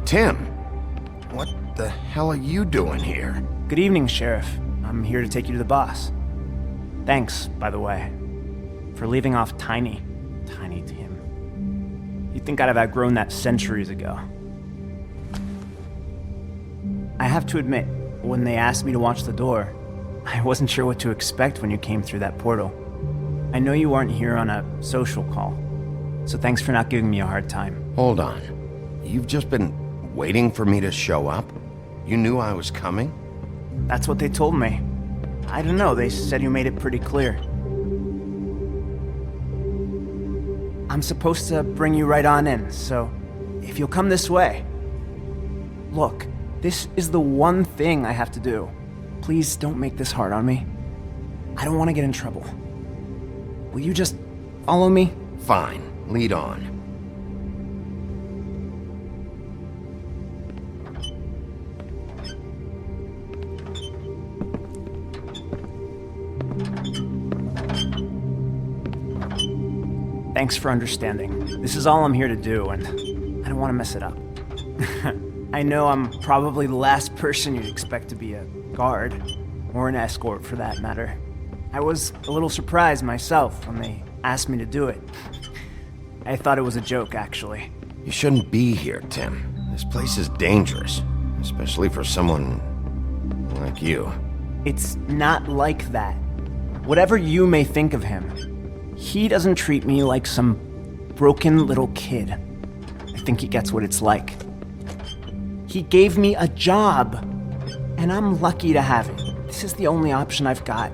Tim, what the hell are you doing here? Good evening, Sheriff. I'm here to take you to the boss. Thanks, by the way, for leaving off Tiny Tim. You'd think I'd have outgrown that centuries ago. I have to admit, when they asked me to watch the door, I wasn't sure what to expect when you came through that portal. I know you weren't here on a social call, so thanks for not giving me a hard time. Hold on. You've just been waiting for me to show up? You knew I was coming? That's what they told me. I don't know, they said you made it pretty clear. I'm supposed to bring you right on in, so if you'll come this way. Look, this is the one thing I have to do. Please don't make this hard on me. I don't want to get in trouble. Will you just follow me? Fine. Lead on. Thanks for understanding. This is all I'm here to do, and I don't want to mess it up. I know I'm probably the last person you'd expect to be a guard, or an escort for that matter. I was a little surprised myself when they asked me to do it. I thought it was a joke, actually. You shouldn't be here, Tim. This place is dangerous, especially for someone like you. It's not like that. Whatever you may think of him, he doesn't treat me like some broken little kid. I think he gets what it's like. He gave me a job, and I'm lucky to have it. This is the only option I've got.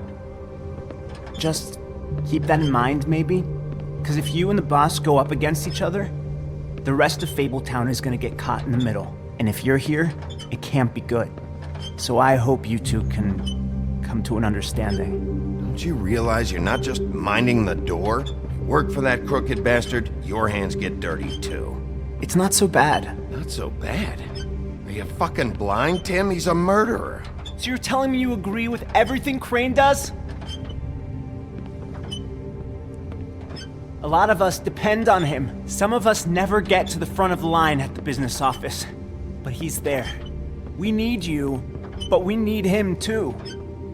Just keep that in mind, maybe? Because if you and the boss go up against each other, the rest of Fabletown is going to get caught in the middle. And if you're here, it can't be good. So I hope you two can come to an understanding. Don't you realize you're not just minding the door? You work for that crooked bastard, your hands get dirty too. It's not so bad. Not so bad? Are you fucking blind, Tim? He's a murderer. So you're telling me you agree with everything Crane does? A lot of us depend on him. Some of us never get to the front of the line at the business office. But he's there. We need you, but we need him too.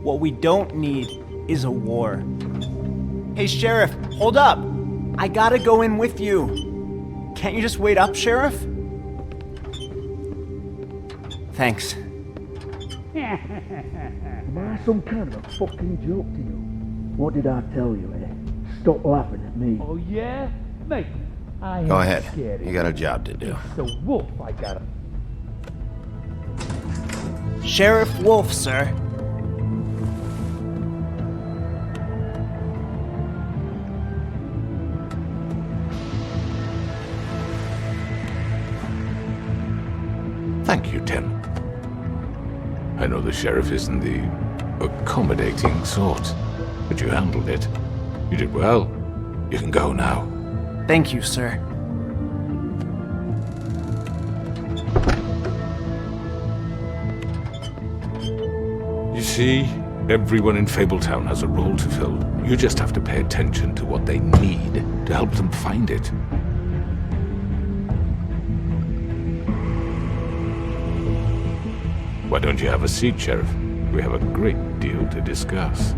What we don't need is a war. Hey, Sheriff, hold up. I gotta go in with you. Can't you just wait up, Sheriff? Thanks. Am I some kind of a fucking joke to you? What did I tell you, eh? Stop laughing at me. Oh, yeah? Mate, I ain't Go ahead. scared of You got a job to do. It's the wolf I got. Sheriff Wolf, sir. Thank you, Tim. I know the sheriff isn't the accommodating sort, but you handled it. You did well. You can go now. Thank you, sir. You see, everyone in Fabletown has a role to fill. You just have to pay attention to what they need to help them find it. Why don't you have a seat, Sheriff? We have a great deal to discuss.